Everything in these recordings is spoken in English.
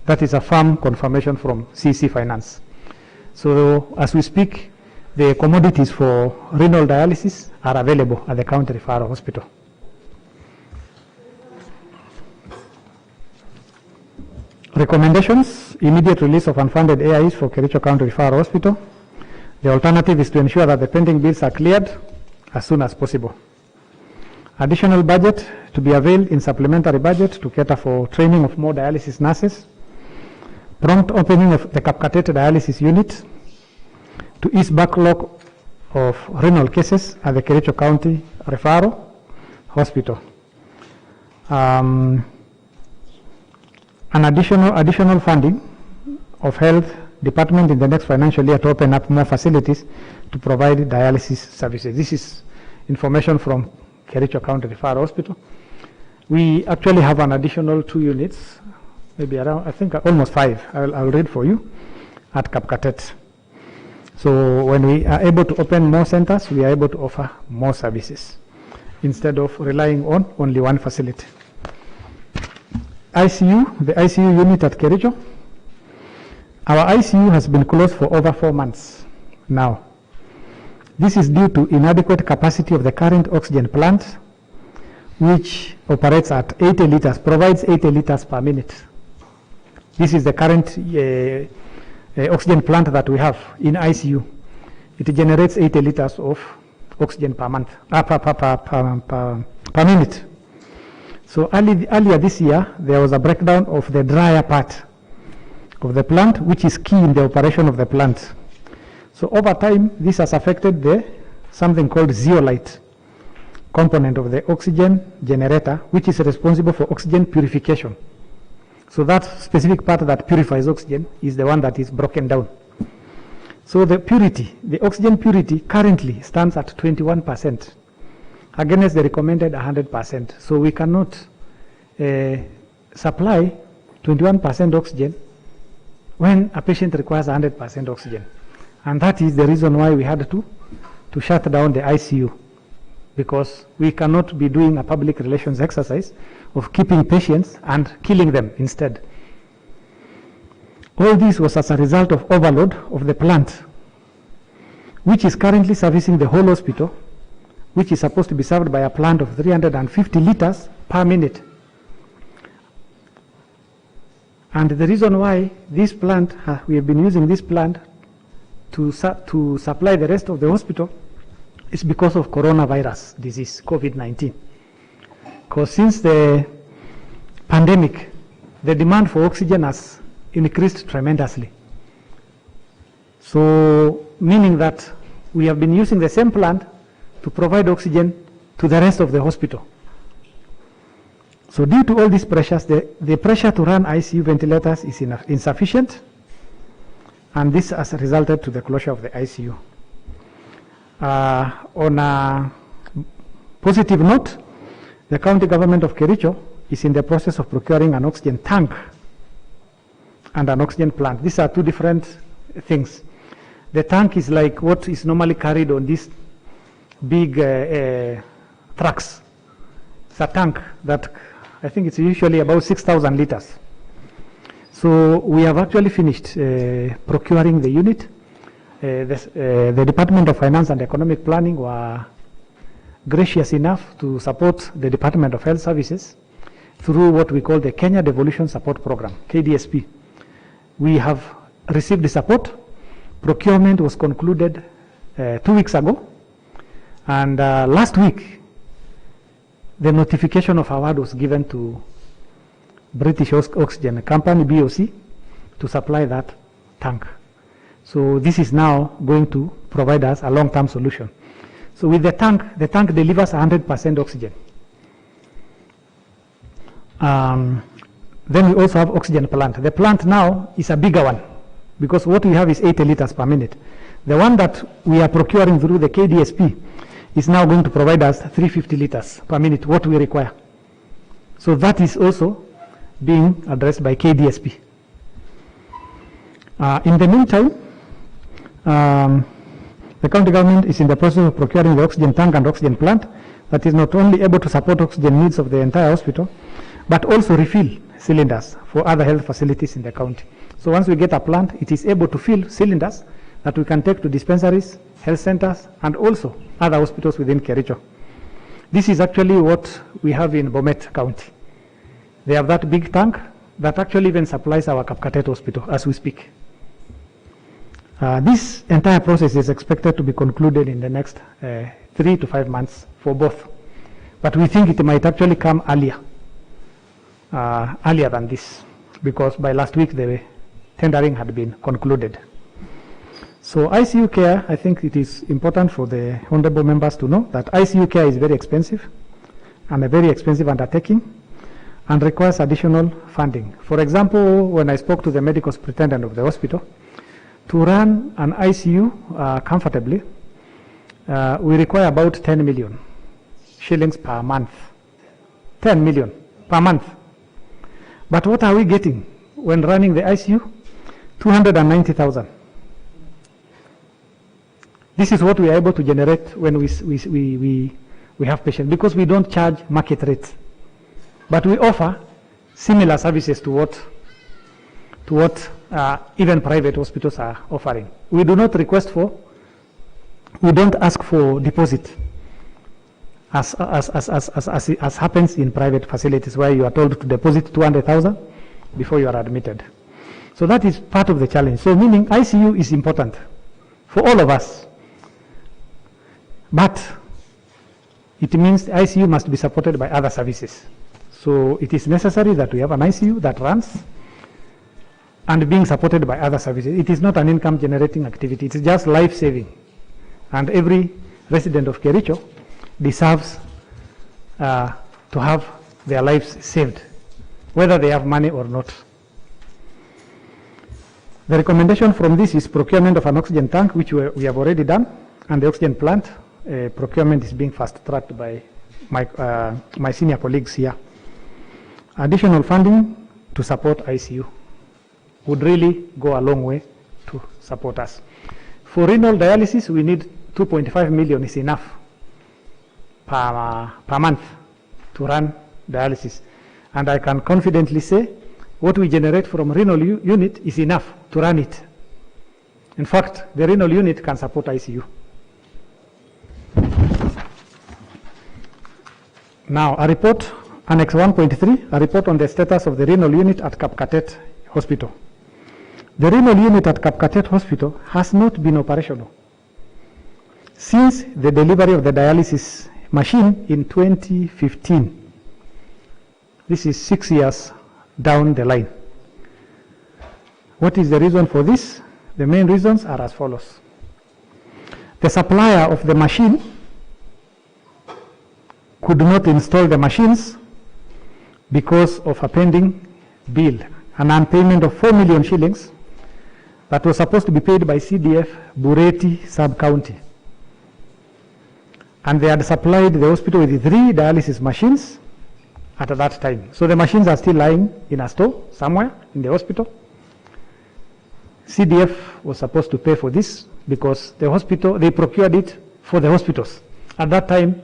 That is a firm confirmation from CC Finance. So as we speak, the commodities for renal dialysis are available at the County Referral Hospital. Recommendations: immediate release of unfunded AIs for Kerachio County Referral Hospital. The alternative is to ensure that the pending bills are cleared as soon as possible. Additional budget to be availed in supplementary budget to cater for training of more dialysis nurses. Prompt opening of the Kapkatet dialysis unit to ease backlog of renal cases at the Kerachio County Referral Hospital. An additional funding of health department in the next financial year to open up more facilities to provide dialysis services. This is information from Kerachio County Referral Hospital. We actually have an additional 2 units, maybe around, I think almost 5. I'll read for you at Kapkatet. So when we are able to open more centers, we are able to offer more services instead of relying on only one facility. ICU, the ICU unit at Kerachio. Our ICU has been closed for over 4 months now. This is due to inadequate capacity of the current oxygen plant, which operates at 80 liters, provides 80 liters per minute. This is the current oxygen plant that we have in ICU. It generates 80 liters of oxygen per month, per minute. So earlier this year, there was a breakdown of the dryer part of the plant, which is key in the operation of the plant. So over time, this has affected the something called zeolite component of the oxygen generator, which is responsible for oxygen purification. So that specific part that purifies oxygen is the one that is broken down. So the purity, the oxygen purity currently stands at 21% against the recommended 100%. So we cannot supply 21% oxygen when a patient requires 100% oxygen. And that is the reason why we had to shut down the ICU, because we cannot be doing a public relations exercise of keeping patients and killing them instead. All this was as a result of overload of the plant, which is currently servicing the whole hospital, which is supposed to be served by a plant of 350 liters per minute. And the reason why this plant, we have been using this plant to supply the rest of the hospital is because of coronavirus disease, COVID-19. Because since the pandemic, the demand for oxygen has increased tremendously. So, meaning that we have been using the same plant to provide oxygen to the rest of the hospital. So due to all these pressures, the pressure to run ICU ventilators is insufficient, and this has resulted to the closure of the ICU. On a positive note, the county government of Kerachio is in the process of procuring an oxygen tank and an oxygen plant. These are 2 different things. The tank is like what is normally carried on these big trucks. It's a tank that I think it's usually about 6,000 liters. So we have actually finished procuring the unit. The Department of Finance and Economic Planning were gracious enough to support the Department of Health Services through what we call the Kenya Devolution Support Program, KDSP. We have received the support. Procurement was concluded 2 weeks ago, and last week the notification of award was given to British Oxygen Company, BOC, to supply that tank. So this is now going to provide us a long-term solution. So with the tank delivers 100% oxygen. Then we also have oxygen plant. The plant now is a bigger one, because what we have is 80 liters per minute. The one that we are procuring through the KDSP is now going to provide us 350 liters per minute, what we require. So that is also being addressed by KDSP. In the meantime, the county government is in the process of procuring the oxygen tank and oxygen plant that is not only able to support oxygen needs of the entire hospital, but also refill cylinders for other health facilities in the county. So once we get a plant, it is able to fill cylinders that we can take to dispensaries, health centers, and also other hospitals within Kerachio. This is actually what we have in Bomet County. They have that big tank that actually even supplies our Kapkatet Hospital as we speak. This entire process is expected to be concluded in the next 3 to 5 months for both. But we think it might actually come earlier than this, because by last week the tendering had been concluded. So ICU care, I think it is important for the honorable members to know that ICU care is very expensive and a very expensive undertaking and requires additional funding. For example, when I spoke to the medical superintendent of the hospital, to run an ICU comfortably, we require about 10 million shillings per month. 10 million per month. But what are we getting when running the ICU? 290,000. This is what we are able to generate when we have patients, because we don't charge market rates. But we offer similar services to what even private hospitals are offering. We do not we don't ask for deposit as happens in private facilities where you are told to deposit 200,000 before you are admitted. So that is part of the challenge. So meaning ICU is important for all of us. But it means ICU must be supported by other services. So it is necessary that we have an ICU that runs and being supported by other services. It is not an income generating activity, it is just life saving. And every resident of Kerachio deserves to have their lives saved, whether they have money or not. The recommendation from this is procurement of an oxygen tank, which we have already done, and the oxygen plant procurement is being fast-tracked by my senior colleagues here. Additional funding to support ICU would really go a long way to support us. For renal dialysis, we need 2.5 million is enough per month to run dialysis. And I can confidently say what we generate from renal unit is enough to run it. In fact, the renal unit can support ICU. Now, a report, Annex 1.3, a report on the status of the renal unit at Kapkatet Hospital. The renal unit at Kapkatet Hospital has not been operational since the delivery of the dialysis machine in 2015. This is 6 years down the line. What is the reason for this? The main reasons are as follows. The supplier of the machine could not install the machines because of a pending bill, an unpayment of 4 million shillings that was supposed to be paid by CDF Bureti sub-county. And they had supplied the hospital with 3 dialysis machines at that time. So the machines are still lying in a store somewhere in the hospital. CDF was supposed to pay for this because the hospital, they procured it for the hospitals. At that time,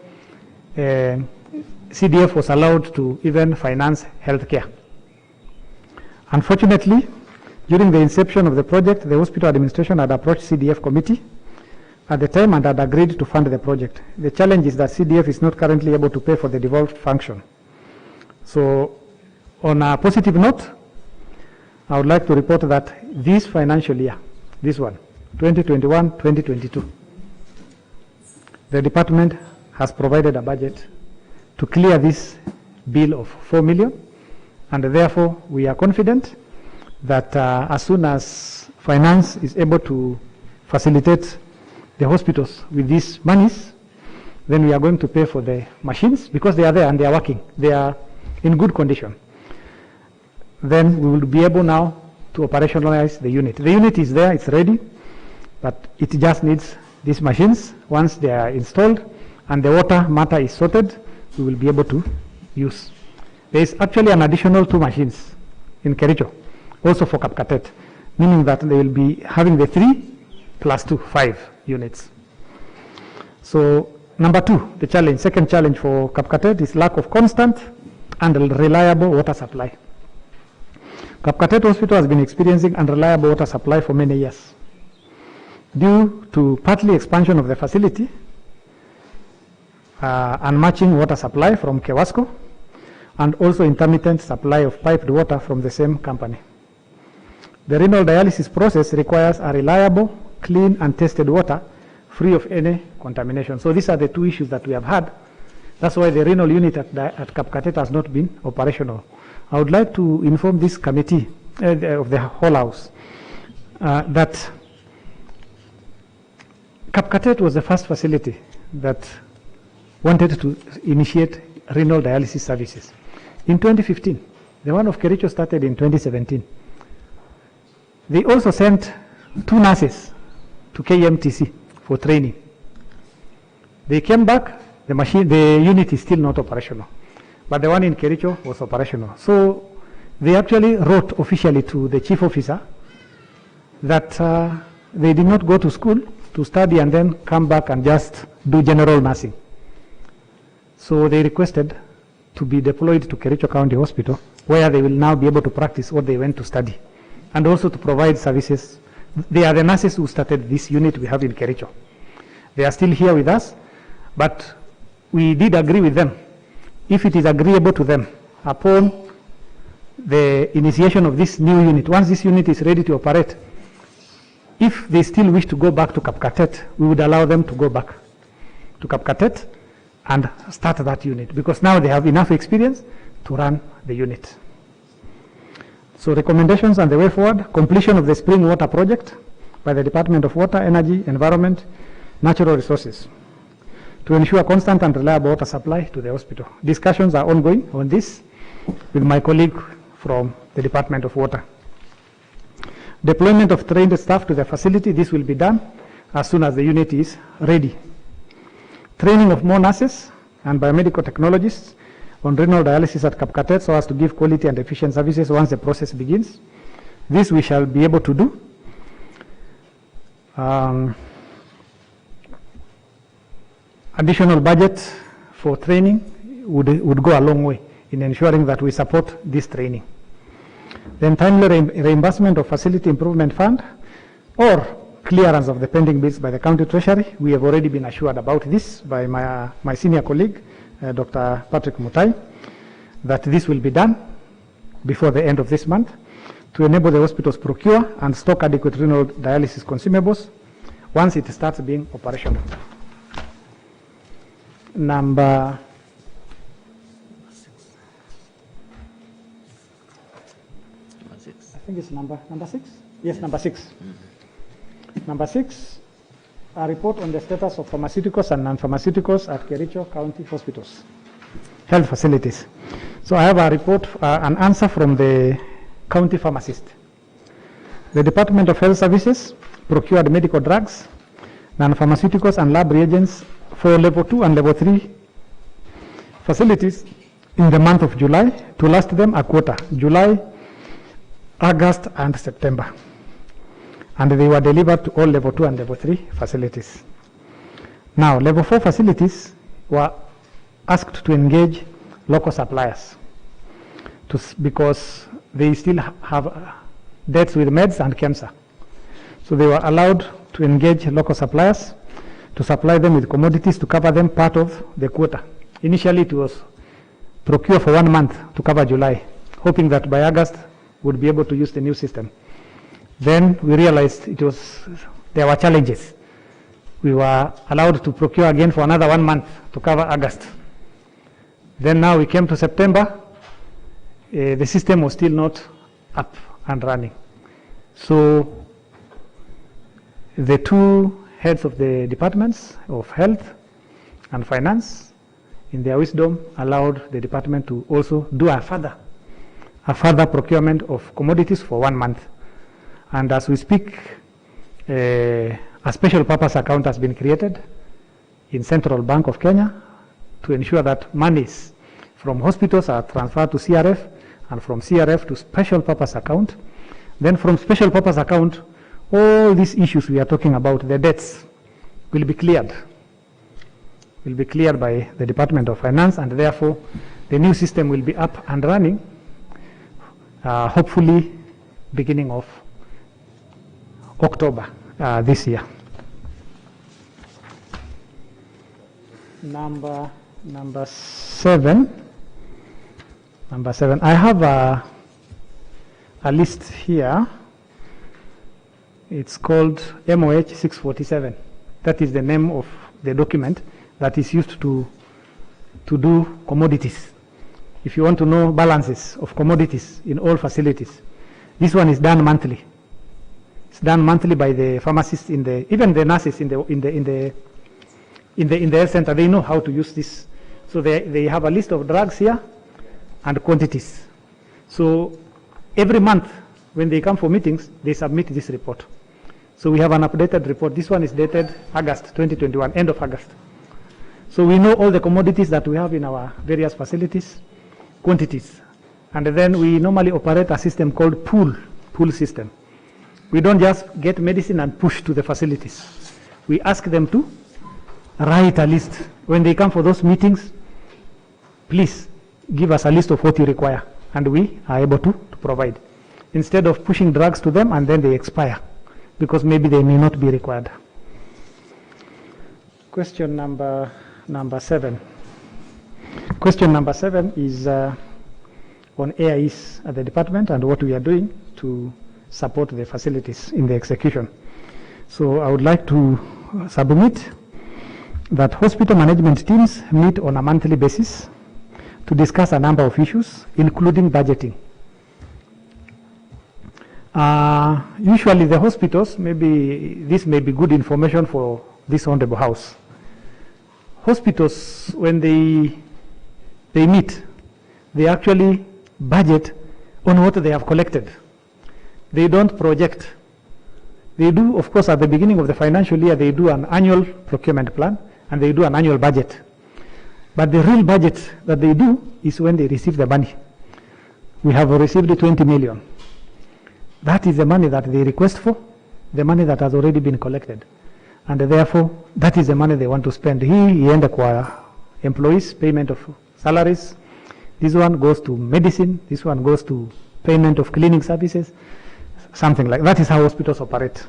CDF was allowed to even finance healthcare. Unfortunately, during the inception of the project, the hospital administration had approached CDF committee at the time and had agreed to fund the project. The challenge is that CDF is not currently able to pay for the devolved function. So, on a positive note, I would like to report that this financial year, this one, 2021-2022, the department has provided a budget to clear this bill of 4 million, and therefore we are confident that as soon as finance is able to facilitate the hospitals with these monies, then we are going to pay for the machines because they are there and they are working. They are in good condition. Then we will be able now to operationalize the unit. The unit is there, it's ready, but it just needs these machines. Once they are installed and the water matter is sorted, we will be able to use. There is actually an additional 2 machines in Kerachio, also for Kapkatet, meaning that they will be having the 3 plus 2, 5 units. So number 2, the challenge, second challenge for Kapkatet is lack of constant and reliable water supply. Kapkatet Hospital has been experiencing unreliable water supply for many years due to partly expansion of the facility and matching water supply from Kewasco, and also intermittent supply of piped water from the same company. The renal dialysis process requires a reliable, clean, and tested water free of any contamination. So these are the two issues that we have had. That's why the renal unit at Kapkatet has not been operational. I would like to inform this committee of the whole house that Kapkatet was the first facility that wanted to initiate renal dialysis services. In 2015, the one of Kerachio started in 2017. They also sent 2 nurses to KMTC for training. They came back, the unit is still not operational, but the one in Kerachio was operational. So they actually wrote officially to the chief officer that they did not go to school to study and then come back and just do general nursing. So they requested to be deployed to Kerachio County Hospital, where they will now be able to practice what they went to study, and also to provide services. They are the nurses who started this unit we have in Kerachio. They are still here with us, but we did agree with them, if it is agreeable to them, upon the initiation of this new unit, once this unit is ready to operate, if they still wish to go back to Kapkatet, we would allow them to go back to Kapkatet and start that unit, because now they have enough experience to run the unit. So recommendations and the way forward: completion of the spring water project by the Department of Water, Energy, Environment, Natural Resources to ensure constant and reliable water supply to the hospital. Discussions are ongoing on this with my colleague from the Department of Water. Deployment of trained staff to the facility. This will be done as soon as the unit is ready. Training of more nurses and biomedical technologists on renal dialysis at Kapkatet so as to give quality and efficient services once the process begins. This we shall be able to do. Additional budget for training would go a long way in ensuring that we support this training. Then timely reimbursement of facility improvement fund or clearance of the pending bills by the county treasury. We have already been assured about this by my senior colleague, Dr. Patrick Mutai, that this will be done before the end of this month to enable the hospitals procure and stock adequate renal dialysis consumables once it starts being operational. Number 6. I think it's number 6? Yes, number 6. Number 6, a report on the status of pharmaceuticals and non-pharmaceuticals at Kerachio County Hospitals, health facilities. So I have a report, an answer from the county pharmacist. The Department of Health Services procured medical drugs, non-pharmaceuticals and lab reagents for level 2 and level 3 facilities in the month of July to last them a quarter, July, August and September. And they were delivered to all level 2 and level 3 facilities. Now, level 4 facilities were asked to engage local suppliers because they still have debts with MEDS and KEMSA. So they were allowed to engage local suppliers to supply them with commodities to cover them part of the quota. Initially, it was procure for 1 month to cover July, hoping that by August would be able to use the new system. Then we realized there were challenges. We were allowed to procure again for another 1 month to cover August. Then now we came to September, the system was still not up and running. So the 2 heads of the departments of health and finance, in their wisdom, allowed the department to also do a further procurement of commodities for 1 month. And as we speak, a special purpose account has been created in Central Bank of Kenya to ensure that monies from hospitals are transferred to CRF and from CRF to special purpose account. Then from special purpose account, all these issues we are talking about, the debts, will be cleared by the Department of Finance, and therefore the new system will be up and running hopefully beginning of October this year. Number 7. I have a list here. It's called MOH 647. That is the name of the document that is used to do commodities. If you want to know balances of commodities in all facilities, this one is done monthly. It's done monthly by the pharmacists even the nurses in the health center. They know how to use this. So they have a list of drugs here and quantities. So every month when they come for meetings, they submit this report. So we have an updated report. This one is dated August 2021, end of August. So we know all the commodities that we have in our various facilities, quantities. And then we normally operate a system called pool system. We don't just get medicine and push to the facilities. We ask them to write a list. When they come for those meetings, please give us a list of what you require, and we are able to provide. Instead of pushing drugs to them and then they expire, because maybe they may not be required. Question number 7. Question number 7 is on AIs at the department and what we are doing to support the facilities in the execution. So I would like to submit that hospital management teams meet on a monthly basis to discuss a number of issues, including budgeting. Usually the hospitals, maybe this may be good information for this honorable house. Hospitals, when they meet, they actually budget on what they have collected. They don't project. They do, of course, at the beginning of the financial year, they do an annual procurement plan and they do an annual budget. But the real budget that they do is when they receive the money. We have received 20 million. That is the money that they request for, the money that has already been collected. And therefore, that is the money they want to spend. He end acquire employees, payment of salaries. This one goes to medicine. This one goes to payment of cleaning services. Something like that is how hospitals operate.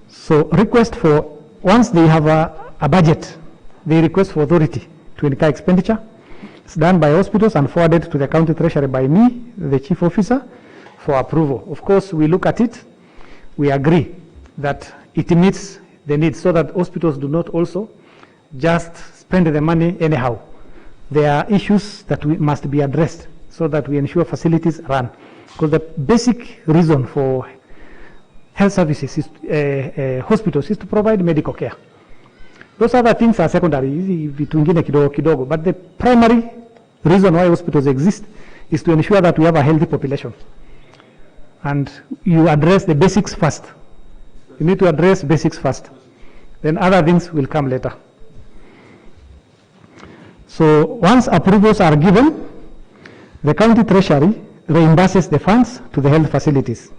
So request for, once they have a budget, they request for authority to incur expenditure. It's done by hospitals and forwarded to the county treasury by me, the chief officer, for approval. Of course, we look at it, we agree that it meets the needs so that hospitals do not also just spend the money anyhow. There are issues that must be addressed so that we ensure facilities run. Because the basic reason for health services is, hospitals is to provide medical care. Those other things are secondary, but the primary reason why hospitals exist is to ensure that we have a healthy population. And you address the basics first. You need to address basics first. Then other things will come later. So once approvals are given, the county treasury reimburses the funds to the health facilities.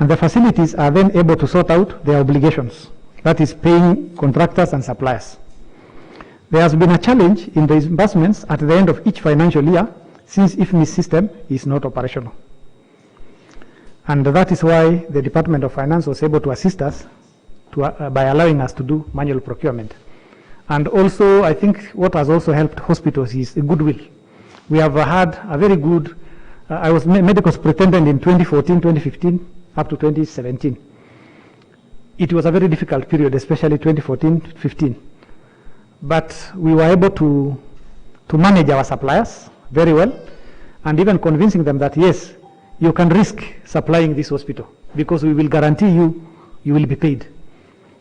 And the facilities are then able to sort out their obligations. That is paying contractors and suppliers. There has been a challenge in the reimbursements at the end of each financial year since IFMIS system is not operational. And that is why the Department of Finance was able to assist us by allowing us to do manual procurement. And also, I think what has also helped hospitals is the goodwill. We have had a very good, I was medical superintendent in 2014, 2015, up to 2017. It was a very difficult period, especially 2014-15. But we were able to manage our suppliers very well, and even convincing them that, yes, you can risk supplying this hospital because we will guarantee you will be paid.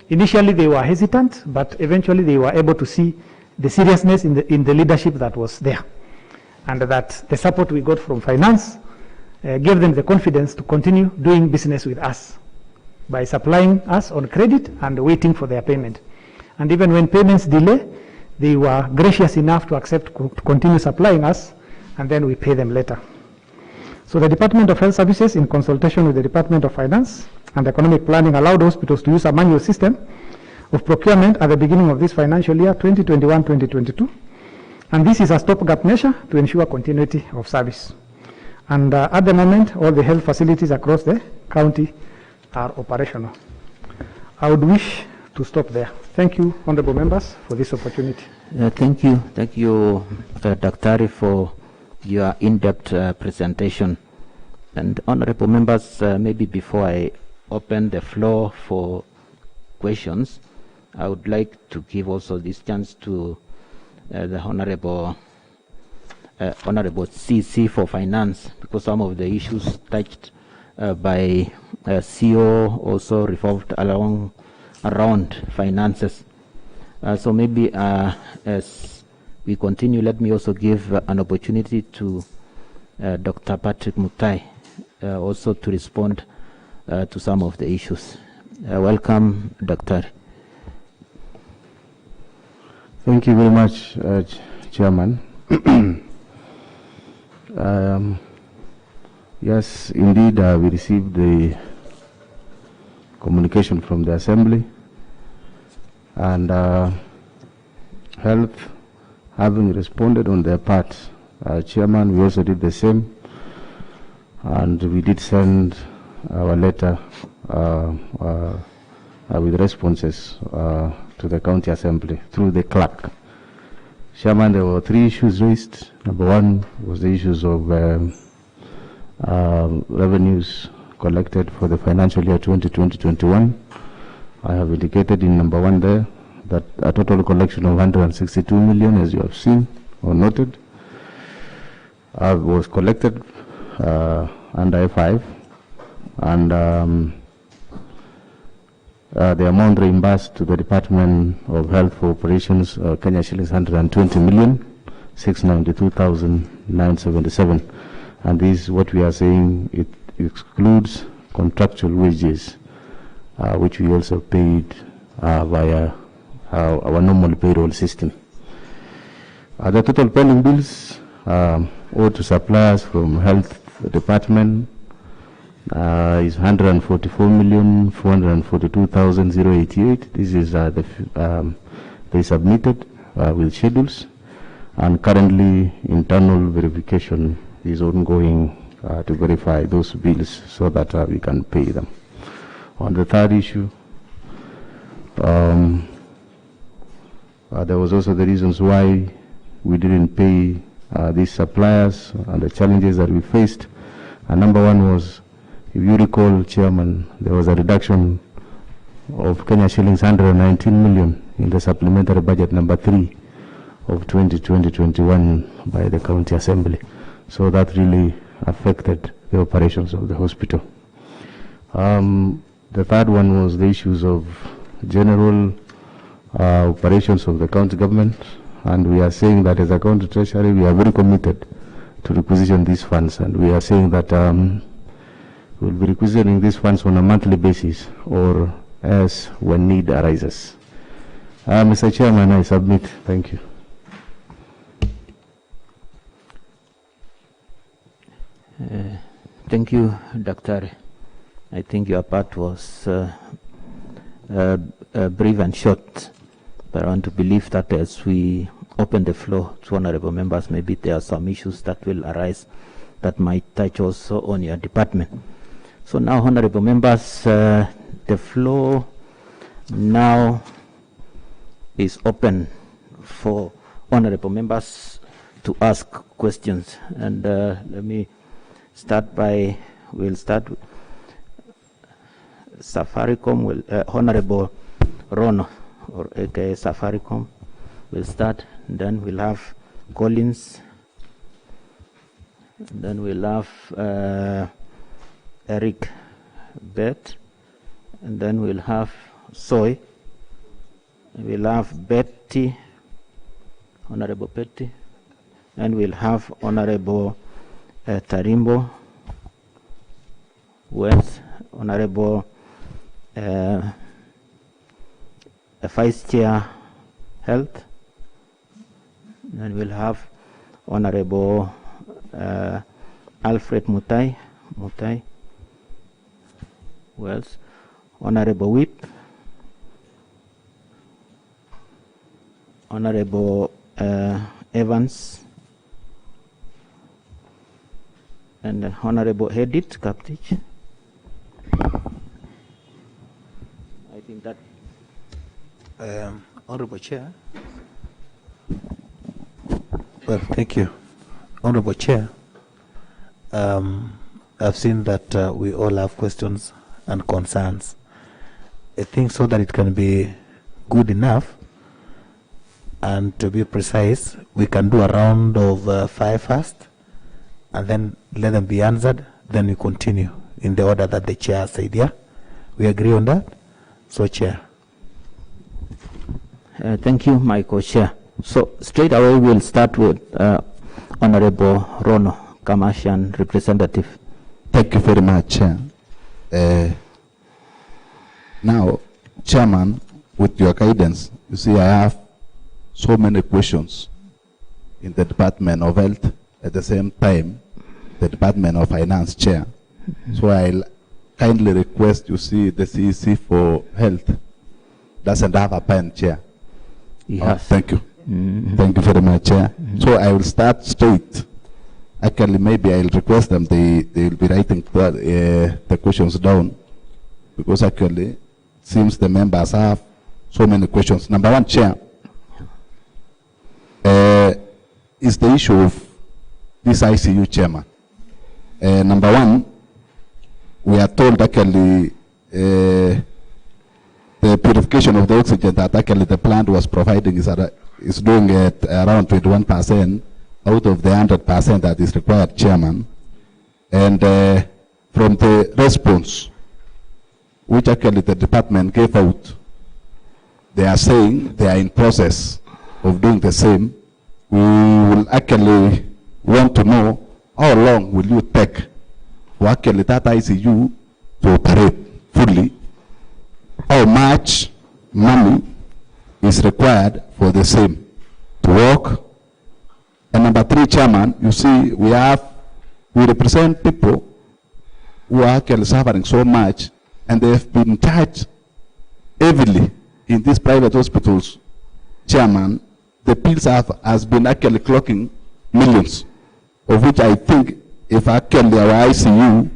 Initially, they were hesitant, but eventually they were able to see the seriousness in the leadership that was there, and that the support we got from finance gave them the confidence to continue doing business with us by supplying us on credit and waiting for their payment. And even when payments delay, they were gracious enough to accept to continue supplying us, and then we pay them later. So the Department of Health Services, in consultation with the Department of Finance and Economic Planning, allowed hospitals to use a manual system of procurement at the beginning of this financial year, 2021-2022. And this is a stopgap measure to ensure continuity of service. And at the moment, all the health facilities across the county are operational. I would wish to stop there. Thank you, honorable members, for this opportunity. Thank you, Dr. for your in-depth presentation. And honorable members, maybe before I open the floor for questions, I would like to give also this chance to the honorable CC for Finance, because some of the issues touched by CO also revolved around finances. So maybe as we continue, let me also give an opportunity to Dr. Patrick Mutai also to respond to some of the issues. Welcome, Doctor. Thank you very much, Chairman. Yes, indeed, we received the communication from the Assembly, and Health, having responded on their part, Chairman, we also did the same, and we did send our letter with responses to the County Assembly through the clerk. Chairman, there were 3 issues raised. Number 1 was the issues of revenues collected for the financial year 2020-21. I have indicated in number 1 there that a total collection of 162 million, as you have seen or noted, was collected under F5, and the amount reimbursed to the Department of Health for Operations, Kenya shillings 120 million, 692,977. And this is what we are saying, it excludes contractual wages, which we also paid via our normal payroll system. The total pending bills owed to suppliers from Health Department is 144,442,088. This is they submitted with schedules, and currently internal verification is ongoing to verify those bills so that we can pay them. On the third issue, there was also the reasons why we didn't pay these suppliers and the challenges that we faced. And number 1 was, if you recall, Chairman, there was a reduction of Kenya shillings 119 million in the supplementary budget number 3 of 2020-21 by the County Assembly. So that really affected the operations of the hospital. The third one was the issues of general operations of the county government, and we are saying that as a county treasury, we are very committed to requisition these funds, and we are saying that we'll be requisitioning these funds on a monthly basis or as when need arises. Mr. Chairman, I submit. Thank you. Thank you, Doctor. I think your part was brief and short, but I want to believe that as we open the floor to honorable members, maybe there are some issues that will arise that might touch also on your department. So now, honorable members, the floor now is open for honorable members to ask questions. And let me start by, we'll start with Safaricom, Honorable Rono, or aka Safaricom, will start. And then we'll have Collins. And then we'll have Eric Bet. And then we'll have Soy. We'll have Betty, Honorable Betty. And we'll have Honorable Tarimbo West, Honorable Vice Chair Health. Then we'll have Honorable Alfred Mutai Wells, Honorable Whip, Honorable Evans, And Honorable Edith Kaptich. I think that. Honorable Chair. Well, thank you. Honorable Chair, I've seen that we all have questions and concerns. I think so that it can be good enough, and to be precise, we can do a round of 5 first, and then let them be answered, then we continue in the order that the Chair said, yeah? We agree on that? So, Chair. Thank you, my co-chair. So straight away we'll start with Honorable Rono, Commercial Representative. Thank you very much, Chair. Now, Chairman, with your guidance, you see I have so many questions in the Department of Health, at the same time, the Department of Finance, Chair. So I'll kindly request you see the CEC for Health doesn't have a pen, Chair. Yes. Thank you. Thank you very much, Chair. So I will start straight. Actually, maybe I'll request them, they will be writing the questions down, because actually it seems the members have so many questions. Number one, Chair, is the issue of this ICU, Chairman. Number one, we are told actually the purification of the oxygen that actually the plant was providing is doing at around 21% out of the 100% that is required, Chairman. And from the response, which actually the department gave out, they are saying they are in process of doing the same. We will actually want to know how long will you take for actually that ICU to operate fully, how much money is required for the same to work. And number three, Chairman, you see we represent people who are actually suffering so much, and they have been charged heavily in these private hospitals, Chairman. The bills has been actually clocking millions, of which I think if actually our ICU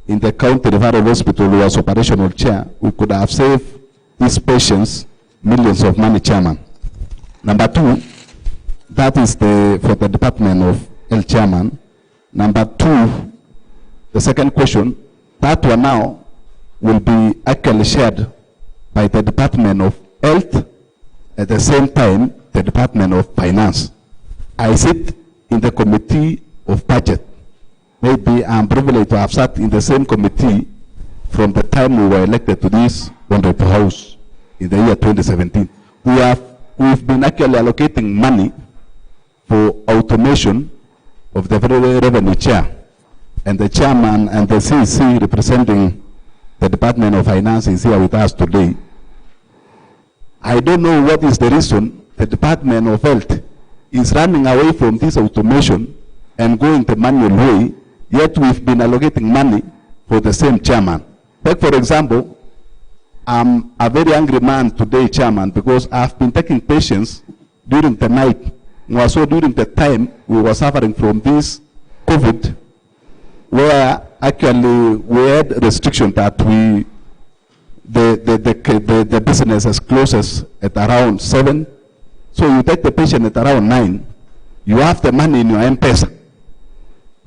in the county referral hospital was operational, Chair, we could have saved these patients millions of money, Chairman. Number two, that is for the Department of Health, Chairman. Number two, the second question, that one now will be actually shared by the Department of Health, at the same time the Department of Finance. I sit in the Committee of Budget. Maybe I'm privileged to have sat in the same committee from the time we were elected to this wonderful house in the year 2017. We've been actually allocating money for automation of the revenue, Chair. And the Chairman and the CEC representing the Department of Finance is here with us today. I don't know what is the reason the Department of Health is running away from this automation and going the manual way, yet we've been allocating money for the same, Chairman. Take for example, I'm a very angry man today, Chairman, because I've been taking patients during the night. Also during the time we were suffering from this COVID, where actually we had restriction that the business closes at around 7. So you take the patient at around 9. You have the money in your M-Pesa.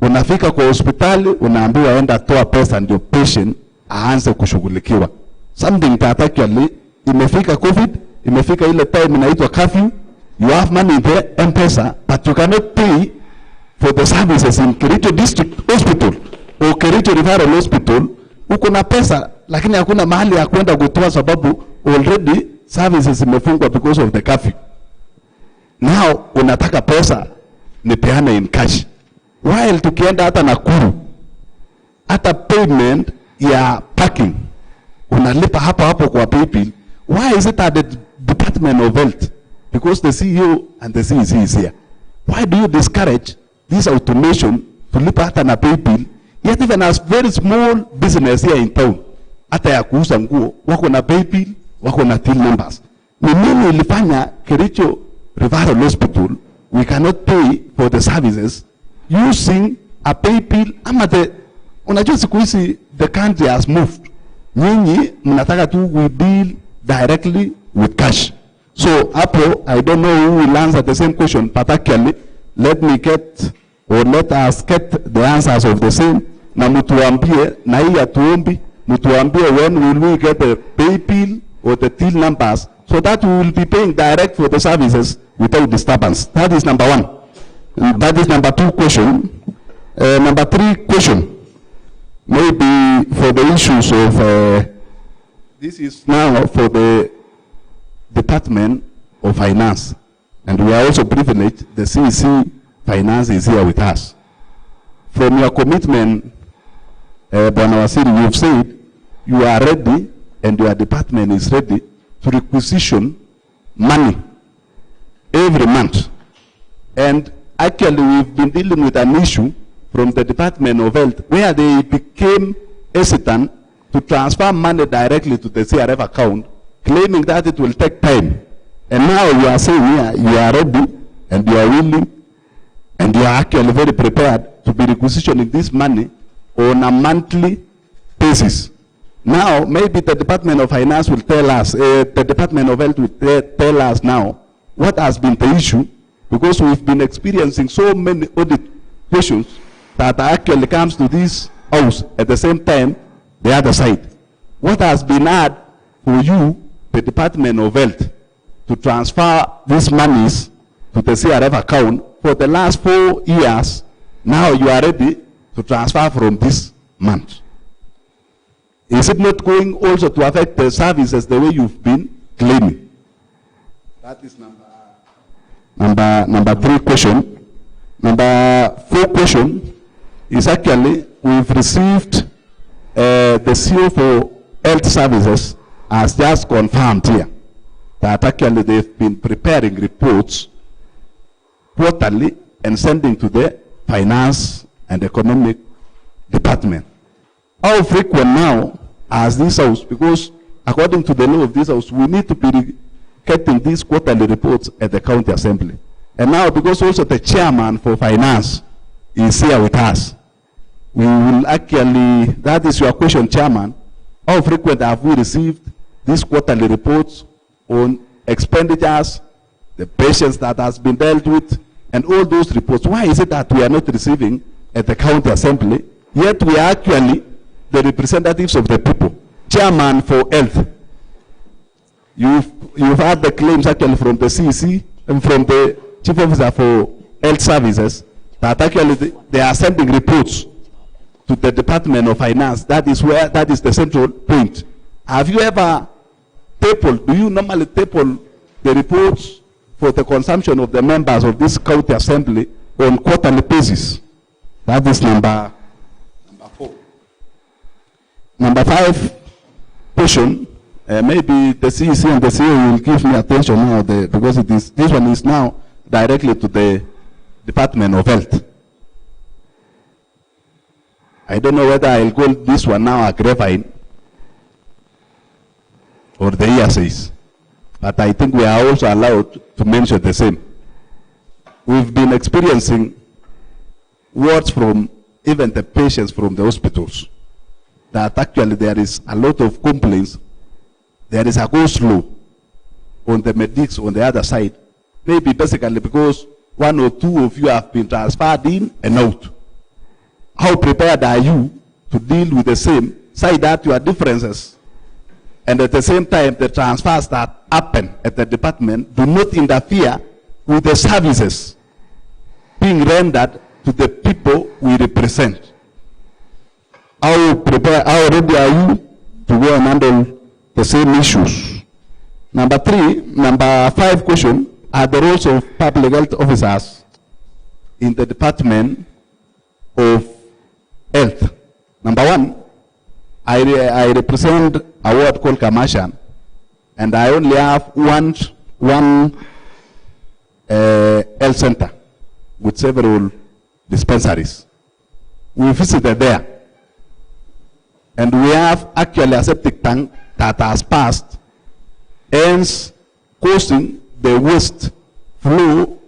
Unafika kwa hospitali, unaambiwa enda toa pesa ndio patient aanze kushughulikiwa. Something that actually imefika COVID, imefika ile time inaitwa curfew. You have money in the M-Pesa, but you cannot pay for the services in Kerachio District Hospital or Kerachio Referral Hospital. Uko na pesa, lakini hakuna mahali ya kwenda kutoa sababu already services imefungwa because of the curfew. Now, unataka pesa nipeane in cash. While tukienda hata Nakuru, hata payment ya parking, unalipa hapo kwa PayPal. Why is it at the Department of Health? Because the CEO and the CEC is here. Why do you discourage this automation to lipa hata na PayPal? Yet even as very small business here in town, hata ya kuuza nguo, wako na PayPal, wako na till numbers. Ni nini ilifanya Kerachio Referral Hospital, we cannot pay for the services using a pay bill ama unajua siku hizi the country has moved. Nyinyi mnataka tu we deal directly with cash. So hapo I don't know who will answer the same question, but actually let us get the answers of the same. Na mtuambie na hii atuombi, mtuambie when will we get the pay bill or the till numbers so that we will be paying direct for the services without disturbance. That is number one. That is number two question. Number three question, maybe for the issues of, this is now for the Department of Finance, and we are also privileged, the CEC Finance is here with us. From your commitment, Bwana Waziri, you've said you are ready and your department is ready to requisition money every month. And actually we've been dealing with an issue from the Department of Health where they became hesitant to transfer money directly to the CRF account, claiming that it will take time. And now you are saying here you are ready and you are willing and you are actually very prepared to be requisitioning this money on a monthly basis. Now maybe the Department of Finance will tell us, the Department of Health will tell us now what has been the issue, because we've been experiencing so many audit questions that actually comes to this house at the same time the other side. What has been hard for you, the Department of Health, to transfer these monies to the CRF account for the last 4 years? Now you are ready to transfer from this month. Is it not going also to affect the services the way you've been claiming? That is number three question. Number four question is actually we've received the CEO for Health Services has just confirmed here that actually they've been preparing reports quarterly and sending to the Finance and Economic Department. How frequent now as this house, because according to the law of this house, we need to be getting these quarterly reports at the county assembly. And now because also the chairman for finance is here with us, we will actually, that is your question, Chairman, how frequent have we received these quarterly reports on expenditures, the patients that has been dealt with, and all those reports? Why is it that we are not receiving at the county assembly, yet we are actually the representatives of the people? Chairman for Health, you've had the claims actually from the CEC and from the Chief Officer for Health Services that actually they are sending reports to the Department of Finance. That is the central point. Have you ever tabled, do you normally table the reports for the consumption of the members of this county assembly on quarterly basis? That is number 4. Number 5 question, maybe the CEC and the CEO will give me attention now because this one is now directly to the Department of Health. I don't know whether I'll call this one now a grapevine or the ESAs, but I think we are also allowed to mention the same. We've been experiencing words from even the patients from the hospitals that actually there is a lot of complaints. There is a go-slow on the medics on the other side. Maybe basically because 1 or 2 of you have been transferred in and out. How prepared are you to deal with the same, side out your differences, and at the same time the transfers that happen at the department do not interfere with the services being rendered to the people we represent? How ready are you to go and handle the same issues? Number 5 question, are the roles of public health officers in the Department of Health. Number 1, I represent a ward called Kerachio, and I only have one health center with several dispensaries. We visited there, and we have actually a septic tank that has passed, hence causing the waste flow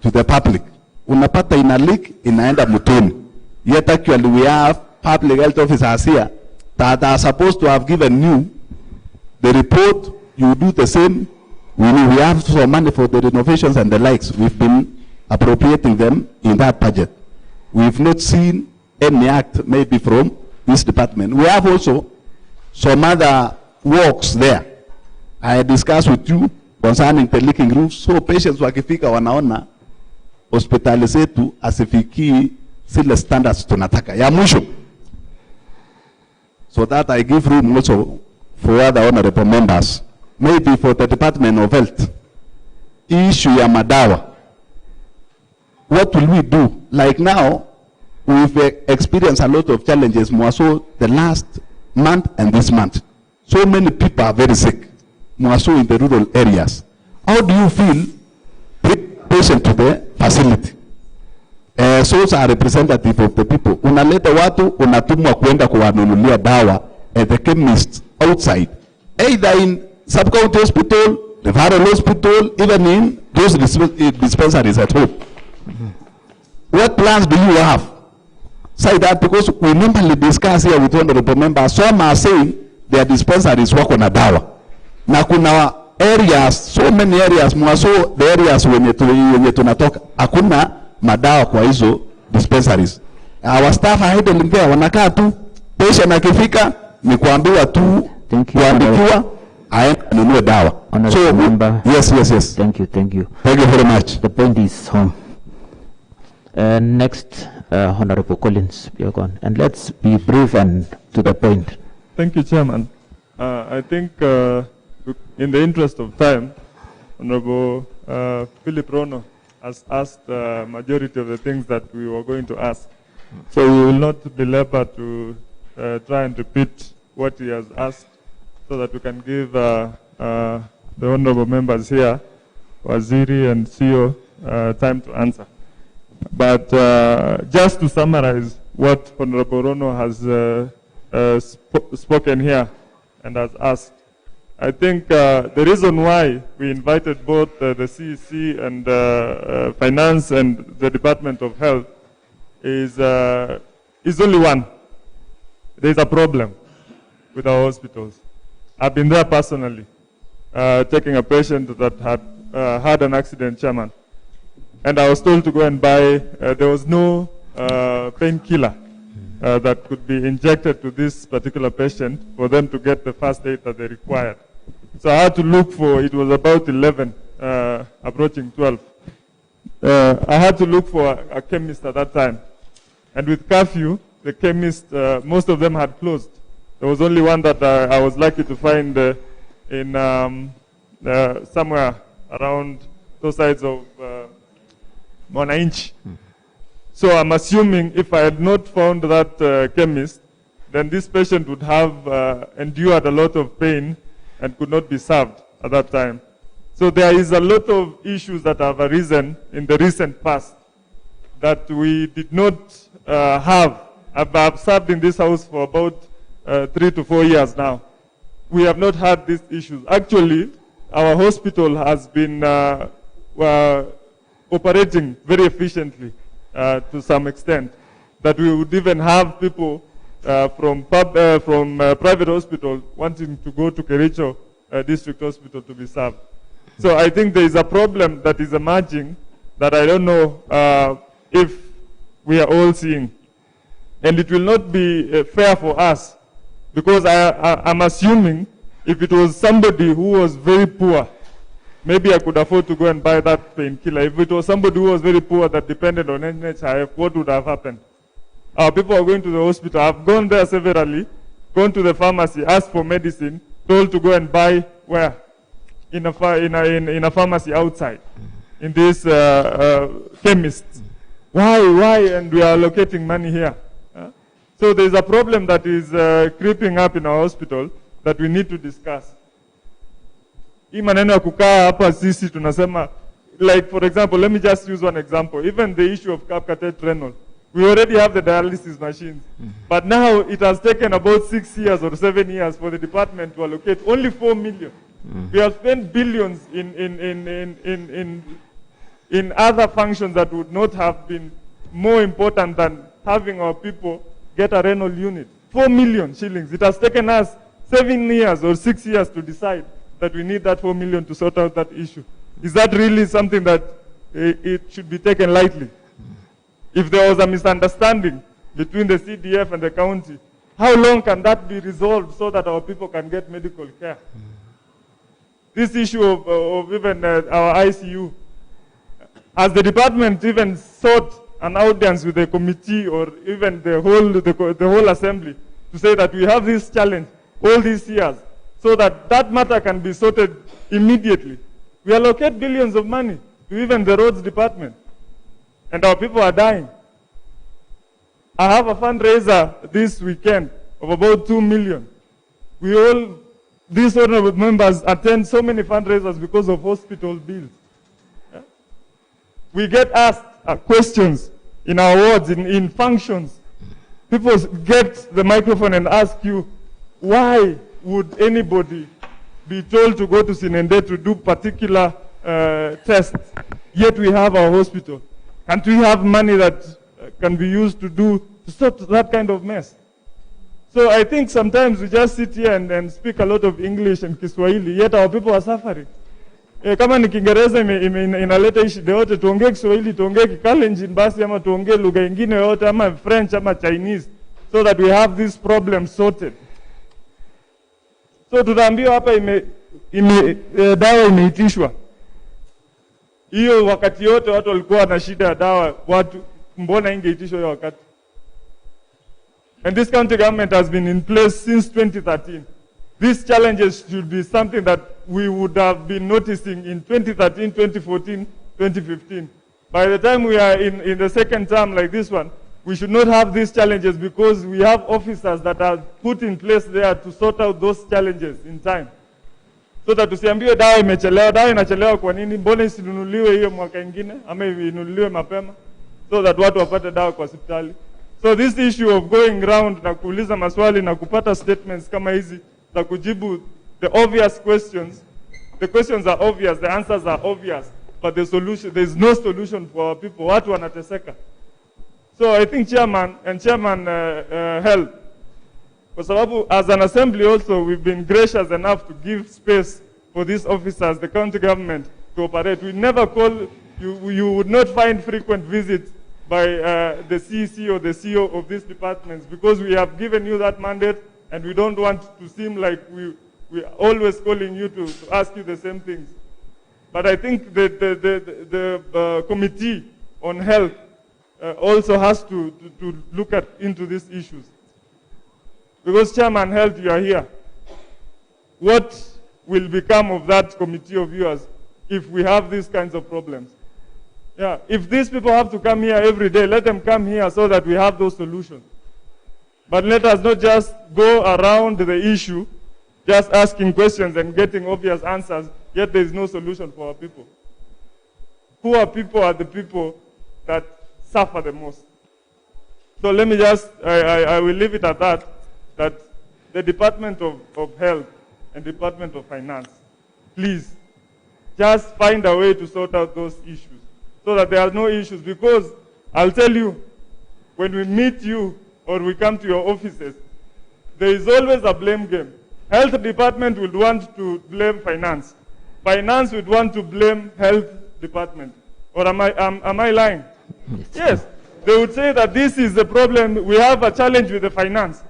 to the public. Unapata ina leak inaenda mtoni. Yet actually we have public health officers here that are supposed to have given you the report. You do the same. We have some money for the renovations and the likes. We've been appropriating them in that budget. We've not seen any act maybe from this department. We have also some other works there. I discussed with you concerning the leaking roofs. So patients wakifika wanaona hospitali zetu asifikii zile standards tunataka. Ya mwisho. So that I give room also for other honorable members. Maybe for the Department of Health. Issue ya madawa. What will we do? Like now, we've experienced a lot of challenges more so the last month and this month. So many people are very sick, more so in the rural areas. How do you feel bring patient to the facility? Souls are representative of the people. Unaleta watu, unatumwa kuenda kuwanunulia dawa at the chemist outside. Either in sub-county hospital, referral hospital, even in those dispensaries at home. What plans do you have? Say that because we normally discuss here with honorable members. Some are saying their dispensaries wako na dawa. Na kuna areas, so many areas, mwaso the areas wenye tunatoka, hakuna madawa kwa hizo dispensaries. Our staff are handling there, wanakaa tu, patient akifika, ni kuambiwa tu, kuandikiwa, aende anunue dawa. So, member, yes. Thank you. Thank you very much. The point is home. Next, Honorable Collins, you're gone. And let's be brief and to the point. Thank you, Chairman. I think in the interest of time, Honorable Philip Rono has asked the majority of the things that we were going to ask. So we will not belabor to try and repeat what he has asked so that we can give the honorable members here, Waziri and CEO, time to answer. But just to summarize what Honorable Rono has spoken here and has asked, I think the reason why we invited both the CEC and Finance and the Department of Health is only one. There is a problem with our hospitals. I've been there personally, taking a patient that had had an accident, Chairman. And I was told to go and buy, there was no painkiller that could be injected to this particular patient for them to get the first aid that they required. So I had to look for, it was about 11, approaching 12. I had to look for a chemist at that time. And with curfew, the chemist, most of them had closed. There was only one that I was lucky to find in somewhere around those sides of Monainchi. So I'm assuming if I had not found that chemist, then this patient would have endured a lot of pain and could not be served at that time. So there is a lot of issues that have arisen in the recent past that we did not have. I've served in this house for about 3 to 4 years now. We have not had these issues. Actually, our hospital has been operating very efficiently to some extent, that we would even have people from private hospital wanting to go to Kerachio District Hospital to be served. So I think there is a problem that is emerging that I don't know if we are all seeing. And it will not be fair for us, because I'm assuming if it was somebody who was very poor, maybe I could afford to go and buy that painkiller. If it was somebody who was very poor that depended on NHIF, what would have happened? People are going to the hospital. I've gone there severally, gone to the pharmacy, asked for medicine, told to go and buy where? In a pharmacy outside, in this chemist. Why? And we are allocating money here. So there's a problem that is creeping up in our hospital that we need to discuss. Hii maneno ya kukaa hapa sisi tunasema, like for example, let me just use one example. Even the issue of catheter renal. We already have the dialysis machines. But now it has taken about 6 years or 7 years for the department to allocate only 4 million. We have spent billions in other functions that would not have been more important than having our people get a renal unit. 4 million shillings. It has taken us 7 years or 6 years to decide that we need that 4 million to sort out that issue. Is that really something that it should be taken lightly? If there was a misunderstanding between the CDF and the county, how long can that be resolved so that our people can get medical care? This issue of even our ICU, has the department even sought an audience with the committee or even the whole assembly to say that we have this challenge all these years so that that matter can be sorted immediately? We allocate billions of money to even the roads department, and our people are dying. I have a fundraiser this weekend of about 2 million. These honorable members attend so many fundraisers because of hospital bills. Yeah? We get asked questions in our wards, in functions. People get the microphone and ask you, why would anybody be told to go to Sinende to do particular tests, yet we have our hospital? Can't we have money that can be used to stop that kind of mess? So I think sometimes we just sit here and speak a lot of English and Kiswahili, yet our people are suffering. Kama ni Kiingereza inaleta hii shida yote, tuongee Kiswahili, tuongee Kikalenjin basi, ama tuongee lugha ingine yote, ama French, ama Chinese, so that we have this problem sorted. So tutaambiwa hapa dawa imeitishwa. Hiyo wakati yote watu walikuwa na shida ya dawa, mbona ingeitishwa hiyo wakati? And this county government has been in place since 2013. These challenges should be something that we would have been noticing in 2013, 2014, 2015. By the time we are in the second term like this one, we should not have these challenges because we have officers that are put in place there to sort out those challenges in time. So that tusiambiwe dawa imechelewa. Dawa inachelewa kwa nini? Mbona isinunuliwe hiyo mwaka ingine ama inunuliwe mapema so that watu wapate dawa kwa hospitali? So this issue of going round na kuuliza maswali na kupata statements kama hizi za kujibu the obvious questions. The questions are obvious, the answers are obvious, but the solution, there is no solution for our people. Watu wanateseka. So I think Chairman Health, kwa sababu as an assembly also we've been gracious enough to give space for these officers, the county government, to operate. We never call, you would not find frequent visits by the CEC or the CEO of these departments because we have given you that mandate and we don't want to seem like we are always calling you to ask you the same things. But I think the committee on health also has to look into these issues. Because Chairman Health, you are here. What will become of that committee of yours if we have these kinds of problems? Yeah, if these people have to come here every day, let them come here so that we have those solutions. But let us not just go around the issue, just asking questions and getting obvious answers, yet there is no solution for our people. Poor people are the people that suffer the most. So let me just, I will leave it at that the Department of Health and Department of Finance, please, just find a way to sort out those issues so that there are no issues. Because I'll tell you, when we meet you or we come to your offices, there is always a blame game. Health department would want to blame finance. Finance would want to blame health department. Or am I lying? Yes. They would say that this is the problem. We have a challenge with the finance.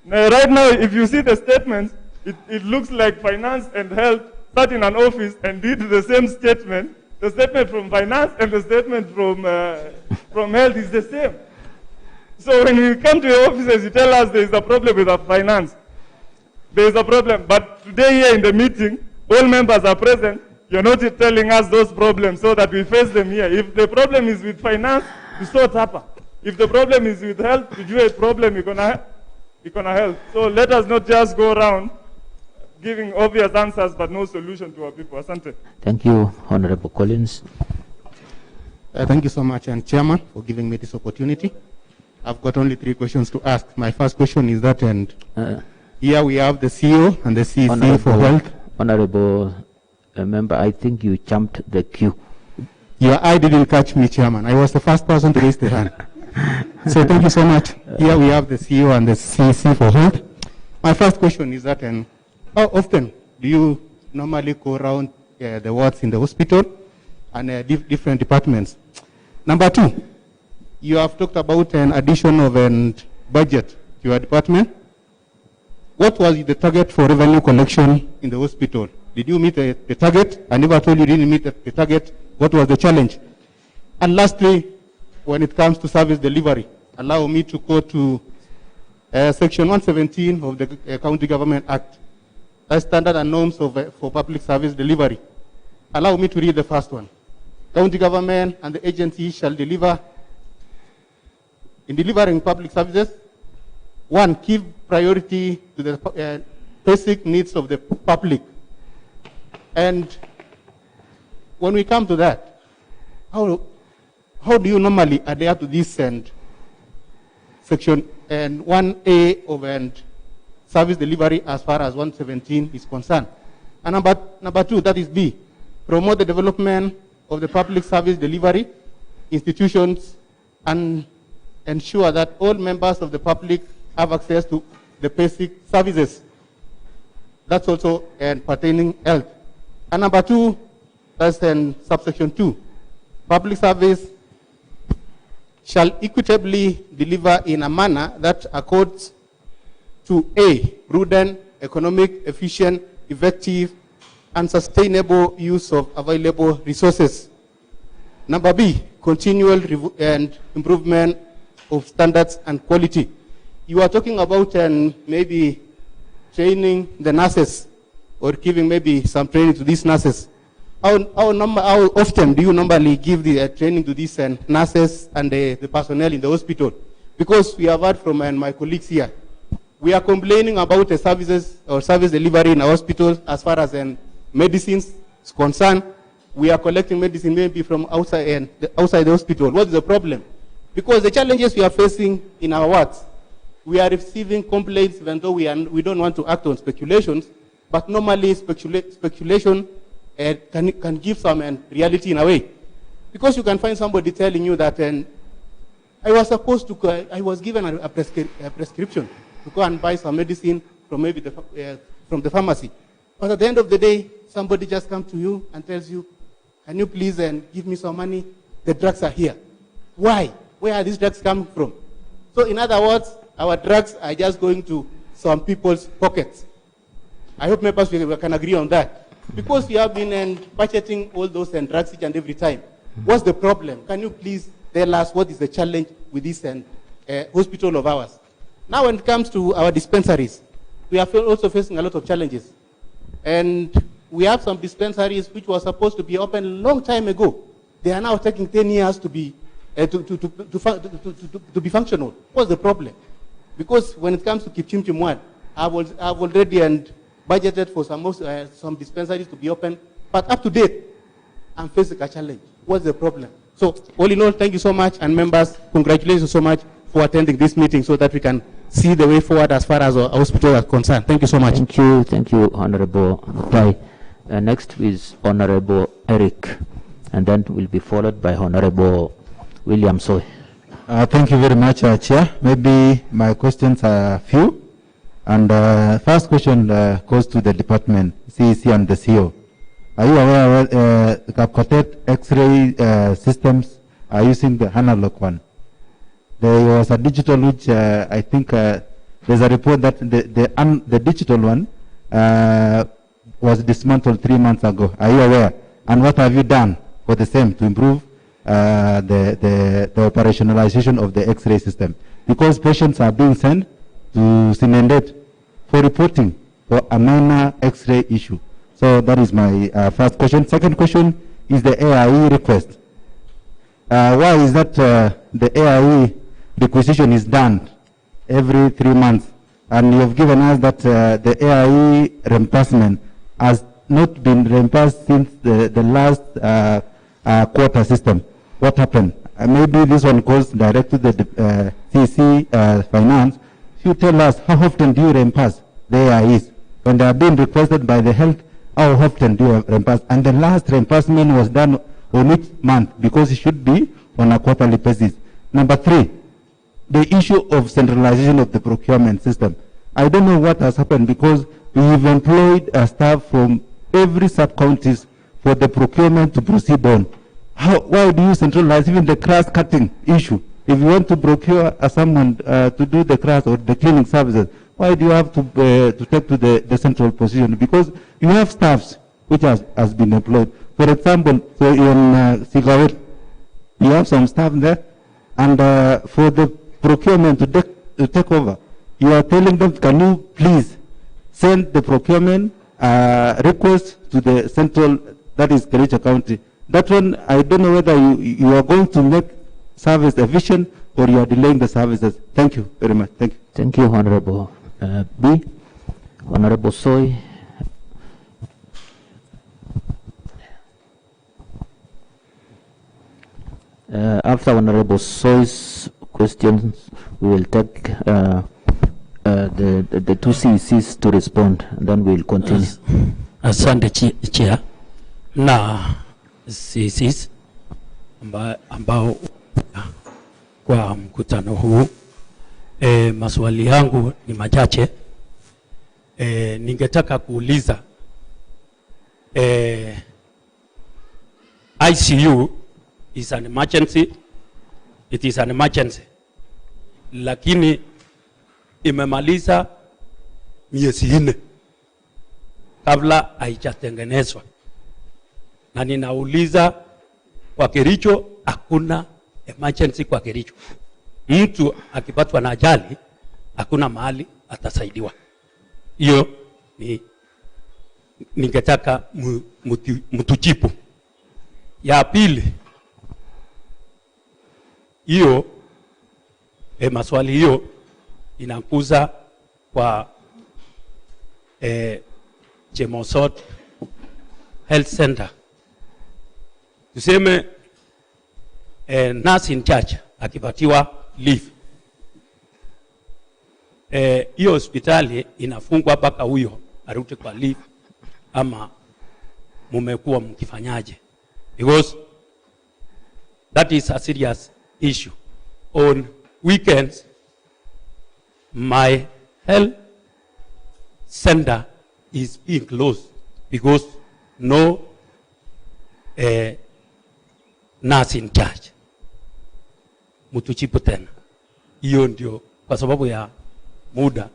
Now, right now, if you see the statements, it looks like finance and health sat in an office and did the same statement. The statement from finance and the statement from health is the same. So when you come to your offices, you tell us there is a problem with our finance. There is a problem. But today here in the meeting, all members are present. You're not telling us those problems so that we face them here. If the problem is with finance, you sort hapa. If the problem is with health, you have a problem, you're gonna help. So let us not just go around giving obvious answers but no solution to our people. Asante. Thank you, Honorable Collins. Thank you so much, and Chairman, for giving me this opportunity. I've got only 3 questions to ask. My first question is that, and here we have the CEO and the CEC for health. Honorable member, I think you jumped the queue. Your eye didn't catch me, Chairman. I was the first person to raise the hand. So thank you so much. Here we have the CEO and the CC for health. My first question is that, how often do you normally go around the wards in the hospital and different departments? Number two, you have talked about an addition of a budget to your department. What was the target for revenue collection in the hospital? Did you meet the target? I never told you didn't meet the target. What was the challenge? And lastly, when it comes to service delivery, allow me to go to Section 117 of the County Government Act. That's standard and norms for public service delivery. Allow me to read the first one. County government and the agency shall deliver, in delivering public services, one, give priority to the basic needs of the public. And when we come to that, how do you normally adhere to this and Section 1A of service delivery as far as 117 is concerned? And number two, that is B, promote the development of the public service delivery institutions and ensure that all members of the public have access to the basic services. That's also pertaining health. And number two, that's in subsection 2. Public service shall equitably deliver in a manner that accords to A, prudent, economic, efficient, effective, and sustainable use of available resources. Number B, continual improvement of standards and quality. You are talking about maybe training the nurses or giving maybe some training to these nurses. How often do you normally give the training to these nurses and the personnel in the hospital? Because we have heard from my colleagues here, we are complaining about the services or service delivery in our hospital as far as medicines is concerned. We are collecting medicine maybe from outside the hospital. What is the problem? Because the challenges we are facing in our wards, we are receiving complaints even though we don't want to act on speculations, but normally speculation can give some reality in a way. Because you can find somebody telling you that I was given a prescription to go and buy some medicine from maybe from the pharmacy. But at the end of the day, somebody just comes to you and tells you, can you please give me some money? The drugs are here. Why? Where are these drugs coming from? So in other words, our drugs are just going to some people's pockets. I hope members we can agree on that. Because we have been budgeting all those drugs each and every time. What's the problem? Can you please tell us what is the challenge with this hospital of ours? Now when it comes to our dispensaries, we are also facing a lot of challenges. And we have some dispensaries which were supposed to be open a long time ago. They are now taking 10 years to be functional. What's the problem? Because when it comes to Kipchimchim 1, I've already budgeted for some dispensaries to be open, but up to date, I'm facing a challenge. What's the problem? So, all in all, thank you so much, and members, congratulations so much for attending this meeting so that we can see the way forward as far as our hospital is concerned. Thank you so much. Thank you, Honorable Pai. Next is Honorable Eric, and then will be followed by Honorable William Soy. Thank you very much, Chair. Maybe my questions are few. And first question goes to the department, CEC and the CEO. Are you aware Kapkotet X-ray systems are using the analog one? There was a digital which I think there's a report that the digital one was dismantled 3 months ago. Are you aware? And what have you done for the same to improve the operationalization of the X-ray system? Because patients are being sent to Sinendet for reporting for a minor X-ray issue. So that is my first question. Second question is the AIE request. Why is that the AIE requisition is done every 3 months? And you have given us that the AIE reimbursement has not been reimbursed since the last quarter system. What happened? Maybe this one goes direct to the CC Finance. If you tell us how often do you reimburse the AIEs? When they are being requested by the health, how often do you reimburse? And the last reimbursement was done on each month because it should be on a quarterly basis. Number 3, the issue of centralization of the procurement system. I don't know what has happened because we've employed staff from every sub-counties for the procurement to proceed on. Why do you centralize even the grass cutting issue? If you want to procure someone to do the grass or the cleaning services, why do you have to take to the central position? Because you have staffs which has been employed. For example, so in Sigawet, you have some staff there, and for the procurement to take over, you are telling them, can you please send the procurement request to the central, that is Kerachio County. That one, I don't know whether you are going to make service efficient or you are delaying the services. Thank you very much. Thank you. Thank you, Honorable B. Honorable Soy. After Honorable Soy's questions, we will take the two CECs to respond, and then we will continue. Asante Chair. Na CECs ambao kwa mkutano huu, maswali yangu ni machache. Ningetaka kuuliza, ICU is an emergency, it is an emergency, lakini imemaliza miezi 4 kabla haijatengenezwa, na ninauliza kwa Kericho hakuna emergency kwa Kericho. Mtu akipatwa na ajali hakuna mahali atasaidiwa. Hiyo ningetaka mtujibu. Ya pili, hiyo maswali hiyo inakuza kwa Chemosot Health Center. Tuseme nurse in charge akipatiwa leave, hiyo hospitali inafungwa mpaka huyo arudi kwa leave, ama mumekuwa mkifanyaje? Because that is a serious issue. On weekends, my health center is being closed because no nurse in charge. Mutuchipu tena. Hiyo ndio kwa sababu ya muda,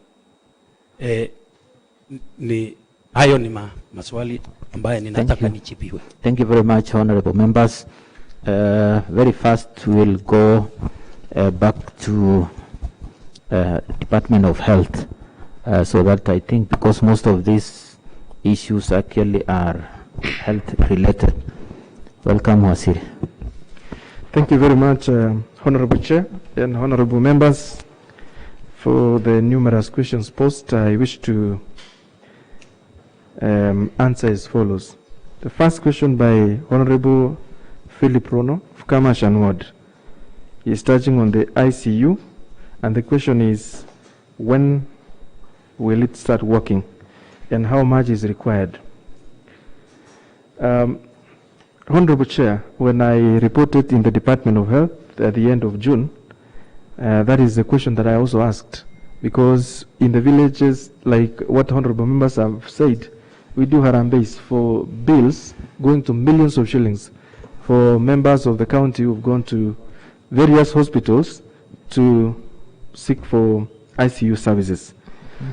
hayo ni maswali ambaye ninataka nijibiwe. Thank you very much, honorable members. Very fast we will go back to Department of Health, so that I think because most of these issues actually are health related. Welcome, Wasiri. Thank you very much, Honorable Chair and honorable members, for the numerous questions posed. I wish to answer as follows. The first question by Honorable Philip Rono of Kamashan Ward is touching on the ICU, and the question is, when will it start working and how much is required? Honorable Chair, when I reported in the Department of Health at the end of June, that is the question that I also asked, because in the villages, like what honorable members have said, we do harambes for bills going to millions of shillings for members of the county who've gone to various hospitals to seek for ICU services.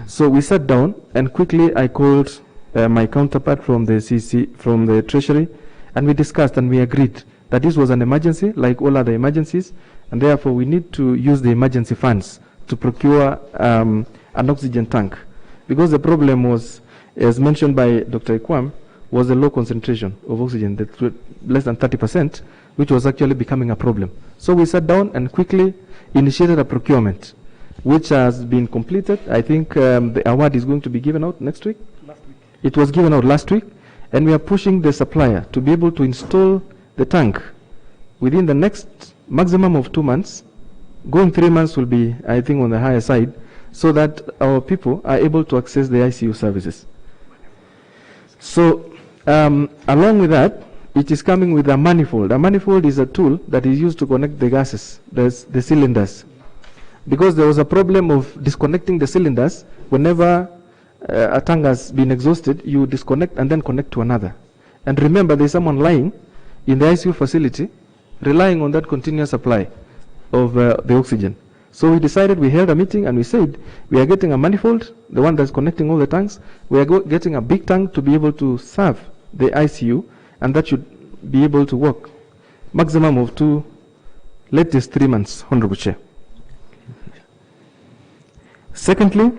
So we sat down and quickly I called my counterpart from the CC, from the Treasury, and we discussed and we agreed that this was an emergency like all other emergencies, and therefore we need to use the emergency funds to procure an oxygen tank, because the problem was, as mentioned by Dr. Ikwam, was a low concentration of oxygen, that less than 30%, which was actually becoming a problem. So we sat down and quickly initiated a procurement, which has been completed. I think the award is going to be given out next week. Last week. It was given out last week, and we are pushing the supplier to be able to install the tank within the next maximum of 2 months. Going 3 months will be, I think, on the higher side, so that our people are able to access the ICU services. So along with that, it is coming with a manifold. A manifold is a tool that is used to connect the gases, the cylinders. because there was a problem of disconnecting the cylinders. Whenever a tank has been exhausted, you disconnect and then connect to another. And remember, there's someone lying in the ICU facility relying on that continuous supply of the oxygen. So we decided, we held a meeting and we said, we are getting a manifold, the one that's connecting all the tanks. We are getting a big tank to be able to serve the ICU, and that should be able to work maximum of 2, latest 3 months, Honorable Chair. Secondly,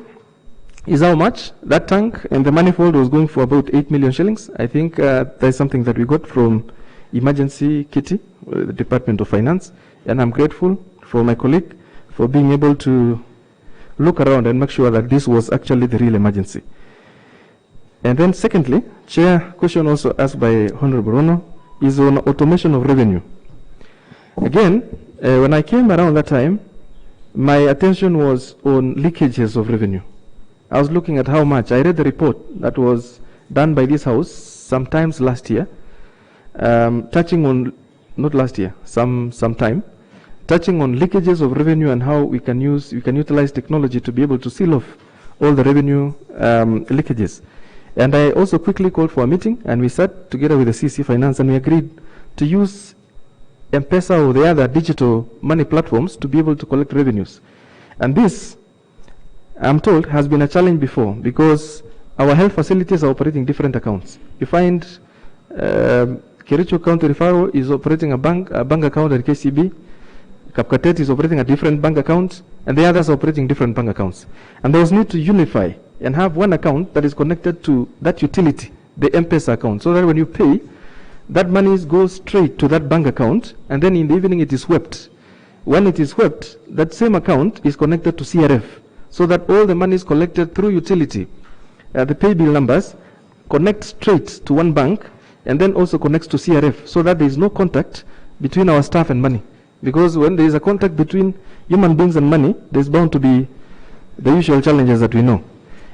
is how much that tank and the manifold was going for about 8 million shillings. I think that's something that we got from Emergency Kitty, the Department of Finance, and I'm grateful for my colleague for being able to look around and make sure that this was actually the real emergency. And then secondly, Chair, question also asked by Honorable Rono is on automation of revenue. Again, when I came around that time, my attention was on leakages of revenue. I was looking at how much. I read the report that was done by this house sometimes last year, touching on, not last year, sometime, touching on leakages of revenue and how we can utilize technology to be able to seal off all the revenue leakages. And I also quickly called for a meeting, and we sat together with the CC Finance and we agreed to use M-Pesa or the other digital money platforms to be able to collect revenues. And this, I'm told, has been a challenge before, because our health facilities are operating different accounts. You find Kerachio County Referral is operating a bank account at KCB, Kapkatet is operating a different bank account, and the others are operating different bank accounts. And there was need to unify and have one account that is connected to that utility, the M-Pesa account, so that when you pay, that money goes straight to that bank account, and then in the evening it is swept. When it is swept, that same account is connected to CRF, so that all the money is collected through utility. The pay bill numbers connect straight to one bank, and then also connects to CRF, so that there is no contact between our staff and money. Because when there is a contact between human beings and money, there's bound to be the usual challenges that we know.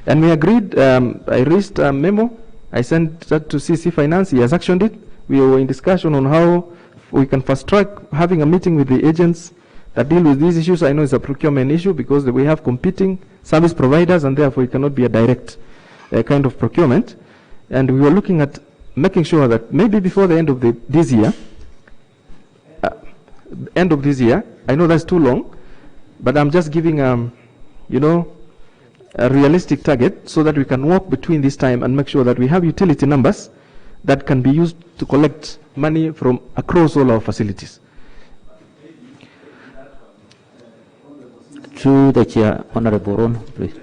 And we agreed, I raised a memo, I sent that to CC Finance, he has actioned it. We were in discussion on how we can fast track having a meeting with the agents that deal with these issues. I know it's a procurement issue because we have competing service providers, and therefore it cannot be a direct kind of procurement. And we were looking at making sure that maybe before the end of this year, I know that's too long, but I'm just giving a realistic target so that we can walk between this time and make sure that we have utility numbers that can be used to collect money from across all our facilities. Through the Chair, Honorable Ron, please.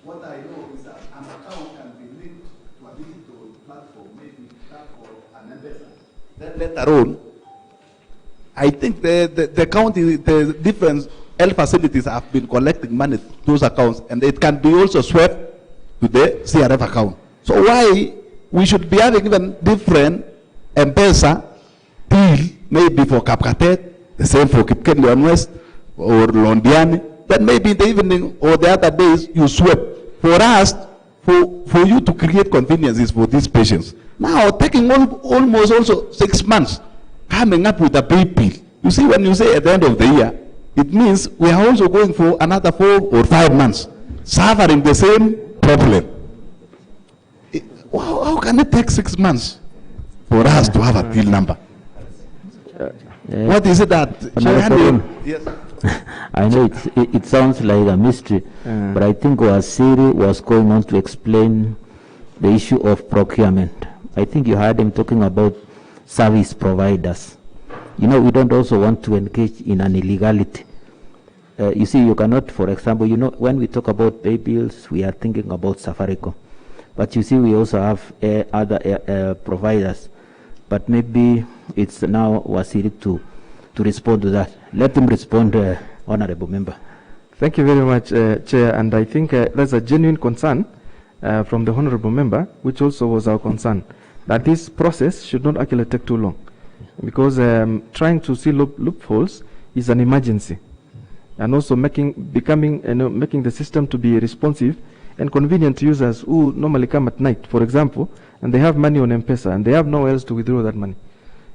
What I know is that an account can be linked to a digital platform, maybe that for an investor. Then later on, I think the county, the different health facilities have been collecting money to those accounts, and it can be also swept to the CRF account. So why we should be having even different M-Pesa deal, maybe for Kapkatet, the same for Kipkelion West or Londiani, then maybe in the evening or the other days you sweep. For us, for you to create conveniences for these patients. Now taking almost also 6 months, coming up with a pay bill. You see, when you say at the end of the year, it means we are also going for another 4 or 5 months, suffering the same problem. How can it take 6 months for us to have a bill number? What is it that? Yes. I know it sounds like a mystery, but I think Wasiri was going on to explain the issue of procurement. I think you heard him talking about service providers. You know, we don't also want to engage in an illegality. You see, you cannot, for example, you know, when we talk about pay bills, we are thinking about Safaricom. But you see, we also have other providers. But maybe it's now Wasiri to respond to that. Let him respond, Honorable Member. Thank you very much, Chair. And I think there's a genuine concern from the Honorable Member, which also was our concern, that this process should not actually take too long. Because trying to see loopholes is an emergency. And also making the system to be responsive and convenient to users who normally come at night, for example, and they have money on M-Pesa and they have nowhere else to withdraw that money.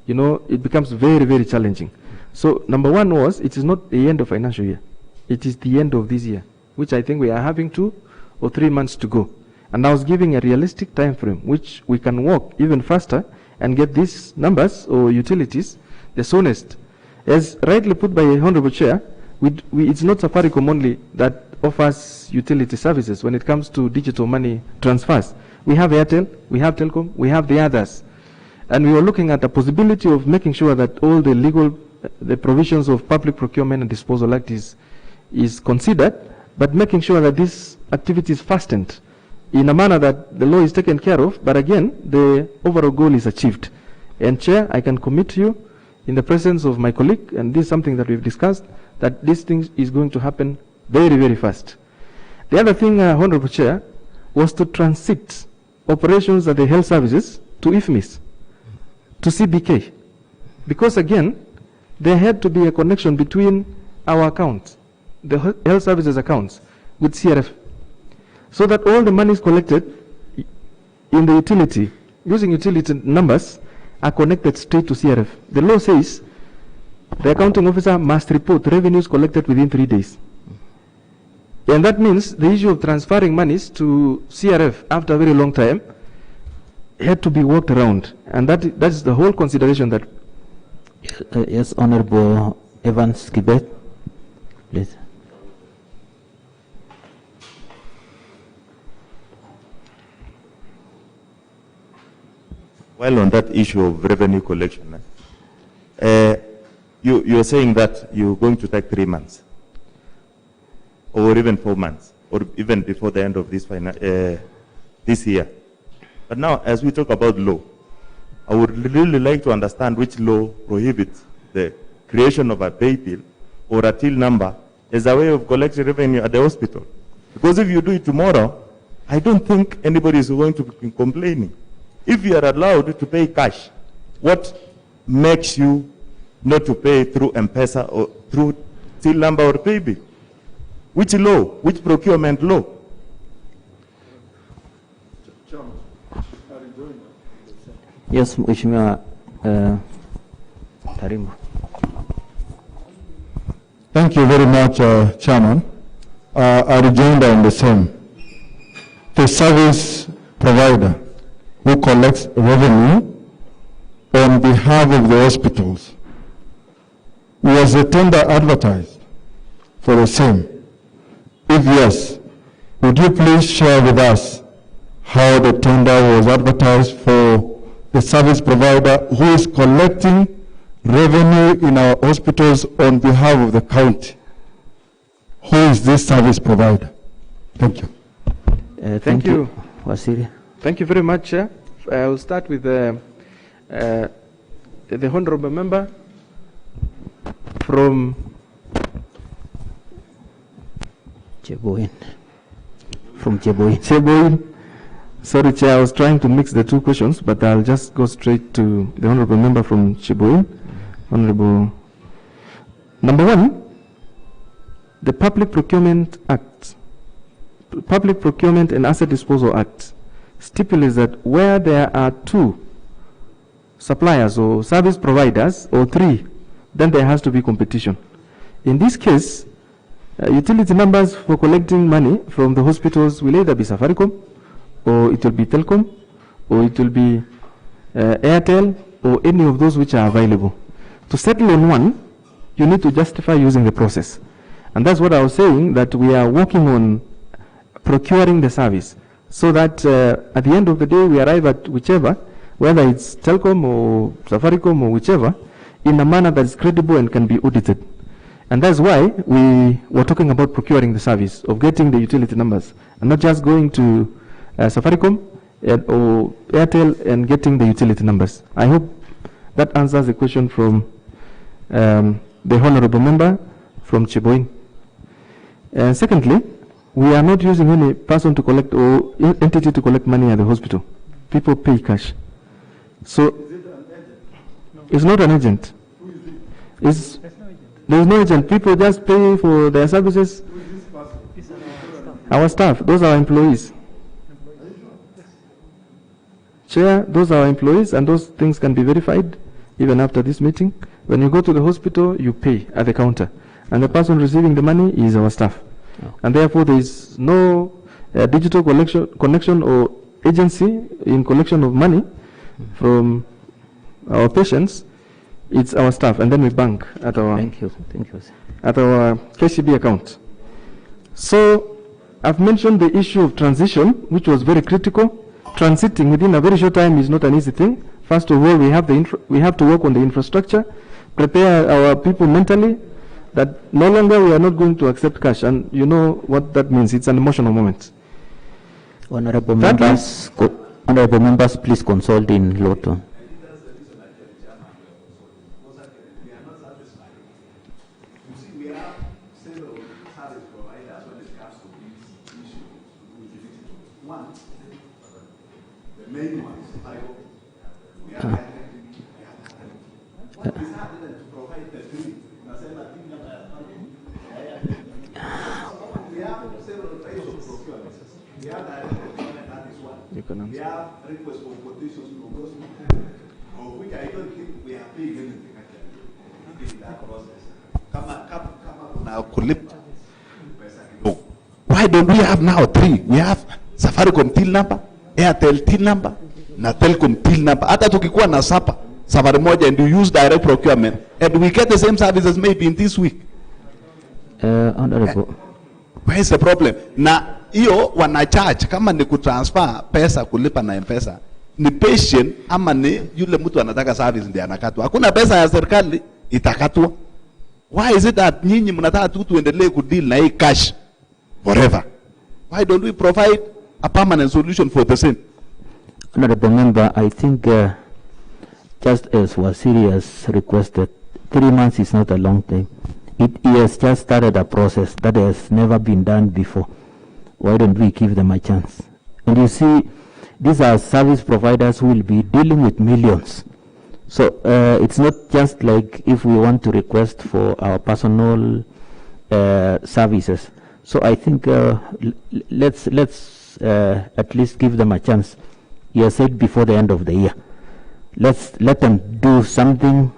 You know, it becomes very, very challenging. So number one was, it is not the end of financial year. It is the end of this year, which I think we are having 2 or 3 months to go. And I was giving a realistic time frame, which we can work even faster and get these numbers or utilities the soonest. As rightly put by the Honorable Chair, it's not Safaricom only that offers utility services when it comes to digital money transfers. We have Airtel, we have Telcom, we have the others. And we were looking at the possibility of making sure that all the legal, the provisions of Public Procurement and Disposal Act is considered, but making sure that this activity is fastened in a manner that the law is taken care of, but again, the overall goal is achieved. And Chair, I can commit to you, in the presence of my colleague, and this is something that we've discussed, that this thing is going to happen very, very fast. The other thing, Honorable Chair, was to transit operations at the health services to IFMIS, to CBK. Because again, there had to be a connection between our accounts, the health services accounts, with CRF, so that all the monies collected in the utility, using utility numbers, are connected straight to CRF. The law says the accounting officer must report revenues collected within 3 days. And that means the issue of transferring monies to CRF after a very long time had to be worked around. And that is the whole consideration that... Yes, Honorable Evans Kibet, please. While on that issue of revenue collection, you're saying that you're going to take 3 months, or even 4 months, or even before the end of this year. But now, as we talk about law, I would really like to understand which law prohibits the creation of a pay bill or a till number as a way of collecting revenue at the hospital. Because if you do it tomorrow, I don't think anybody is going to be complaining. If you are allowed to pay cash, what makes you not to pay through M-Pesa or through till number or pay bill? Which law? Which procurement law? Yes, Mheshimiwa Tarimbo. Thank you very much, Chairman. I rejoinder on the same. The service provider who collects revenue on behalf of the hospitals, was the tender advertised for the same? If yes, would you please share with us how the tender was advertised for the service provider who is collecting revenue in our hospitals on behalf of the county? Who is this service provider? Thank you. Thank you. Wasiri. Thank you very much, Chair. I will start with the Honorable Member from Cheboin. From Cheboin. Cheboin. Sorry, Chair, I was trying to mix the two questions, but I'll just go straight to the Honorable Member from Cheboin. Honorable. Number one, the Public Procurement Act, Public Procurement and Asset Disposal Act, stipulates that where there are 2 suppliers or service providers or 3, then there has to be competition. In this case, utility numbers for collecting money from the hospitals will either be Safaricom, or it will be Telcom, or it will be Airtel, or any of those which are available. To settle on one, you need to justify using the process. And that's what I was saying, that we are working on procuring the service, so that at the end of the day, we arrive at whichever, whether it's Telcom or Safaricom or whichever, in a manner that is credible and can be audited. And that's why we were talking about procuring the service of getting the utility numbers, and not just going to Safaricom or Airtel and getting the utility numbers. I hope that answers the question from the Honorable Member from Cheboin. Secondly, we are not using any person to collect or entity to collect money at the hospital. People pay cash. So, it's not an agent. There is no agent. People just pay for their services. Our staff, those are our employees. Chair, those are our employees, and those things can be verified even after this meeting. When you go to the hospital, you pay at the counter, and the person receiving the money is our staff. And therefore, there is no digital connection or agency in collection of money from our patients. It's our staff, and then we bank at our at our KCB account. So I've mentioned the issue of transition, which was very critical. Transiting within a very short time is not an easy thing. First of all, we have to work on the infrastructure, prepare our people mentally that no longer we are not going to accept cash, and you know what that means. It's an emotional moment. Honorable members, please consult in low tone. You can answer. We have requests for quotations from those of which I don't think we are paying anything actually in that process. Why don't we have now 3? We have Safaricom till number, Airtel till number, na Telcom till number. Hata tukikuwa na safari moja, and you use direct procurement, and we get the same services maybe in this week. Honorable. Where is the problem? Na hiyo wana charge kama ni kutransfer pesa kulipa na M-Pesa, ni patient ama ni yule mtu anataka service ndiye anakatwa. Hakuna pesa ya serikali itakatwa. Why is it that nyinyi mnataka tu tuendelee kudeal na hii cash forever? Why don't we provide a permanent solution for the same? Honorable member, I think just as Wasiri has requested, 3 months is not a long time. He has just started a process that has never been done before. Why don't we give them a chance? And you see, these are service providers who will be dealing with millions. So it's not just like if we want to request for our personal services. So I think let's at least give them a chance. He has said before the end of the year. Let them do something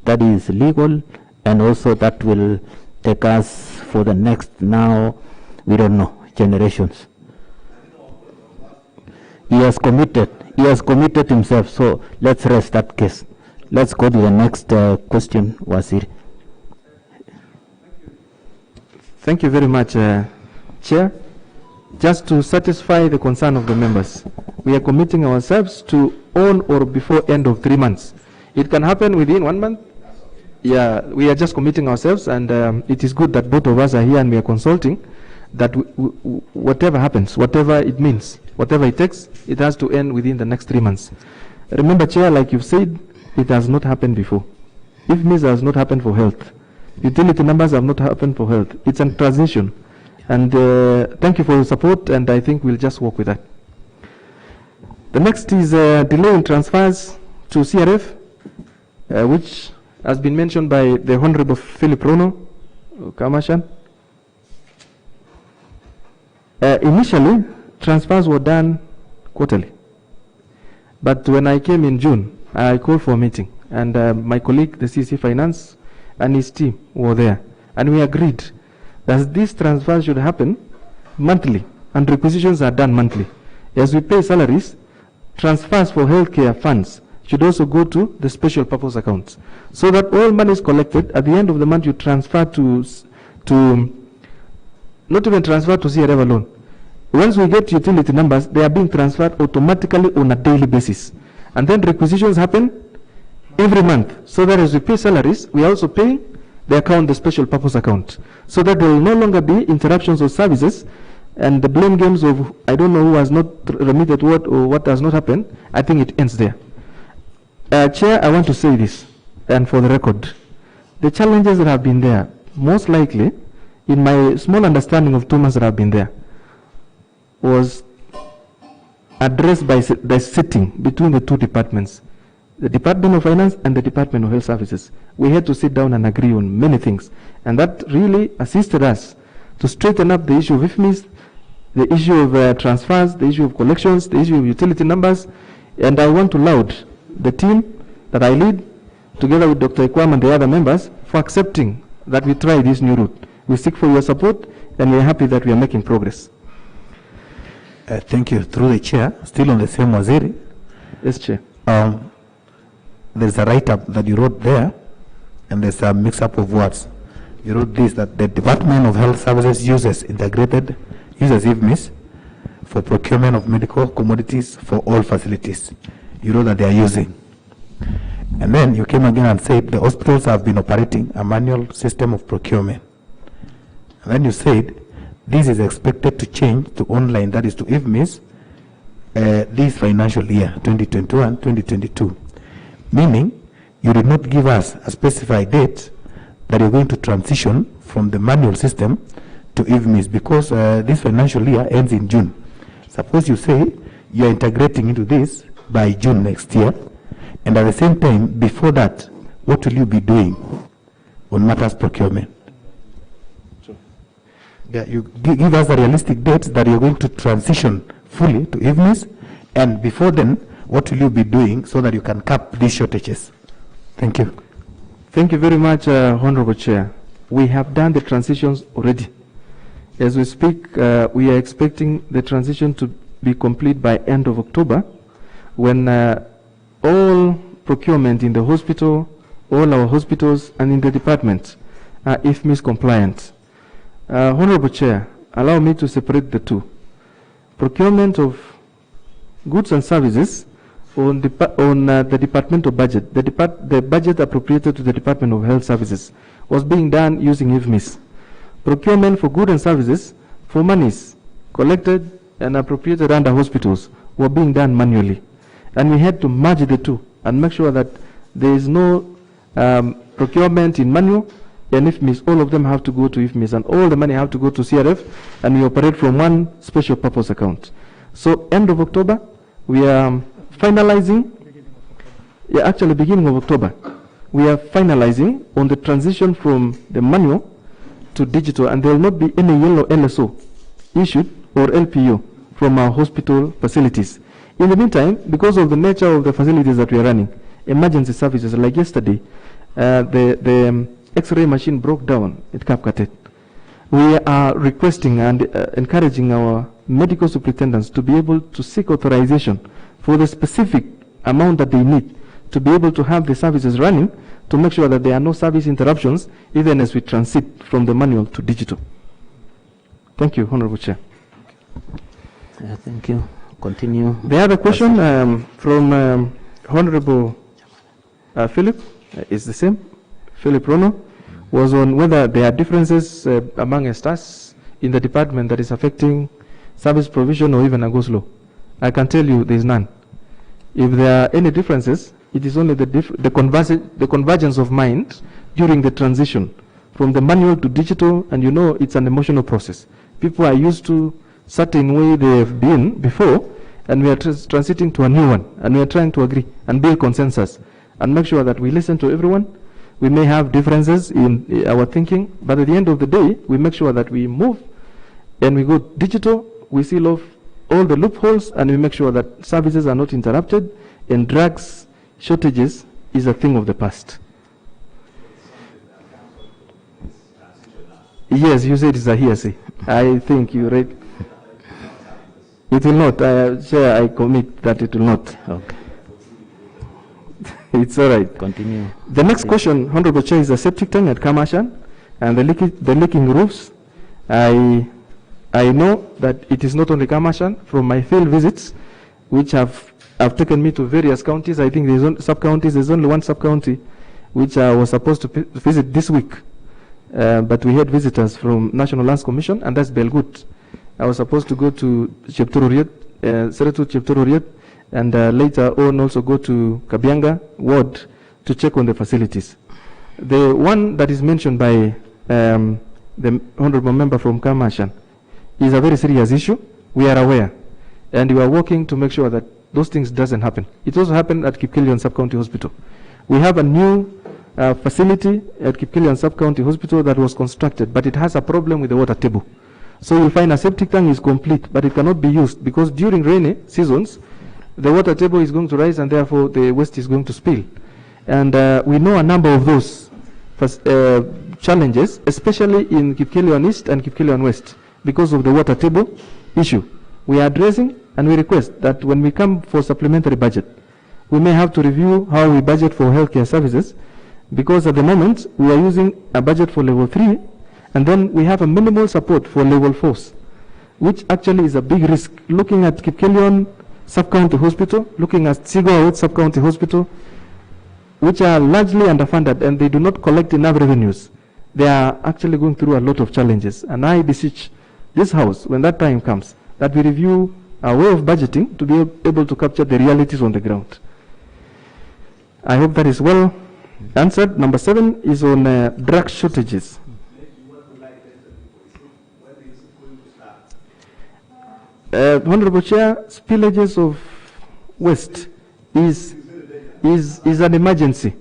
that is legal and also that will take us for the next, now we don't know, generations. He has committed himself, so let's rest that case. Let's go to the next question, Wasir. Thank you very much, Chair. Just to satisfy the concern of the members, we are committing ourselves to on or before end of 3 months. It can happen within 1 month. Yeah, we are just committing ourselves, and it is good that both of us are here and we are consulting that whatever happens, whatever it means, whatever it takes, it has to end within the next 3 months. Remember, Chair, like you've said, it has not happened before. If MIS has not happened for health, utility numbers have not happened for health. It's a transition. And thank you for your support, and I think we'll just work with that. The next is delay in transfers to CRF, which has been mentioned by the Honorable Philip Rono, Kamashan. Initially, transfers were done quarterly. But when I came in June, I called for a meeting, and my colleague, the CC Finance, and his team were there. And we agreed that these transfers should happen monthly, and requisitions are done monthly. As we pay salaries, transfers for healthcare funds should also go to the special purpose accounts, so that all money is collected. At the end of the month, you transfer to not even transfer to CRF alone. Once we get utility numbers, they are being transferred automatically on a daily basis. And then requisitions happen every month, so that as we pay salaries, we are also paying the account, the special purpose account, so that there will no longer be interruptions of services and the blame games of I don't know who has not remitted what or what has not happened. I think it ends there. Chair, I want to say this, and for the record, the challenges that have been there, most likely, in my small understanding of 2 months that have been there, was addressed by the sitting between the two departments, the Department of Finance and the Department of Health Services. We had to sit down and agree on many things, and that really assisted us to straighten up the issue of IFMIS, the issue of transfers, the issue of collections, the issue of utility numbers, and I want to laud the team that I lead, together with Dr. Ekwam and the other members, for accepting that we try this new route. We seek for your support, and we are happy that we are making progress. Thank you. Through the chair, still on the same Waziri. Yes, Chair. There's a write-up that you wrote there, and there's a mix-up of words. You wrote this, that the Department of Health Services uses IVMIS for procurement of medical commodities for all facilities. You wrote that they are using. And then you came again and said the hospitals have been operating a manual system of procurement. And then you said this is expected to change to online, that is to IVMIS, this financial year, 2021-2022. Meaning, you did not give us a specified date that you're going to transition from the manual system to IVMIS, because this financial year ends in June. Suppose you say you're integrating into this by June next year, and at the same time, before that, what will you be doing on matters procurement? Yeah, you give us a realistic date that you're going to transition fully to IVMIS, and before then, what will you be doing so that you can cap these shortages? Thank you. Thank you very much, Honorable Chair. We have done the transitions already. As we speak, we are expecting the transition to be complete by end of October, when all procurement in the hospital, all our hospitals and in the department are IVMIS compliant. Honorable Chair, allow me to separate the two. Procurement of goods and services on the departmental budget, the budget appropriated to the Department of Health Services was being done using IVMIS. Procurement for goods and services for monies collected and appropriated under hospitals were being done manually. And we had to merge the two and make sure that there is no procurement in manual and IVMIS. All of them have to go to IVMIS, and all the money have to go to CRF, and we operate from one special purpose account. So end of October, we are finalizing, actually beginning of October, we are finalizing on the transition from the manual to digital, and there will not be any yellow LSO issued or LPO from our hospital facilities. In the meantime, because of the nature of the facilities that we are running, emergency services, like yesterday, the X-ray machine broke down at Kapkatet. We are requesting and encouraging our medical superintendents to be able to seek authorization for the specific amount that they need to be able to have the services running, to make sure that there are no service interruptions even as we transit from the manual to digital. Thank you, Honorable Chair. Thank you. Continue. The other question from Honorable Philip is the same. Philip Rono was on whether there are differences among us in the department that is affecting service provision or even Agoslo. I can tell you there is none. If there are any differences, it is only the convergence of mind during the transition from the manual to digital, and you know it's an emotional process. People are used to certain way they have been before, and we are transiting to a new one, and we are trying to agree and build consensus and make sure that we listen to everyone. We may have differences in our thinking, but at the end of the day, we make sure that we move and we go digital, we seal off all the loopholes, and we make sure that services are not interrupted, and drugs shortages is a thing of the past. Yes, you said it's a hearsay. I think you read. It will not. Chair, I commit that it will not. Okay. It's all right. Continue. The next question, Honorable Chair, is the septic tank at Kamashan and the leaking roofs. I know that it is not only Kamashan. From my field visits, which have taken me to various counties, I think there's sub-counties. There's only one sub-county which I was supposed to visit this week, but we had visitors from National Lands Commission, and that's Belgut. I was supposed to go to Cheptororiet, Seretu Cheptororiet, and later on also go to Kabianga Ward to check on the facilities. The one that is mentioned by the Honorable Member from Kamashan is a very serious issue. We are aware, and we are working to make sure that those things doesn't happen. It also happened at Kipkelion Sub-County Hospital. We have a new facility at Kipkelion Sub-County Hospital that was constructed, but it has a problem with the water table. So you'll find a septic tank is complete, but it cannot be used because during rainy seasons, the water table is going to rise and therefore the waste is going to spill. And we know a number of those challenges, especially in Kipkelion East and Kipkelion West, because of the water table issue. We are addressing and we request that when we come for supplementary budget, we may have to review how we budget for healthcare services, because at the moment we are using a budget for level 3 and then we have a minimal support for level 4s, which actually is a big risk. Looking at Kipkelion Sub-County Hospital, looking at Sigua Sub-County Hospital, which are largely underfunded and they do not collect enough revenues, they are actually going through a lot of challenges. And I beseech this House, when that time comes, that we review our way of budgeting to be able to capture the realities on the ground. I hope that is well answered. Number 7 is on drug shortages. Honorable Chair, spillages of waste is an emergency.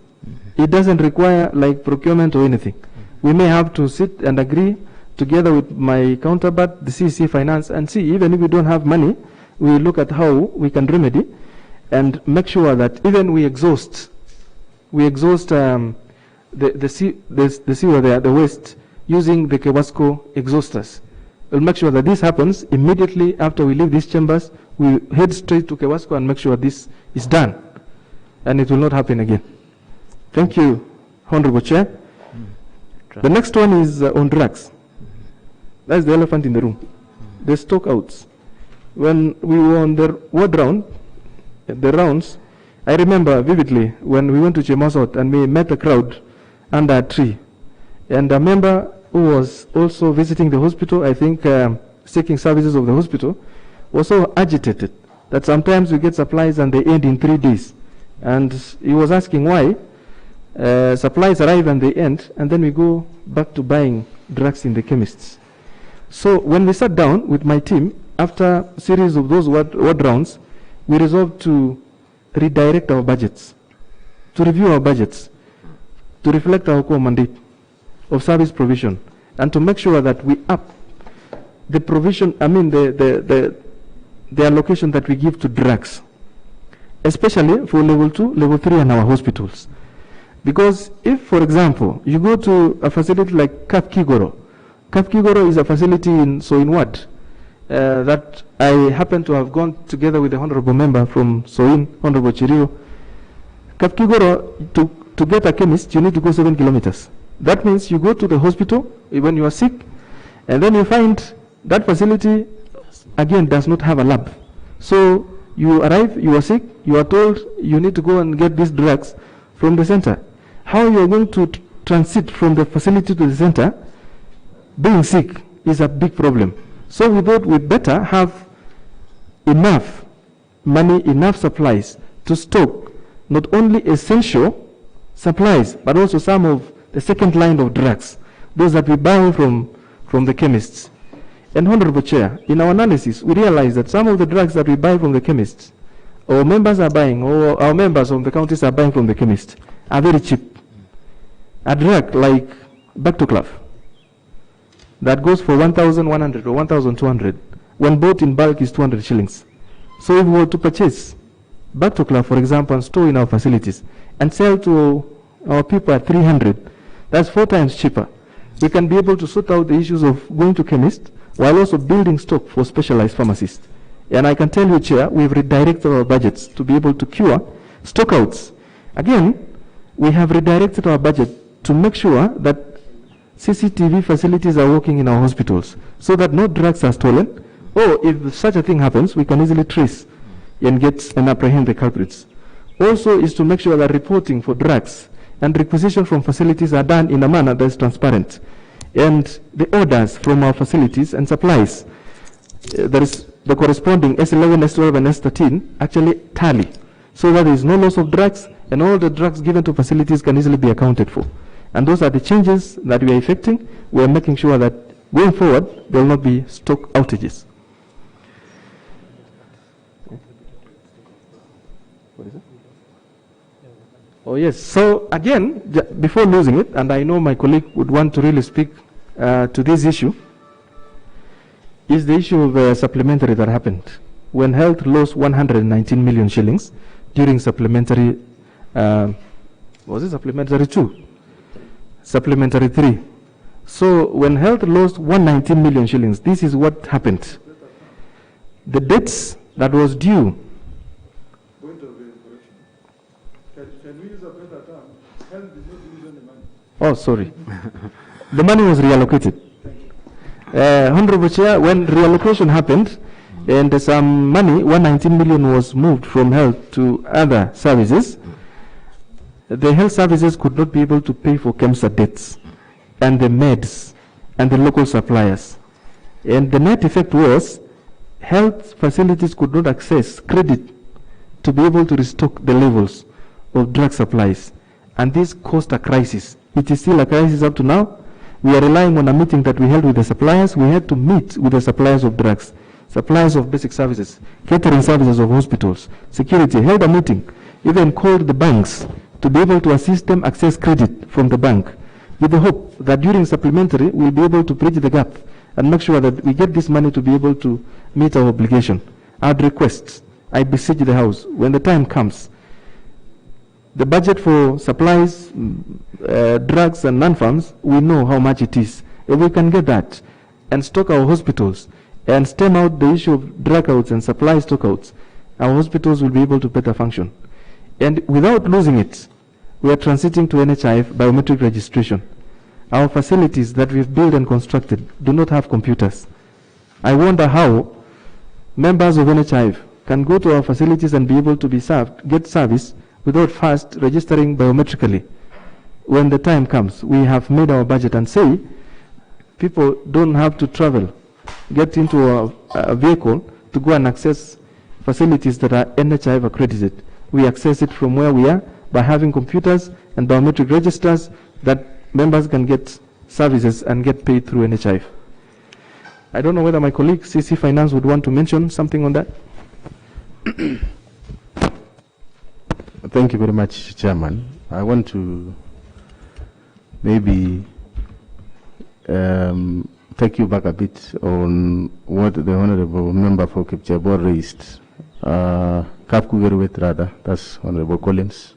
It doesn't require like procurement or anything. We may have to sit and agree together with my counterpart, the CC Finance, and see, even if we don't have money, we look at how we can remedy and make sure that even we exhaust the sewer there, the waste, using the Kewasco exhausters. We'll make sure that this happens immediately after we leave these chambers. We head straight to Kewasco and make sure this is done, and it will not happen again. Thank you, Honorable Chair. The next one is on drugs. That's the elephant in the room. The stockouts. When we were on the ward round, the rounds, I remember vividly when we went to Chemasot and we met a crowd under a tree, and a member who was also visiting the hospital, I think seeking services of the hospital, was so agitated that sometimes we get supplies and they end in 3 days. And he was asking why supplies arrive and they end, and then we go back to buying drugs in the chemists. So when we sat down with my team, after a series of those ward rounds, we resolved to redirect our budgets, to review our budgets, to reflect our core mandate of service provision, and to make sure that we up the provision, the allocation that we give to drugs, especially for level 2, level 3 in our hospitals. Because if, for example, you go to a facility like Kerachio is a facility in Soin Ward that I happen to have gone together with the honorable member from Soin, Honorable Chirio. Kerachio, to get a chemist, you need to go 7 kilometers. That means you go to the hospital when you are sick, and then you find that facility again does not have a lab. So you arrive, you are sick, you are told you need to go and get these drugs from the center. How you are going to transit from the facility to the center, being sick, is a big problem. So we thought we'd better have enough money, enough supplies to stock not only essential supplies, but also some of the second line of drugs, those that we buy from the chemists. And Honorable Chair, in our analysis, we realized that some of the drugs that we buy from the chemists, or members are buying, or our members from the counties are buying from the chemist, are very cheap. A drug like Bactoclav that goes for 1,100 or 1,200, when bought in bulk is 200 shillings. So if we were to purchase Bactoclav, for example, and store in our facilities and sell to our people at 300, that's 4 times cheaper. We can be able to sort out the issues of going to chemists while also building stock for specialized pharmacists. And I can tell you, Chair, we've redirected our budgets to be able to cure stockouts. Again, we have redirected our budget to make sure that CCTV facilities are working in our hospitals so that no drugs are stolen, or if such a thing happens, we can easily trace and get and apprehend the culprits. Also is to make sure that reporting for drugs and requisition from facilities are done in a manner that is transparent. And the orders from our facilities and supplies, there is the corresponding S11, S12, and S13 actually tally, so that there is no loss of drugs, and all the drugs given to facilities can easily be accounted for. And those are the changes that we are effecting. We are making sure that going forward, there will not be stock outages. What is it? Oh yes, so again, before losing it, and I know my colleague would want to really speak to this issue, is the issue of supplementary that happened. When health lost 119 million shillings during supplementary, was it supplementary 2? Supplementary 3. So when health lost 119 million shillings, this is what happened. The debts that was due. Can we use a better term? Health did not lose any money. Oh, sorry. The money was reallocated. Honorable Chair, when reallocation happened, and some money, 119 million, was moved from health to other services, the health services could not be able to pay for KEMSA debts and the meds and the local suppliers. And the net effect was health facilities could not access credit to be able to restock the levels of drug supplies. And this caused a crisis. It is still a crisis up to now. We are relying on a meeting that we held with the suppliers. We had to meet with the suppliers of drugs, suppliers of basic services, catering services of hospitals, security, held a meeting, even called the banks to be able to assist them access credit from the bank, with the hope that during supplementary we'll be able to bridge the gap and make sure that we get this money to be able to meet our obligation. I'd request, I beseech the House, when the time comes, the budget for supplies, drugs and non-farms, we know how much it is. If we can get that and stock our hospitals and stem out the issue of drug outs and supply stockouts, our hospitals will be able to better function. And without losing it, we are transiting to NHIF biometric registration. Our facilities that we've built and constructed do not have computers. I wonder how members of NHIF can go to our facilities and be able to be served, get service, without first registering biometrically. When the time comes, we have made our budget and say people don't have to travel, get into a vehicle to go and access facilities that are NHIF accredited. We access it from where we are by having computers and biometric registers that members can get services and get paid through NHIF. I don't know whether my colleague CC Finance would want to mention something on that. Thank you very much, Chairman. I want to maybe take you back a bit on what the Honorable Member for Kipchebor raised. That's Honorable Collins.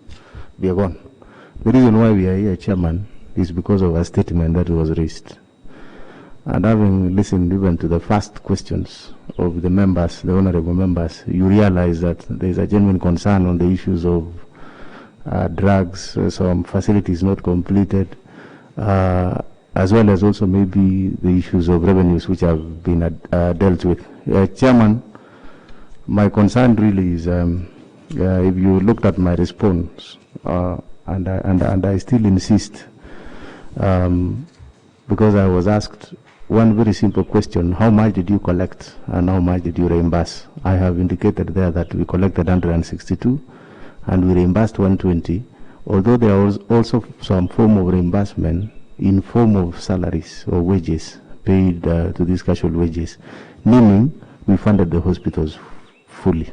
We are gone. The reason why we are here, Chairman, is because of a statement that was raised. And having listened even to the first questions of the members, the honorable members, you realize that there is a genuine concern on the issues of drugs, some facilities not completed, as well as also maybe the issues of revenues which have been dealt with. Chairman, my concern really is, if you looked at my response, and I still insist, because I was asked one very simple question: how much did you collect and how much did you reimburse? I have indicated there that we collected 162 and we reimbursed 120, although there was also some form of reimbursement in form of salaries or wages paid to these casual wages, meaning we funded the hospitals fully.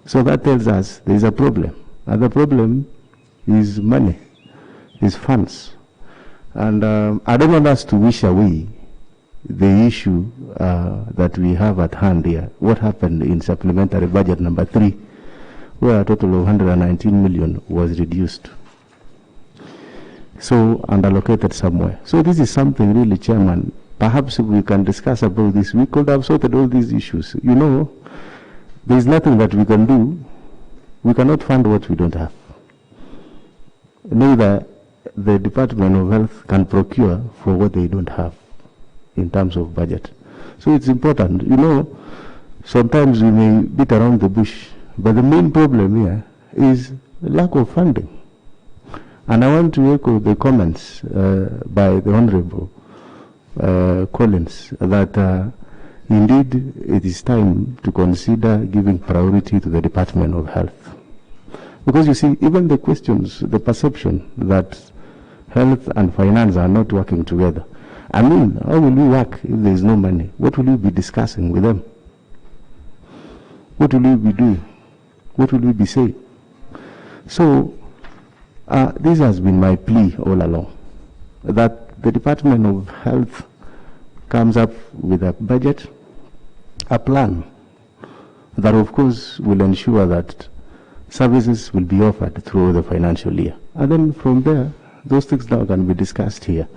So that tells us there is a problem, and the problem is money, is funds. And I don't want us to wish away the issue that we have at hand here. What happened in supplementary budget number 3, where a total of 119 million was reduced, so and allocated somewhere. So this is something really, Chairman, perhaps if we can discuss about this, we could have sorted all these issues. You know, there is nothing that we can do. We cannot fund what we don't have. Neither the Department of Health can procure for what they don't have in terms of budget. So it's important. You know, sometimes we may beat around the bush, but the main problem here is lack of funding. And I want to echo the comments by the Honorable Collins that indeed it is time to consider giving priority to the Department of Health. Because you see, even the questions, the perception that health and finance are not working together. I mean, how will we work if there is no money? What will we be discussing with them? What will we be doing? What will we be saying? So, this has been my plea all along, that the Department of Health comes up with a budget, a plan that of course will ensure that services will be offered through the financial year. And then from there, those things now can be discussed here.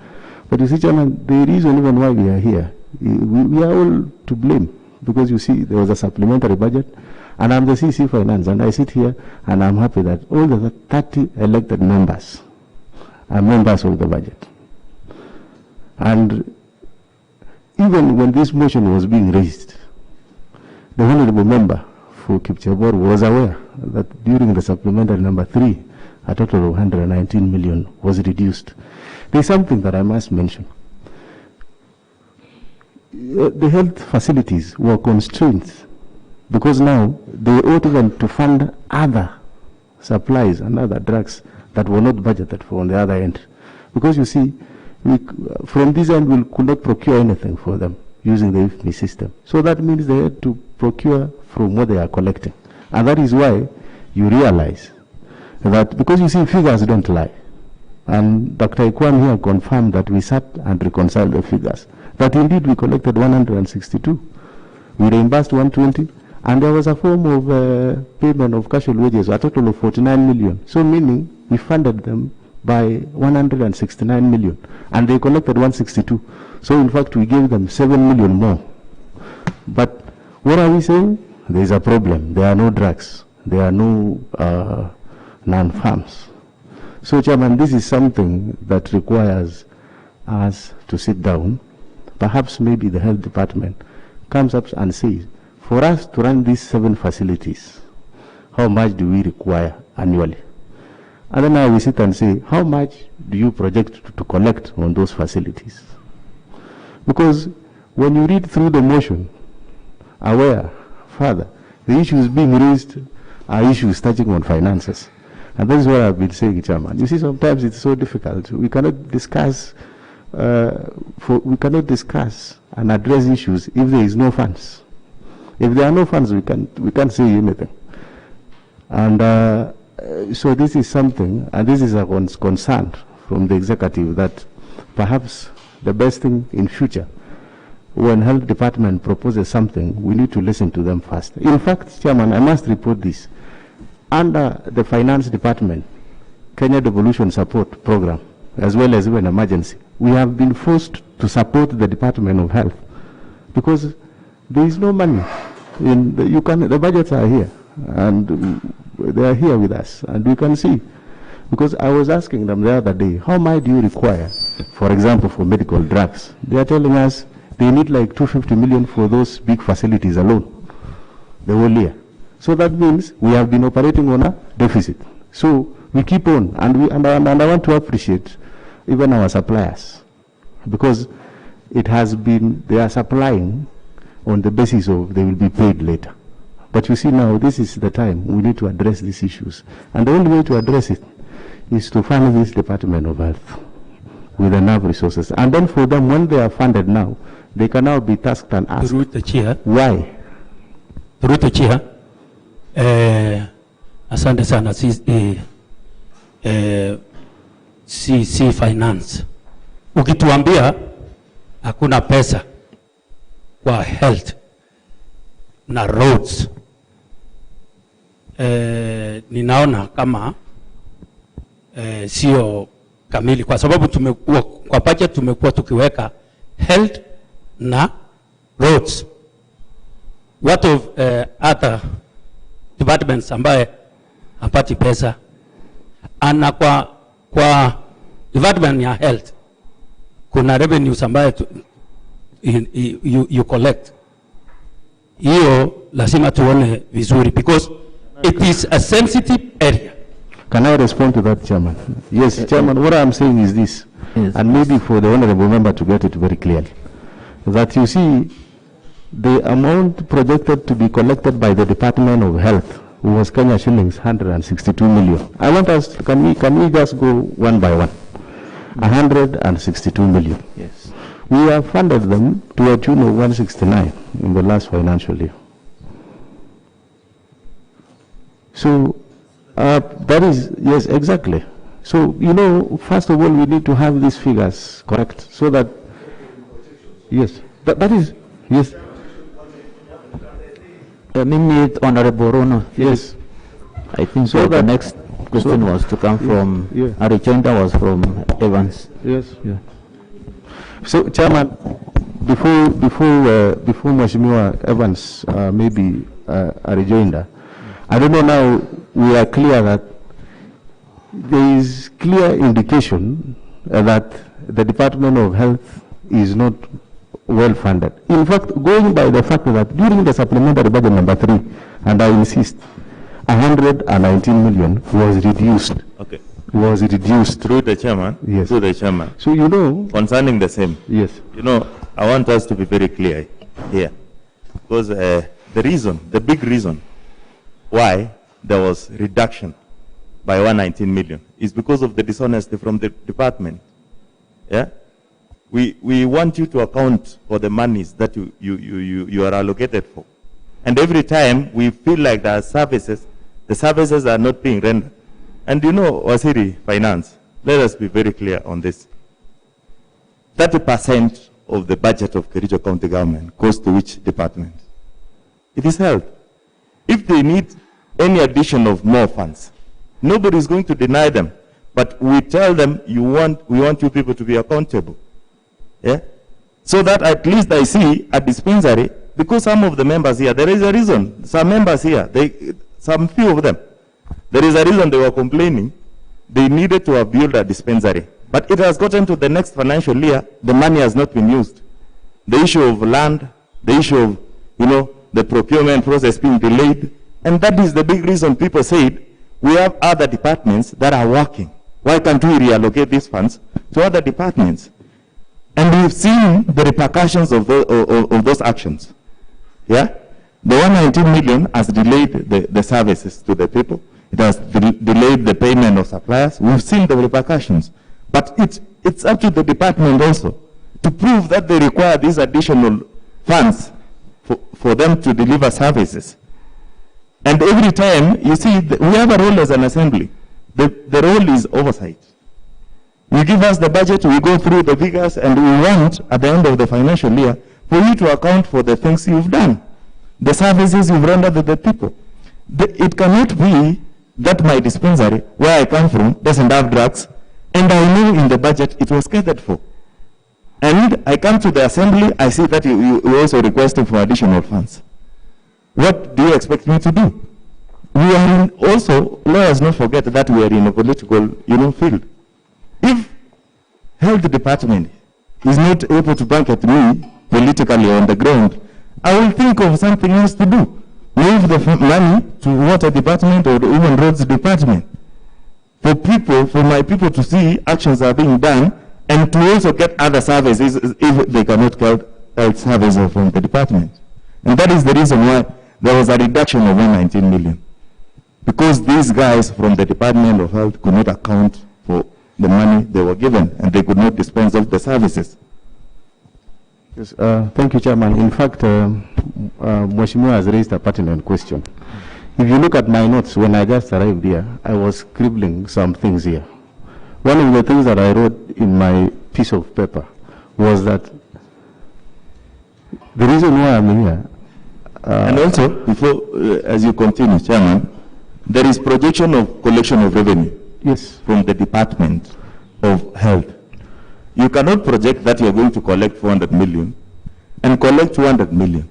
But you see, Chairman, the reason even why we are here, we are all to blame, because you see there was a supplementary budget, and I'm the CC Finance, and I sit here and I'm happy that all the 30 elected members are members of the budget. And even when this motion was being raised, the honorable member for Kipchebor was aware that during the supplementary number 3, a total of 119 million was reduced. There's something that I must mention. The health facilities were constrained because now they ought even to fund other supplies and other drugs that were not budgeted for on the other end. Because you see, from this end we could not procure anything for them using the IFMI system. So that means they had to procure from what they are collecting. And that is why you realize that, because you see, figures don't lie. And Dr. Ikwan here confirmed that we sat and reconciled the figures. That indeed we collected 162. We reimbursed 120. And there was a form of payment of casual wages, a total of 49 million. So meaning we funded them by 169 million. And they collected 162. So in fact we gave them 7 million more. But what are we saying? There is a problem. There are no drugs. There are no non-farms. So, Chairman, this is something that requires us to sit down. Perhaps maybe the health department comes up and says, for us to run these 7 facilities, how much do we require annually? And then now we sit and say, how much do you project to collect on those facilities? Because when you read through the motion, aware, further, the issues being raised are issues touching on finances. And that is what I've been saying, Chairman. You see, sometimes it's so difficult. We cannot discuss and address issues if there is no funds. If there are no funds, we can't say anything. And so this is something, and this is a concern from the executive, that perhaps the best thing in future, when health department proposes something, we need to listen to them first. In fact, Chairman, I must report this. Under the finance department, Kenya Devolution Support Program, as well as even emergency, we have been forced to support the Department of Health because there is no money. The budgets are here, and they are here with us, and we can see. Because I was asking them the other day, how much do you require, for example, for medical drugs? They are telling us they need like 250 million for those big facilities alone, the whole year. So that means we have been operating on a deficit. So we keep on, and I want to appreciate even our suppliers, because it has been, they are supplying on the basis of they will be paid later. But you see now, this is the time we need to address these issues. And the only way to address it is to fund this Department of Health with enough resources. And then for them, when they are funded now, they can now be tasked and asked, why? Through the chair, asante sana si finance. Ukituambia hakuna pesa kwa health na roads, ninaona kama sio kamili, kwa sababu tumekuwa kwa budget tumekuwa tukiweka health na roads. What of other departments ambaye hapati pesa? Ana kwa department ya health kuna revenues ambaye you collect. Hiyo lazima tuone vizuri, because it is a sensitive area. Can I respond to that, Chairman? Yes, Chairman, what I'm saying is this, and maybe for the honorable member to get it very clearly, that you see, the amount projected to be collected by the Department of Health was Kenya shillings 162 million. I want us, can we just go one by one? 162 million. Yes. We have funded them to a tune of 169 in the last financial year. So that is, yes, exactly. So, you know, first of all, we need to have these figures correct so that Yes, that is, yes. Honorable Rono. Yes. I think So so the that- next question so- was to come from, yeah. a rejoinder was from Evans. Yes. Yeah. So, Chairman, before Mheshimiwa Evans maybe a rejoinder, I don't know now, we are clear that there is clear indication that the Department of Health is not well funded. In fact, going by the fact that during the supplementary budget number 3, and I insist, 119 million was reduced. Okay. Was reduced. Through the chairman? Yes. Through the chairman. So you know. Concerning the same. Yes. You know, I want us to be very clear here. Because the big reason why there was reduction by 119 million is because of the dishonesty from the department. Yeah? We want you to account for the monies that you are allocated for. And every time we feel like the services are not being rendered. And you know, Wasiri Finance, let us be very clear on this. 30% of the budget of Kerachio County government goes to which department? It is health. If they need any addition of more funds, nobody is going to deny them. But we tell them, we want you people to be accountable. Yeah? So that at least I see a dispensary, because some of the members here, there is a reason. Some members here, some few of them, there is a reason they were complaining. They needed to have built a dispensary. But it has gotten to the next financial year, the money has not been used. The issue of land, the issue of, the procurement process being delayed. And that is the big reason people said, we have other departments that are working. Why can't we reallocate these funds to other departments? And we've seen the repercussions of those actions. Yeah? The 119 million has delayed the services to the people. It has delayed the payment of suppliers. We've seen the repercussions. But it's up to the department also to prove that they require these additional funds for them to deliver services. And every time, you see, we have a role as an assembly. The role is oversight. You give us the budget, we go through the figures, and we want, at the end of the financial year, for you to account for the things you've done, the services you've rendered to the people. It cannot be that my dispensary, where I come from, doesn't have drugs, and I know in the budget it was catered for. And I come to the assembly, I see that you also requesting for additional funds. What do you expect me to do? We are also, let us not forget that we are in a political, field. If health department is not able to blanket me politically on the ground, I will think of something else to do. Move the money to water department or the human roads department. For my people to see actions are being done and to also get other services if they cannot get health services from the department. And that is the reason why there was a reduction of 119 million. Because these guys from the Department of Health could not account for the money they were given and they could not dispense of the services. Yes, thank you, Chairman. In fact, Mheshimiwa has raised a pertinent question. If you look at my notes, when I just arrived here, I was scribbling some things here. One of the things that I wrote in my piece of paper was that the reason why I'm here... and also, before, as you continue, Chairman, there is projection of collection of revenue. Yes. From the Department of Health. You cannot project that you are going to collect 400 million and collect 200 million.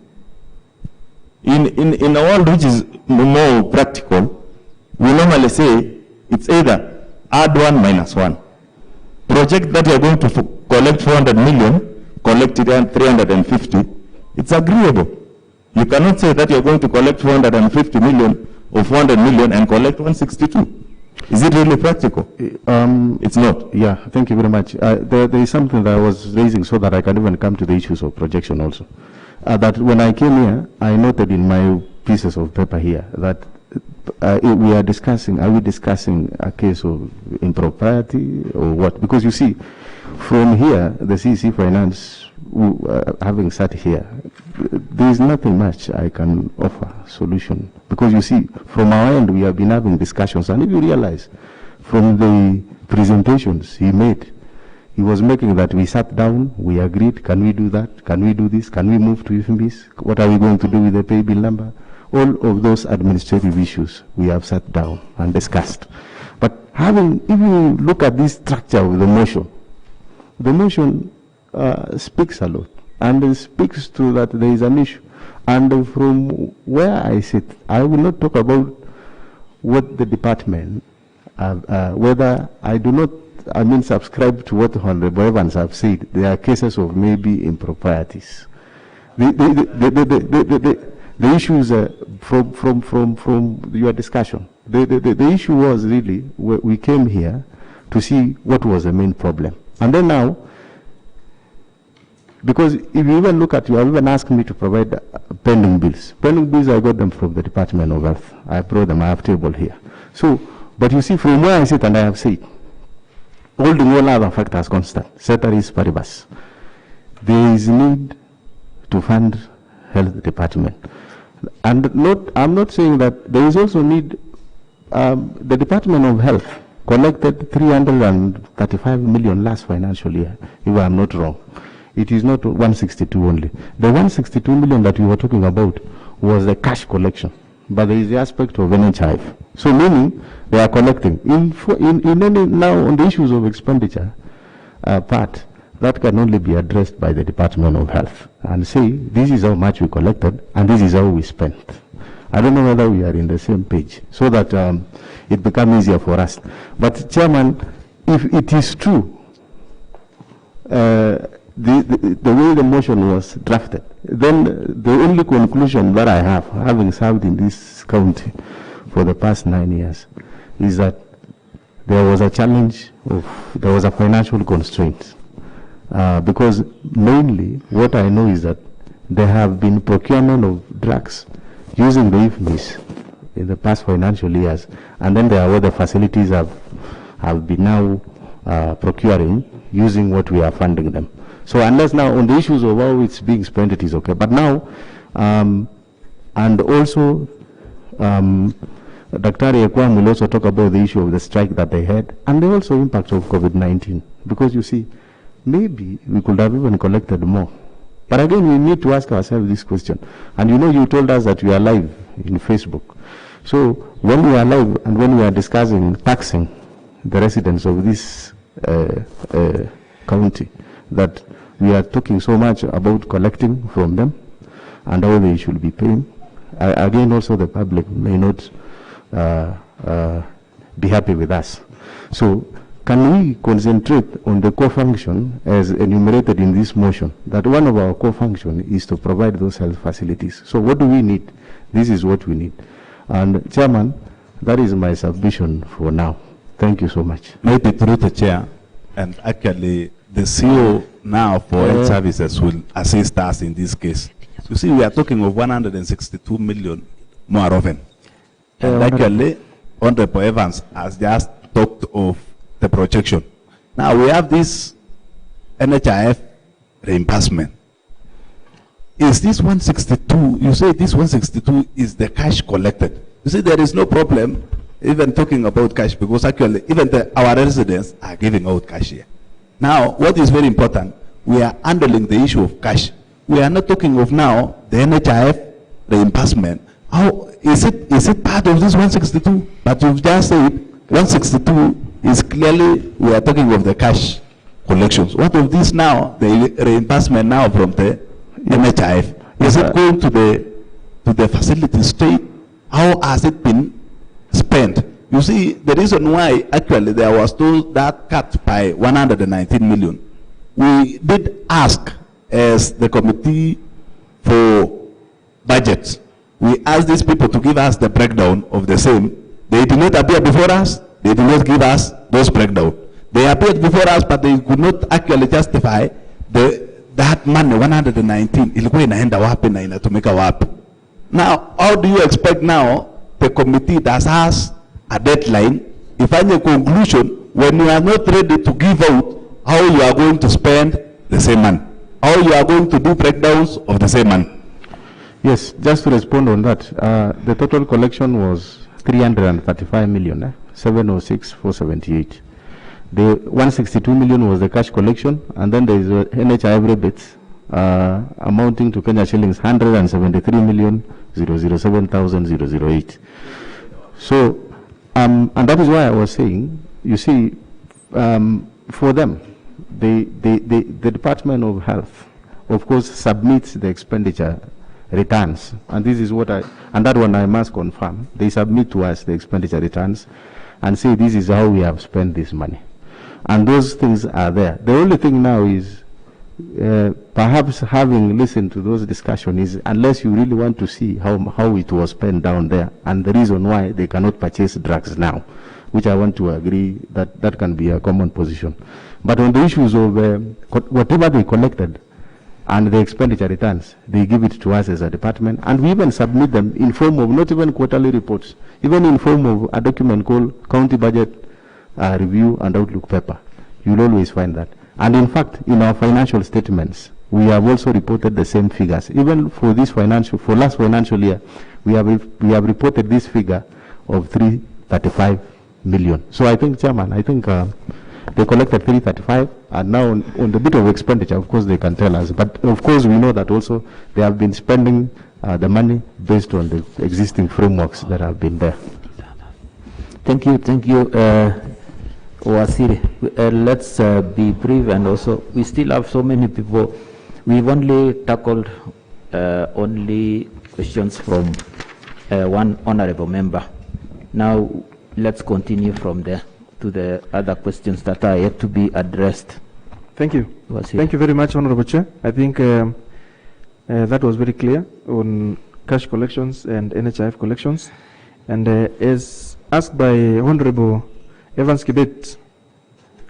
In a world which is more practical, we normally say it's either add 1 minus 1. Project that you are going to collect 400 million, collect 350. It's agreeable. You cannot say that you are going to collect 450 million or 400 million and collect 162. Is it really practical? It's not. Yeah, thank you very much. There is something that I was raising so that I can even come to the issues of projection also. That when I came here, I noted in my pieces of paper here that are we discussing a case of impropriety or what? Because you see, from here, the CEC Finance, having sat here, there is nothing much I can offer solution. Because you see, from our end, we have been having discussions, and if you realize, from the presentations he made, He was making that we sat down, we agreed, can we do that? Can we do this? Can we move to IFMBs? What are we going to do with the pay bill number? All of those administrative issues we have sat down and discussed. But if you look at this structure of the motion speaks a lot, and it speaks to that there is an issue. And from where I sit, I will not talk about what the department, whether I do not, subscribe to what Honorable Evans have said. There are cases of maybe improprieties. The issues from your discussion. The issue was really, we came here to see what was the main problem. And then now, because if you even look at, you have even asked me to provide pending bills. Pending bills, I got them from the Department of Health. I brought them, I have table here. So, but you see, from where I sit, and I have said, holding all other factors constant, ceteris paribus, there is need to fund health department. And I'm not saying that there is also need, the Department of Health collected 335 million last financial year, if I'm not wrong. It is not 162 only. The 162 million that we were talking about was the cash collection, but there is the aspect of NHIF. So meaning they are collecting. In any, now on the issues of expenditure part, that can only be addressed by the Department of Health and say, this is how much we collected and this is how we spent. I don't know whether we are in the same page, so that it becomes easier for us. But Chairman, if it is true, the way the motion was drafted, then the only conclusion that I have, having served in this county for the past 9 years, is that there was a challenge there was a financial constraint. Because mainly what I know is that there have been procurement of drugs using the IFMIs in the past financial years, and then there are other facilities have been now procuring using what we are funding them. So unless now on the issues of how it's being spent, it is okay. But now, and also, Dr. Ekwam will also talk about the issue of the strike that they had, and the also impact of COVID-19. Because you see, maybe we could have even collected more. But again, we need to ask ourselves this question. And you know, you told us that we are live in Facebook. So when we are live and when we are discussing taxing the residents of this county, that we are talking so much about collecting from them and how they should be paying. Again, also the public may not be happy with us. So can we concentrate on the core function as enumerated in this motion, that one of our core function is to provide those health facilities. So what do we need? This is what we need. And Chairman, that is my submission for now. Thank you so much. Maybe through the chair, and actually the CEO now for health services will assist us in this case. You see, we are talking of 162 million more often. And actually, Honorable Evans has just talked of the projection. Now we have this NHIF reimbursement. Is this 162, you say this 162 is the cash collected. You see, there is no problem even talking about cash, because actually even our residents are giving out cash here. Now, what is very important, we are handling the issue of cash. We are not talking of now the NHIF reimbursement. How is it part of this 162? But you've just said 162 is clearly, we are talking of the cash collections. What of this now, the reimbursement now from the NHIF? Is it going to the facility state? How has it been spent? You see, the reason why actually there was that cut by 119 million, we did ask as the committee for budgets, we asked these people to give us the breakdown of the same. They did not appear before us, they did not give us those breakdown. They appeared before us, but they could not actually justify that money, 119, ilikuwa inaenda wapi na inatumika wapi. Now, how do you expect now the committee that has a deadline, if any conclusion, when you are not ready to give out how you are going to spend the same money, how you are going to do breakdowns of the same money? Yes, just to respond on that, the total collection was 335 million, 706,478. The 162 million was the cash collection, and then there is NHIF rebates amounting to Kenya shillings 173,007,008. So, and that is why I was saying, you see, for them, the Department of Health, of course, submits the expenditure returns, and this is what and that one I must confirm. They submit to us the expenditure returns and say this is how we have spent this money, and those things are there. The only thing now is perhaps having listened to those discussions is, unless you really want to see how it was spent down there and the reason why they cannot purchase drugs now, which I want to agree that can be a common position. But on the issues of whatever they collected and the expenditure returns, they give it to us as a department, and we even submit them in form of not even quarterly reports, even in form of a document called County Budget Review and Outlook Paper. You'll always find that. And in fact, in our financial statements, we have also reported the same figures. Even for last financial year, we have reported this figure of 335 million. So I think, Chairman, they collected 335, and now on the bit of expenditure, of course, they can tell us. But of course, we know that also they have been spending the money based on the existing frameworks that have been there. Thank you, Wasiri. Let's be brief, and also we still have so many people. We've only tackled only questions from one honorable member. Now let's continue from there to the other questions that are yet to be addressed. Thank you. Thank you very much, Honorable Chair. I think that was very clear on cash collections and NHIF collections. And as asked by Honorable Evans Kibet,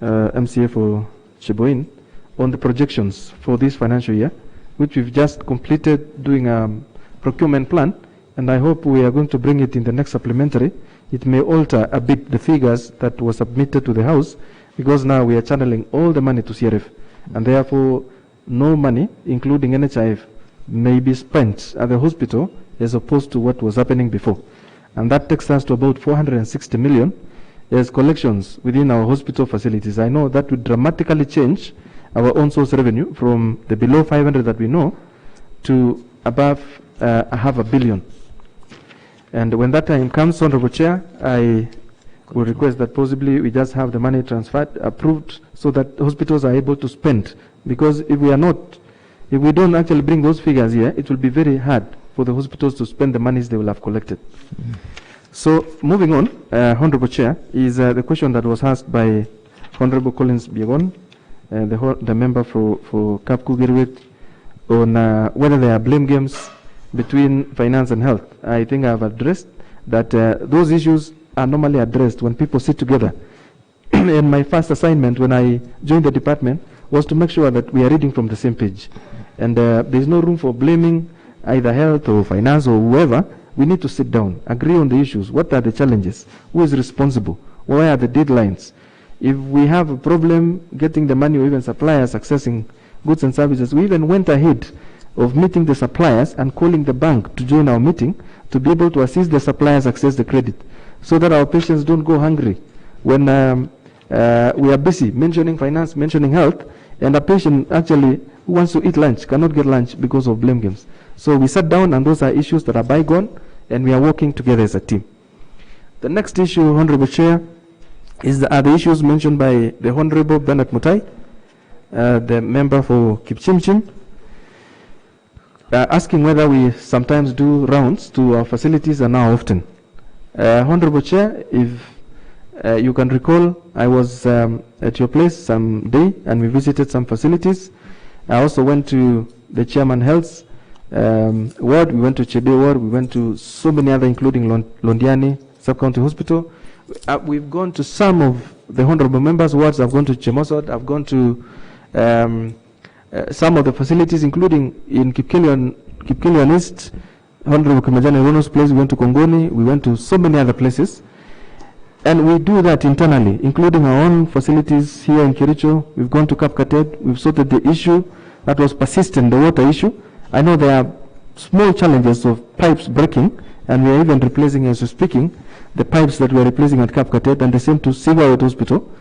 MCA for Cheboin, on the projections for this financial year, which we've just completed doing a procurement plan, and I hope we are going to bring it in the next supplementary. It may alter a bit the figures that were submitted to the House, because now we are channeling all the money to CRF, and therefore no money, including NHIF, may be spent at the hospital as opposed to what was happening before. And that takes us to about 460 million as collections within our hospital facilities. I know that would dramatically change our own source revenue from the below 500 that we know to above 500 million. And when that time comes, Honorable Chair, I will request that possibly we just have the money transferred, approved, so that hospitals are able to spend. Because if we don't actually bring those figures here, it will be very hard for the hospitals to spend the monies they will have collected. So moving on, Honorable Chair, is the question that was asked by Honorable Collins Biegon, the member for Kapkugirwit, on whether there are blame games between finance and health. I think I've addressed that those issues are normally addressed when people sit together. And my first assignment when I joined the department was to make sure that we are reading from the same page. And there's no room for blaming either health or finance or whoever. We need to sit down, agree on the issues. What are the challenges? Who is responsible? Where are the deadlines? If we have a problem getting the money or even suppliers accessing goods and services, we even went ahead of meeting the suppliers and calling the bank to join our meeting to be able to assist the suppliers access the credit, so that our patients don't go hungry when we are busy mentioning finance, mentioning health, and a patient actually who wants to eat lunch cannot get lunch because of blame games. So we sat down, and those are issues that are bygone, and we are working together as a team. The next issue, Honorable Chair, are the issues mentioned by the Honorable Bernard Mutai, the member for Kipchimchim, asking whether we sometimes do rounds to our facilities and how often. Honorable Chair, if you can recall, I was at your place some day and we visited some facilities. I also went to the Chairman Health's ward, we went to Chebe ward, we went to so many other, including Londiani Sub-County Hospital. We've gone to some of the honorable members' wards. I've gone to Chemosod, I've gone to some of the facilities, including in Kipkelion East, Honorable Kimajani Rono's place, we went to Kongoni, we went to so many other places. And we do that internally, including our own facilities here in Kerachio. We've gone to Kapkatet, we've sorted the issue that was persistent, the water issue. I know there are small challenges of pipes breaking, and we are even replacing, as we're speaking, the pipes that we are replacing at Kapkatet, and the same to Sigawet Hospital.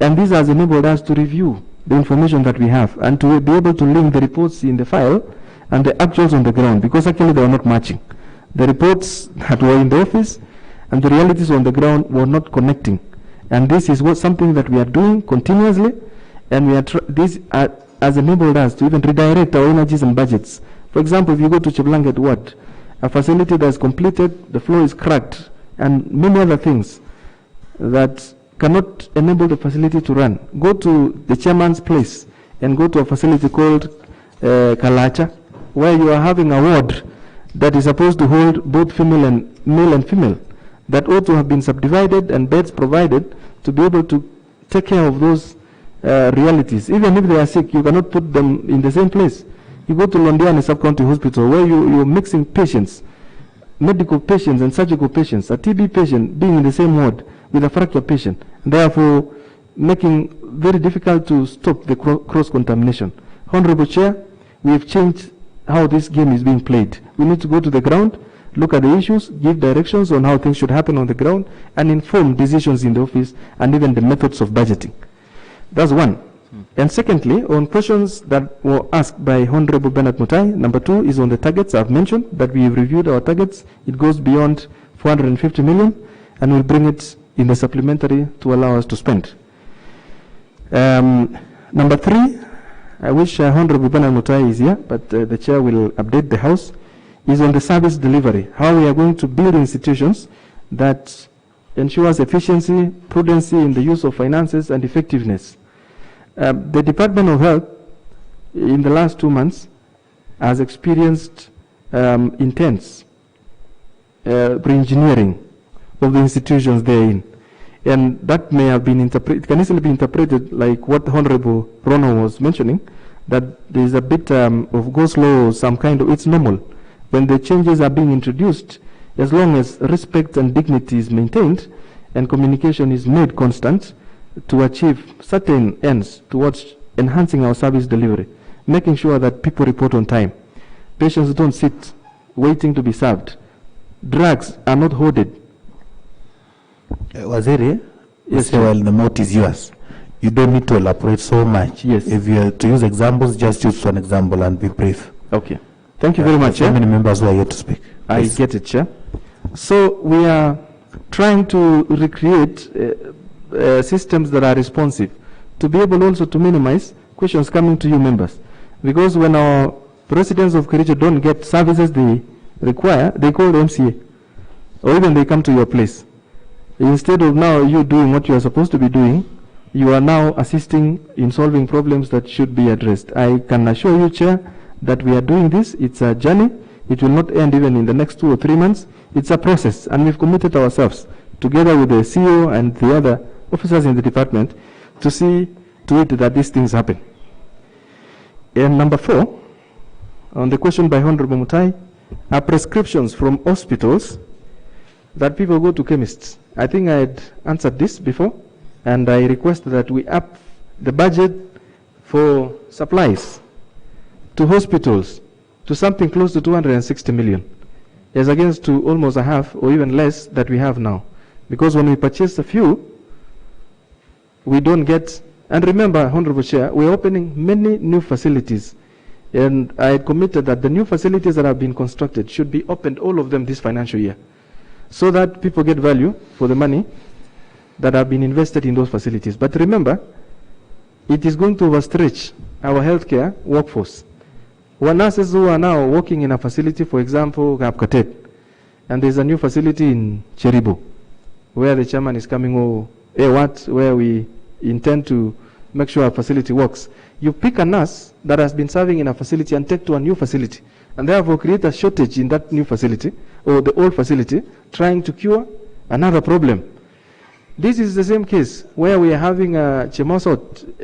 And this has enabled us to review the information that we have and to be able to link the reports in the file and the actuals on the ground, because actually they were not matching. The reports that were in the office and the realities on the ground were not connecting. And this is something that we are doing continuously, and this has enabled us to even redirect our energies and budgets. For example, if you go to Cheblanget Ward, a facility that is completed, the floor is cracked, and many other things that cannot enable the facility to run. Go to the chairman's place and go to a facility called Kerachio, where you are having a ward that is supposed to hold both male and female, that ought to have been subdivided and beds provided to be able to take care of those realities. Even if they are sick, you cannot put them in the same place. You go to Londiani Sub-County Hospital, where you're mixing patients, medical patients and surgical patients, a TB patient being in the same ward with a fracture patient, therefore making very difficult to stop the cross-contamination. Honorable Chair, we have changed how this game is being played. We need to go to the ground, look at the issues, give directions on how things should happen on the ground, and inform decisions in the office and even the methods of budgeting. That's one. And secondly, on questions that were asked by Honorable Bernard Mutai, number 2 is on the targets. I've mentioned that we have reviewed our targets. It goes beyond 450 million, and we'll bring it in the supplementary to allow us to spend. Number 3, I wish Honorable Bernard Mutai is here, but the Chair will update the House, is on the service delivery, how we are going to build institutions that ensures efficiency, prudency in the use of finances, and effectiveness. The Department of Health in the last 2 months has experienced intense re-engineering of the institutions they're in. And that may have been interpreted, it can easily be interpreted like what Honorable Rono was mentioning, that there is a bit of go slow, some kind of, it's normal. When the changes are being introduced, as long as respect and dignity is maintained and communication is made constant, to achieve certain ends towards enhancing our service delivery, making sure that people report on time. Patients don't sit waiting to be served. Drugs are not hoarded. Waziri, yes, while the mouth is yours, you don't need to elaborate so much. Yes. If you are to use examples, just use one example and be brief. Okay. Thank you very much. So many members who are here to speak. I get it, Chair. So we are trying to recreate systems that are responsive, to be able also to minimize questions coming to you members. Because when our residents of Kerachio don't get services they require, they call the MCA, or even they come to your place. Instead of now you doing what you are supposed to be doing, you are now assisting in solving problems that should be addressed. I can assure you, Chair, that we are doing this. It's a journey. It will not end even in the next 2 or 3 months. It's a process, and we've committed ourselves, together with the CEO and the other officers in the department, to see to it that these things happen. And number 4, on the question by Honorable Mutai, are prescriptions from hospitals that people go to chemists. I think I had answered this before, and I request that we up the budget for supplies to hospitals to something close to 260 million, as against to almost a half or even less that we have now. Because when we purchase a few, we don't get, and remember, Honorable Chair, we're opening many new facilities, and I committed that the new facilities that have been constructed should be opened, all of them, this financial year, so that people get value for the money that have been invested in those facilities. But remember, it is going to overstretch our healthcare workforce. When nurses who are now working in a facility, for example, Kapkatet, and there's a new facility in Cheribo, where the chairman is coming, where we intend to make sure our facility works. You pick a nurse that has been serving in a facility and take to a new facility, and therefore create a shortage in that new facility or the old facility, trying to cure another problem. This is the same case where we are having Chemosot,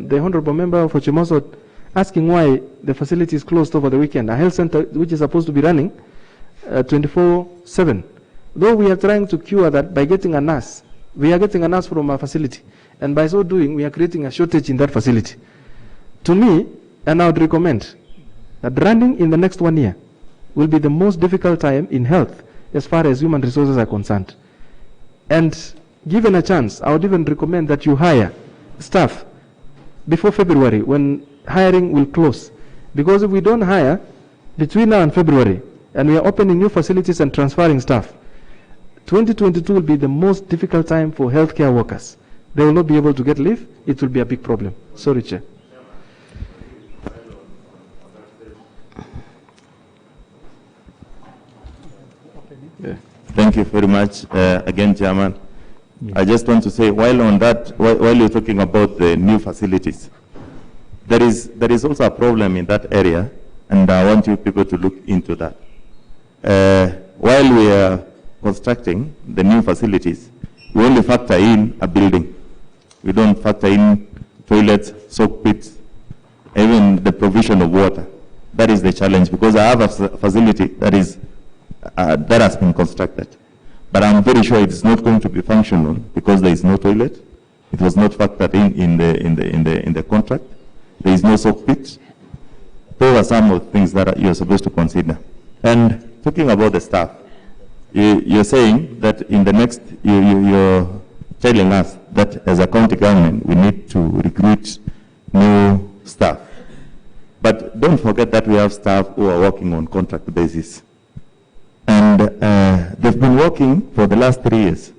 the Honorable Member for Chemosot, asking why the facility is closed over the weekend, a health center which is supposed to be running 24/7. Though we are trying to cure that by getting a nurse, we are getting a nurse from a facility, and by so doing, we are creating a shortage in that facility. To me, and I would recommend that running in the next 1 year will be the most difficult time in health as far as human resources are concerned. And given a chance, I would even recommend that you hire staff before February, when hiring will close. Because if we don't hire between now and February, and we are opening new facilities and transferring staff, 2022 will be the most difficult time for healthcare workers. They will not be able to get leave. It will be a big problem. Sorry, Chair. Yeah. Thank you very much again, Chairman. Yeah. I just want to say, while on that, while you're talking about the new facilities, there is also a problem in that area, and I want you people to look into that. While we are constructing the new facilities, we only factor in a building. We don't factor in toilets, soak pits, even the provision of water. That is the challenge, because I have a facility that is that has been constructed, but I'm very sure it's not going to be functional because there is no toilet. It was not factored in the contract. There is no soak pit. Those are some of the things that you're supposed to consider. And talking about the staff, you're saying that in the next, you're telling us that as a county government, we need to recruit new staff. But don't forget that we have staff who are working on contract basis. And they've been working for the last 3 years.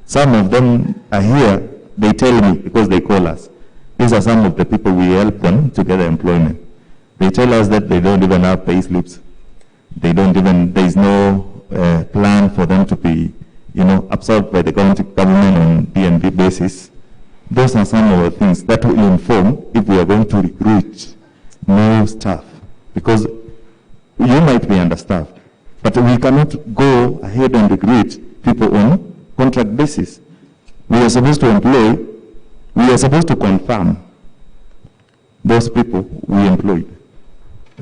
Some of them are here, they tell me, because they call us. These are some of the people we help them to get employment. They tell us that they don't even have pay slips. There is no plan for them to be, absorbed by the county government on DNB basis. Those are some of the things that will inform if we are going to recruit new staff. Because you might be understaffed, but we cannot go ahead and recruit people on contract basis. We are supposed to employ, we are supposed to confirm those people we employed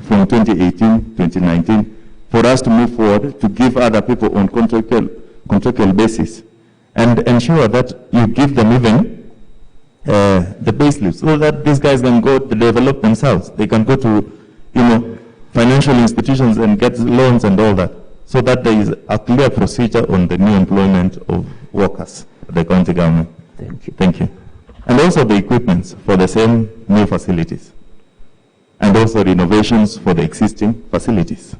from 2018, 2019, for us to move forward to give other people on contractual basis and ensure that you give them even the pay slips so that these guys can go to develop themselves. They can go to, financial institutions and get loans and all that, so that there is a clear procedure on the new employment of workers at the county government. Thank you. Thank you. And also the equipments for the same new facilities. And also renovations for the existing facilities.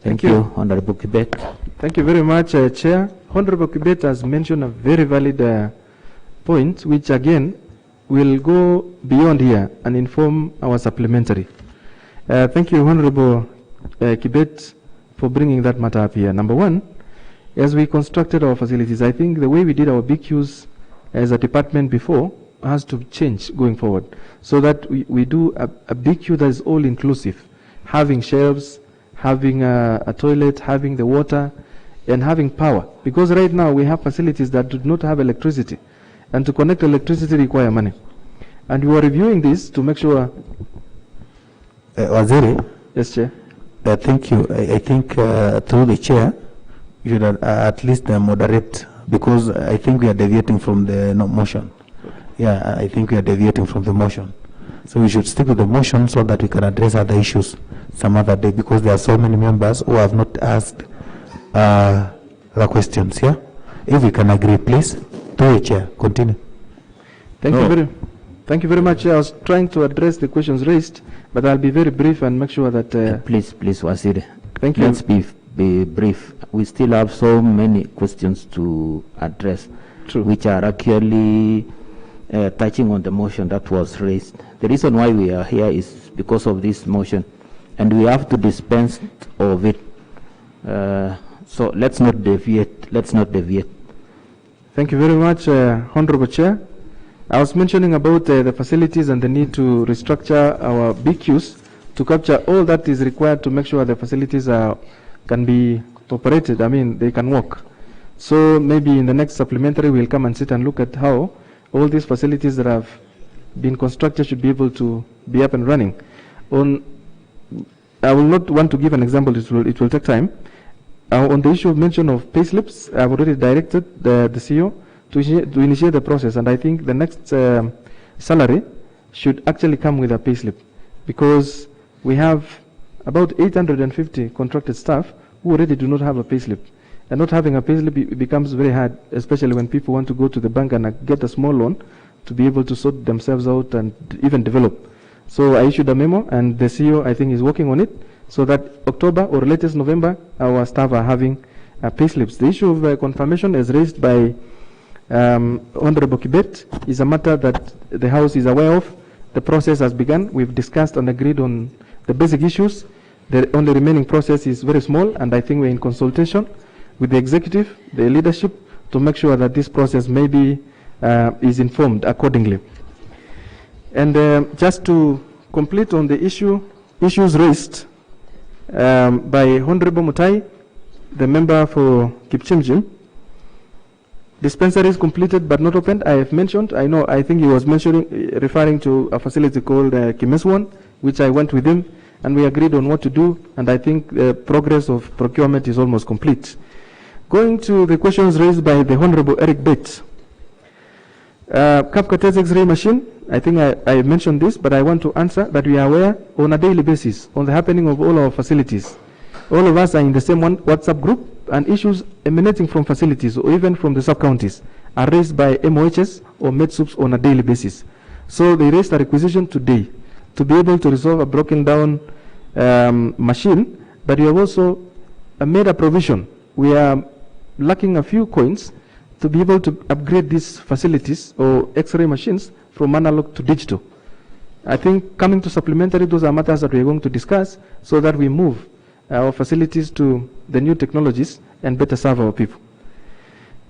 Thank you, Honorable Kibet. Thank you very much, Chair. Honorable Kibet has mentioned a very valid point, which again will go beyond here and inform our supplementary. Thank you, Honorable Kibet, for bringing that matter up here. Number one, as we constructed our facilities, I think the way we did our BQs as a department before has to change going forward, so that we do a BQ that is all inclusive, having shelves, having a toilet, having the water, and having power. Because right now we have facilities that do not have electricity, and to connect electricity require money. And we are reviewing this to make sure. Waziri? Yes, Chair. Thank you. I think through the Chair, you should at least moderate, because I think we are deviating from the motion. Yeah, I think we are deviating from the motion. So we should stick to the motion so that we can address other issues some other day, because there are so many members who have not asked the questions. Yeah, if we can agree, please. Through the Chair, continue. Thank you very much. I was trying to address the questions raised, but I'll be very brief and make sure that. Please, Waziri. Thank you. Let's be brief. We still have so many questions to address, which are actually touching on the motion that was raised. The reason why we are here is because of this motion, and we have to dispense of it. So let's not deviate. Thank you very much, Honorable Chair. I was mentioning about the facilities and the need to restructure our BQs to capture all that is required to make sure the facilities can be operated. I mean, they can work. So maybe in the next supplementary, we'll come and sit and look at how all these facilities that have been constructed should be able to be up and running. I will not want to give an example. It will take time. On the issue of mention of pay slips, I've already directed the CEO to initiate the process, and I think the next salary should actually come with a pay slip, because we have about 850 contracted staff who already do not have a pay slip. And not having a pay slip becomes very hard, especially when people want to go to the bank and get a small loan to be able to sort themselves out and even develop. So I issued a memo, and the CEO, I think, is working on it, so that October or latest November, our staff are having pay slips. The issue of confirmation, as raised by Honorable Kibet, is a matter that the House is aware of. The process has begun. We've discussed and agreed on the basic issues. The only remaining process is very small, and I think we're in consultation with the executive, the leadership, to make sure that this process maybe is informed accordingly. And just to complete on the issues raised by Honorable Mutai, the member for Kipchimjim, dispensaries completed but not opened. I have mentioned, I think he was referring to a facility called Kimeswan, which I went with him, and we agreed on what to do, and I think the progress of procurement is almost complete. Going to the questions raised by the Honorable Eric Bates. Kapkates X-ray machine, I think I mentioned this, but I want to answer that we are aware on a daily basis on the happening of all our facilities. All of us are in the same WhatsApp group, and issues emanating from facilities or even from the sub-counties are raised by MOHs or MedSups on a daily basis. So they raised a requisition today to be able to resolve a broken down machine, but we have also made a provision. We are lacking a few coins to be able to upgrade these facilities or X-ray machines from analog to digital. I think coming to supplementary, those are matters that we are going to discuss so that we move our facilities to the new technologies and better serve our people.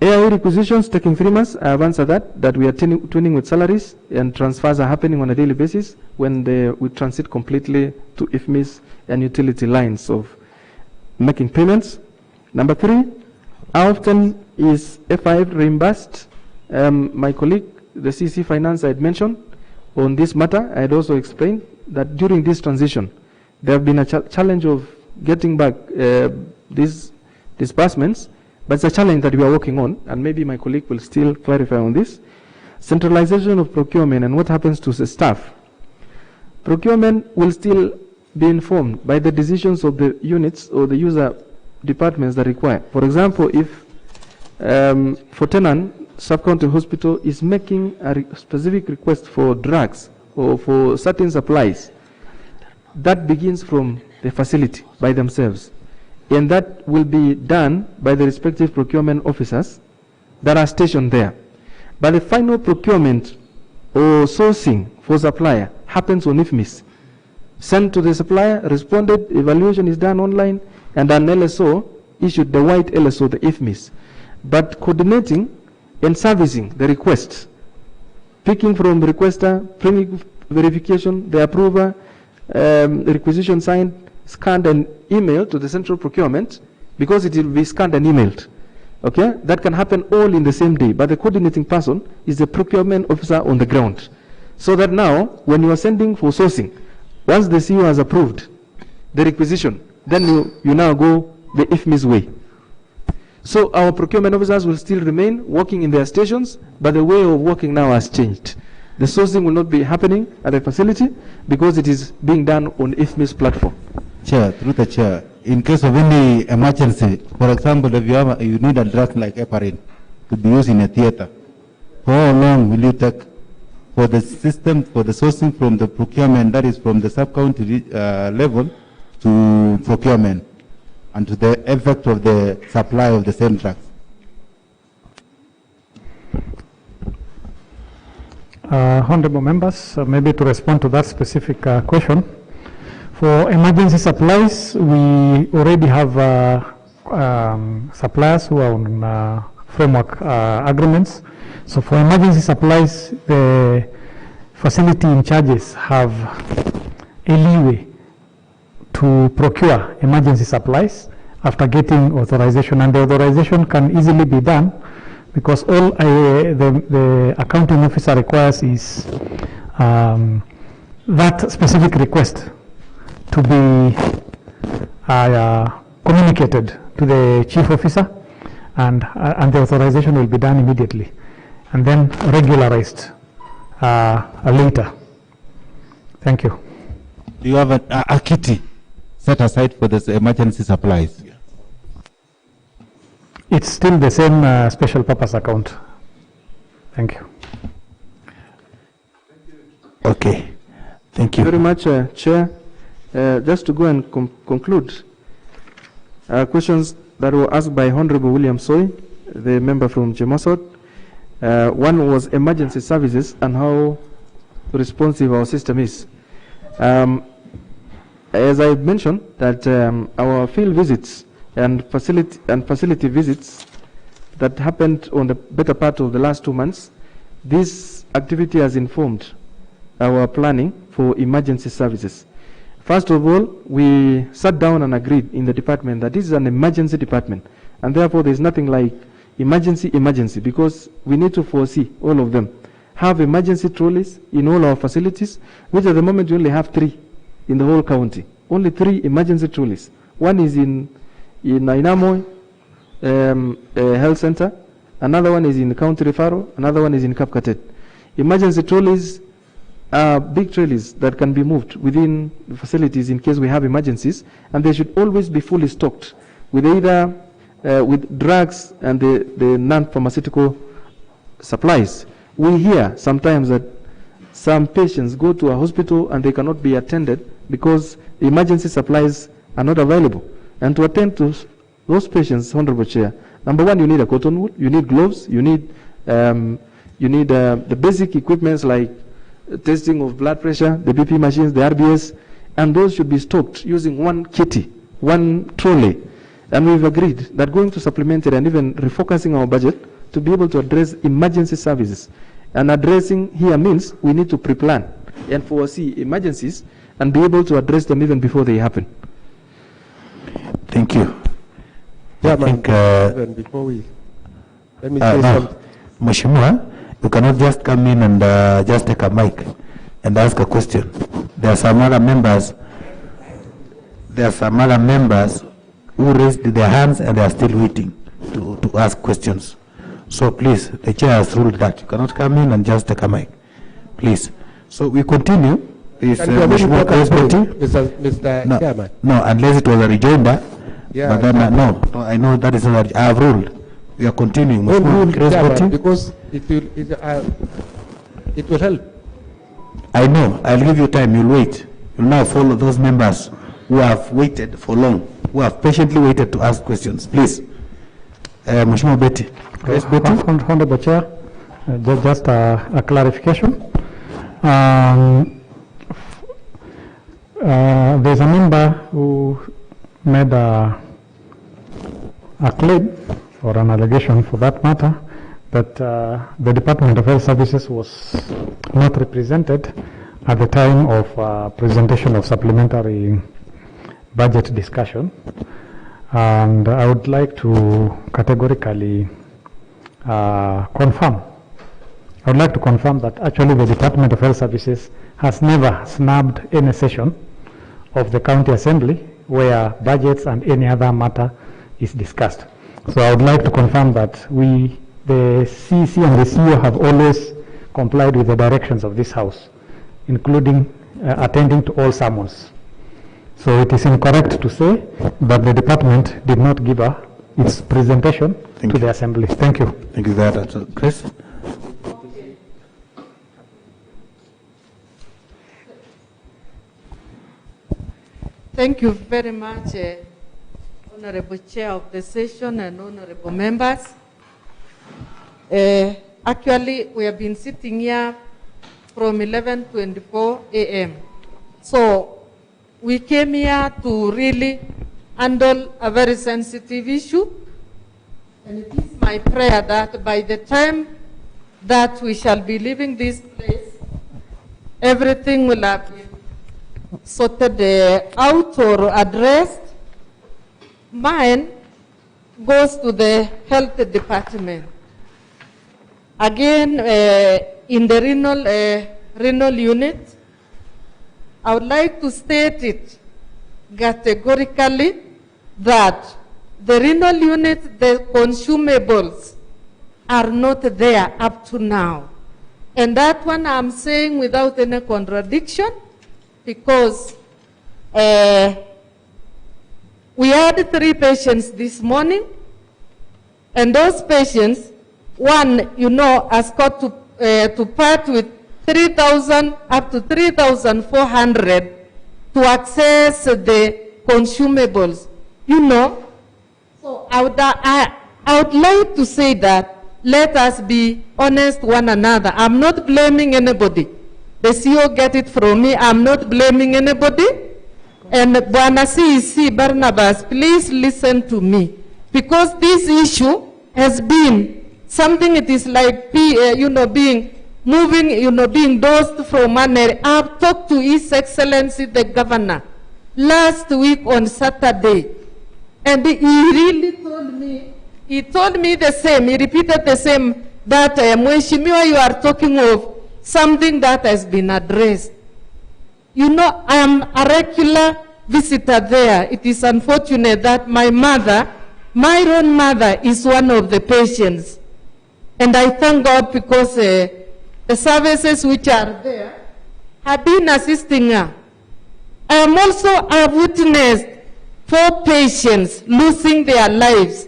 AIE requisitions taking 3 months, I have answered that we are tuning with salaries, and transfers are happening on a daily basis when we transit completely to IFMIS and utility lines of making payments. Number 3, how often is F5 reimbursed? My colleague, the CC Finance, I had mentioned on this matter. I had also explained that during this transition, there have been a challenge of getting back these disbursements, but it's a challenge that we are working on, and maybe my colleague will still clarify on this. Centralization of procurement and what happens to the staff. Procurement will still be informed by the decisions of the units or the user departments that require. For example, if Fortenan Sub-County Hospital is making a specific request for drugs or for certain supplies, that begins from the facility by themselves, and that will be done by the respective procurement officers that are stationed there. But the final procurement or sourcing for supplier happens on IFMIS. Sent to the supplier, responded, evaluation is done online, and an LSO issued, the white LSO, the IFMIS. But coordinating and servicing the request, picking from the requester, bringing verification, the approver, requisition signed, scanned and emailed to the central procurement, because it will be scanned and emailed. Okay, that can happen all in the same day, but the coordinating person is the procurement officer on the ground. So that now, when you are sending for sourcing, once the CEO has approved the requisition, then you now go the IFMIS way. So our procurement officers will still remain working in their stations, but the way of working now has changed. The sourcing will not be happening at the facility because it is being done on IFMIS platform. Chair, through the chair, in case of any emergency, for example, if you need a drug like heparin to be used in a theater, how long will you take for the system, for the sourcing from the procurement, that is from the sub-county level to procurement, and to the effect of the supply of the same drugs? Honorable members, maybe to respond to that specific question. For emergency supplies, we already have suppliers who are on framework agreements. So for emergency supplies, the facility in charges have a leeway to procure emergency supplies after getting authorization, and the authorization can easily be done because all the accounting officer requires is that specific request to be communicated to the chief officer, and the authorization will be done immediately and then regularized later. Thank you. Do you have a kitty set aside for this emergency supplies? It's still the same special purpose account. Thank you. Okay. Thank you. Very much, Chair. Just to go and conclude, questions that were asked by Honorable William Soy, the member from Chemasot. One was emergency services and how responsive our system is. As I mentioned, that our field visits and facility visits that happened on the better part of the last 2 months, this activity has informed our planning for emergency services. First of all, we sat down and agreed in the department that this is an emergency department, and therefore there is nothing like emergency, because we need to foresee all of them. Have emergency trolleys in all our facilities, which at the moment we only have 3 in the whole county. Only 3 emergency trolleys. One is in Inamoy Health Center, another one is in County Referral, another one is in Kapkatet. Emergency trolleys are big trolleys that can be moved within the facilities in case we have emergencies, and they should always be fully stocked with either with drugs and the non-pharmaceutical supplies. We hear sometimes that some patients go to a hospital and they cannot be attended because the emergency supplies are not available. And to attend to those patients, Honorable Chair, number one, you need a cotton wool, you need gloves, you need the basic equipments like testing of blood pressure, the BP machines, the RBS, and those should be stocked using one kitty, one trolley. And we've agreed that going to supplement it and even refocusing our budget to be able to address emergency services. And addressing here means we need to pre-plan and foresee emergencies and be able to address them even before they happen. Thank you. Yeah, I think, even before we, let me say something. Mheshimiwa, you cannot just come in and just take a mic and ask a question. There are some other members who raised their hands and they are still waiting to ask questions. So please, the chair has ruled that you cannot come in and just take a mic. Please. So we continue. This, Mr. Chairman. No, unless it was a rejoinder. Yeah, but then, no, I know that is not. I have ruled. We are continuing. Because it will help. I know. I'll give you time. You'll wait. You'll now follow those members who have waited for long, who have patiently waited to ask questions. Please. Mheshimiwa Betty. Yes, Betty. Honorable Chair, just a clarification. There's a member who made a claim or an allegation for that matter that the Department of Health Services was not represented at the time of presentation of supplementary budget discussion. And I would like to categorically confirm. I would like to confirm that actually the Department of Health Services has never snubbed any session of the County Assembly where budgets and any other matter is discussed. So I would like to confirm that the CEC and the CEO have always complied with the directions of this House, including attending to all summons. So it is incorrect to say that the department did not give its presentation to the Assembly. Thank you. Thank you very much. Chris? Thank you very much, Honorable Chair of the session and honorable members. Actually, we have been sitting here from 11:24 a.m. So we came here to really handle a very sensitive issue. And it is my prayer that by the time that we shall be leaving this place, everything will have been sorted out or addressed. Mine goes to the health department. Again, in the renal unit, I would like to state it categorically that the renal unit, the consumables are not there up to now. And that one I'm saying without any contradiction, because we had 3 patients this morning, and those patients, one, has got to part with 3,000 up to 3,400 to access the consumables. You know, so I would like to say that let us be honest one another. I'm not blaming anybody. The CEO get it from me. I'm not blaming anybody. And Bwana CEC Barnabas, please listen to me. Because this issue has been something, it is like, being dosed from one area. I've talked to His Excellency the Governor last week on Saturday. And he really told me, the same, he repeated the same, that Mheshimiwa, you are talking of something that has been addressed. You know, I am a regular visitor there. It is unfortunate that my own mother is one of the patients. And I thank God because the services which are there have been assisting her. I am also a witness 4 patients losing their lives.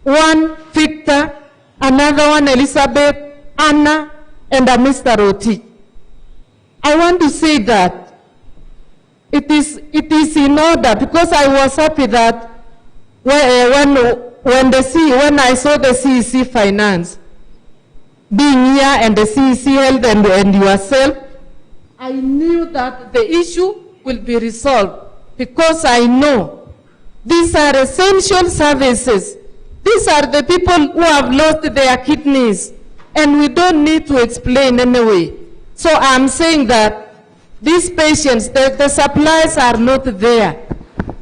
One, Victor, another one, Elizabeth, Anna, and Mr. Oti. I want to say that it is in order, because I was happy that when I saw the CEC Finance being here and the CEC Health and yourself, I knew that the issue will be resolved, because I know these are essential services. These are the people who have lost their kidneys, and we don't need to explain anyway. So I'm saying that these patients, the supplies are not there.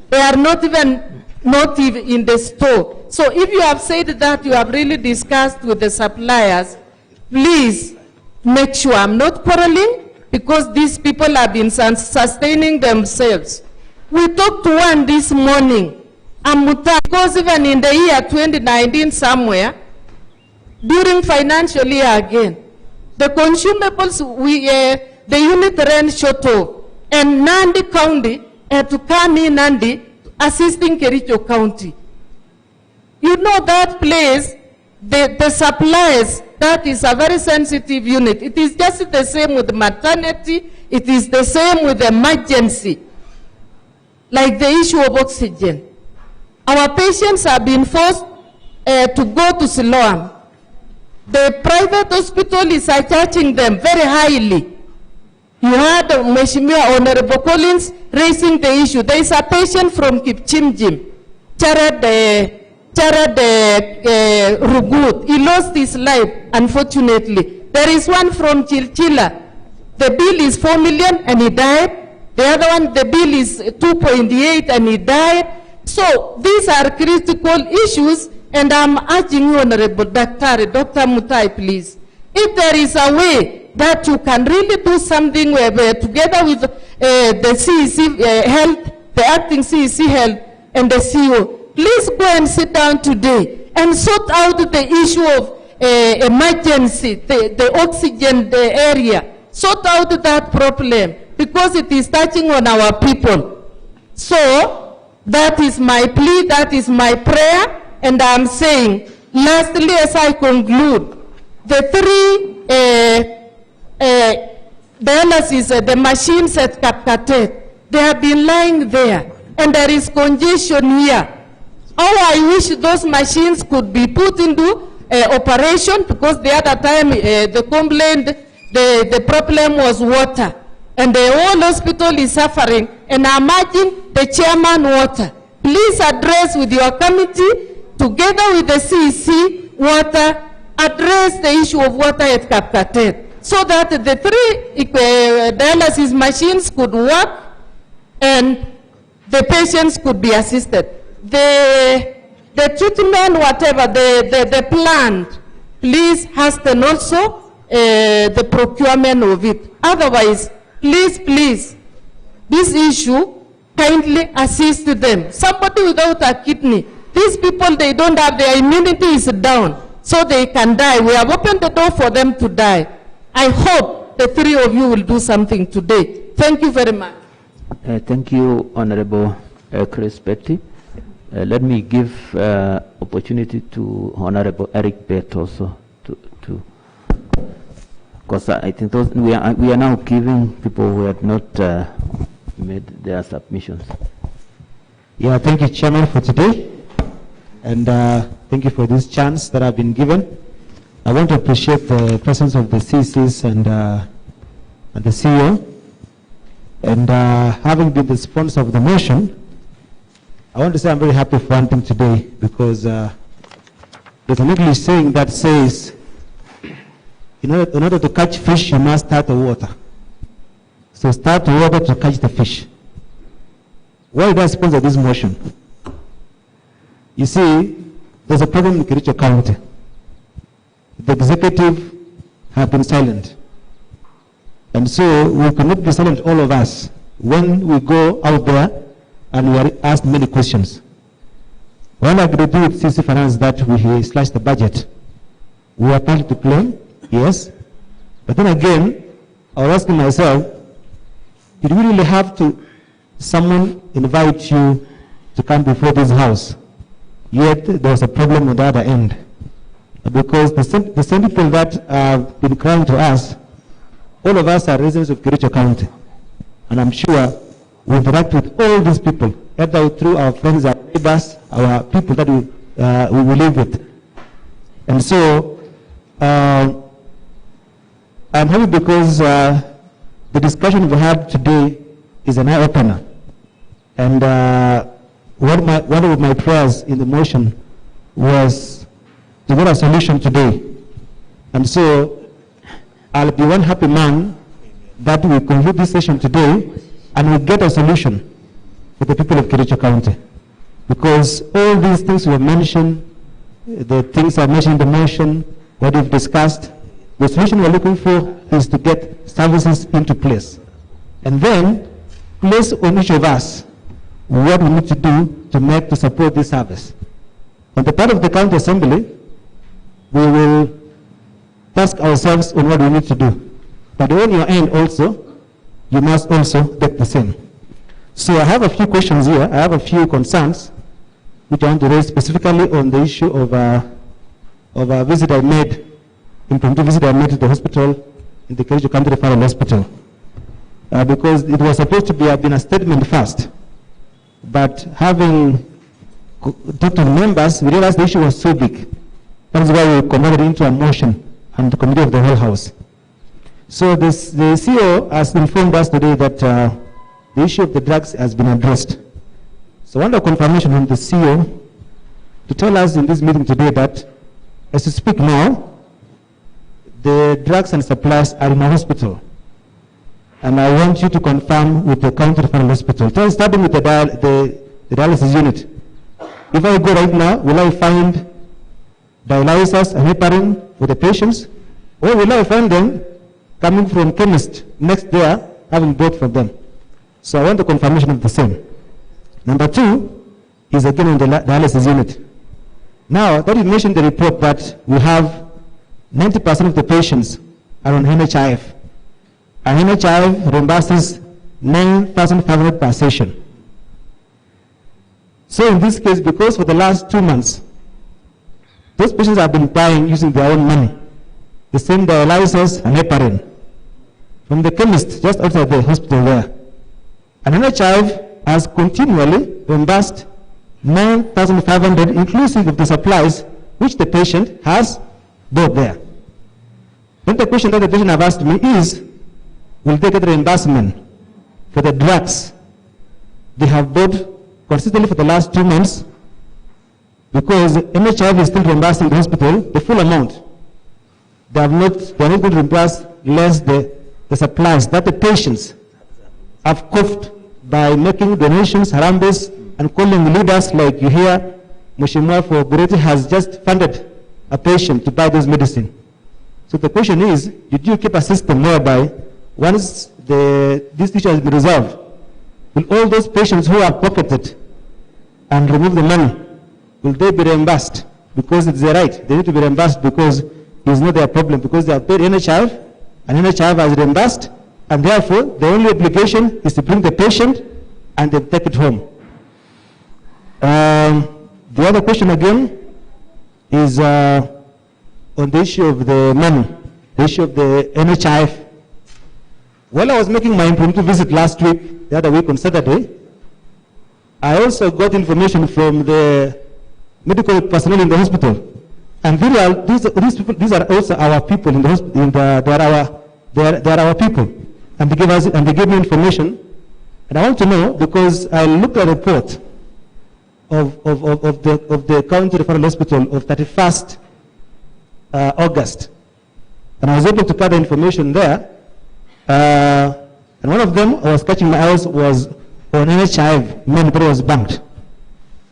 They are not even in the store. So if you have said that you have really discussed with the suppliers, please make sure. I'm not quarreling, because these people have been sustaining themselves. We talked to one this morning, because even in the year 2019 somewhere, during financial year again, the consumables, the unit ran short of, and Nandi County had to come in Nandi assisting Kerachio County. You know that place, the supplies, that is a very sensitive unit. It is just the same with maternity, it is the same with emergency, like the issue of oxygen. Our patients have been forced to go to Siloam. The private hospital is charging them very highly. You heard Mheshimiwa Honorable Collins raising the issue. There is a patient from Kipchimjim, Jared Rugut. He lost his life, unfortunately. There is one from Chilchila. The bill is 4 million and he died. The other one, the bill is 2.8 and he died. So these are critical issues, and I'm urging you, Honorable Dr. Mutai, please, if there is a way that you can really do something where together with the CEC Health, the acting CEC Health, and the CEO, please go and sit down today and sort out the issue of emergency, the oxygen, the area. Sort out that problem, because it is touching on our people. So that is my plea, that is my prayer, and I'm saying, lastly, as I conclude, the 3 dialysis, the machines at Kapkatet, they have been lying there, and there is congestion here. Oh, I wish those machines could be put into operation, because the other time the complaint, the problem was water, and the whole hospital is suffering, and I imagine the chairman water. Please address with your committee, together with the CEC water, address the issue of water at Kapkatet, so that the 3 dialysis machines could work and the patients could be assisted. The treatment, whatever, the plant, please hasten also the procurement of it. Otherwise, please, this issue, kindly assist them. Somebody without a kidney, these people, they don't have, their immunity is down, so they can die. We have opened the door for them to die. I hope the 3 of you will do something today. Thank you very much. Thank you, Honorable Chris Betty. Let me give opportunity to Honorable Eric Bett also to Because I think those we are now giving people who had not made their submissions. Yeah, thank you, Chairman, for today. And thank you for this chance that I've been given. I want to appreciate the presence of the CCs and the CEO. And having been the sponsor of the motion, I want to say I'm very happy for one thing today, because there's an English saying that says, in order to catch fish, you must start the water. So start the water to catch the fish. Why did I sponsor this motion? You see, there's a problem in Kerachio County. The executive have been silent. And so we cannot be silent, all of us, when we go out there and we are asked many questions. When I agreed with CC Finance that we slashed the budget, we are partly to claim, yes. But then again, I was asking myself, did we really have to someone invite you to come before this house? Yet there was a problem on the other end. Because the same people that have been crying to us, all of us are residents of Kerachio County. And I'm sure we interact with all these people, either through our friends, our neighbors, our people that we live with. And so, I'm happy because the discussion we had today is an eye-opener. And one of my prayers in the motion was to get a solution today. And so I'll be one happy man that we conclude this session today and we get a solution for the people of Kerachio County. Because all these things were mentioned, the things I mentioned in the motion, what we've discussed, the solution we're looking for is to get services into place. And then place on each of us what we need to do to support this service. On the part of the county assembly, we will task ourselves on what we need to do. But on your end also, you must also get the same. So I have a few questions here. I have a few concerns which I want to raise specifically on the issue of a visit I made, impromptu visit I made to the hospital in the Kerachio County Referral Hospital. Because it was supposed to have been a statement first. But having talked to the members, we realized the issue was so big. That's why we converted it into a motion and the committee of the whole house. So the CEO has informed us today that the issue of the drugs has been addressed. So I want a confirmation from the CEO to tell us in this meeting today that as we speak now, the drugs and supplies are in a hospital. And I want you to confirm with the county referral hospital. Starting with the dialysis unit. If I go right now, will I find dialyzers and heparin for the patients? Or will I find them coming from chemist next there, having bought from them? So I want the confirmation of the same. Number two is again on the dialysis unit. Now, that you mentioned in the report that we have 90% of the patients are on NHIF. And NHIF reimburses 9,500 per session. So in this case, because for the last 2 months, those patients have been buying using their own money, the same dialyzers and heparin from the chemist just outside the hospital there. And NHIF has continually reimbursed 9,500 inclusive of the supplies which the patient has bought there. Then the question that the patient have asked me is, will they get reimbursement for the drugs they have bought consistently for the last 2 months? Because NHIF is still reimbursing the hospital the full amount. They are not going to reimburse less the supplies that the patients have coughed by making donations, harambes, and calling leaders like you hear, Mheshimiwa for Bureti has just funded a patient to buy those medicine. So the question is, did you keep a system whereby once this issue has been resolved, will all those patients who are pocketed and remove the money, will they be reimbursed? Because it's their right. They need to be reimbursed because it's not their problem, because they have paid NHIF and NHIF has reimbursed, and therefore the only obligation is to bring the patient and then take it home. The other question again is on the issue of the money. the issue of the NHIF. While I was making my impromptu visit last week, the other week on Saturday, I also got information from the medical personnel in the hospital. And these are also our people in the hospital. They are our people. And they gave me information. And I want to know, because I looked at a report of the County Referral Hospital of 31st August. And I was able to gather information there. And one of them I was catching my eyes was on NHIV, money that was banked.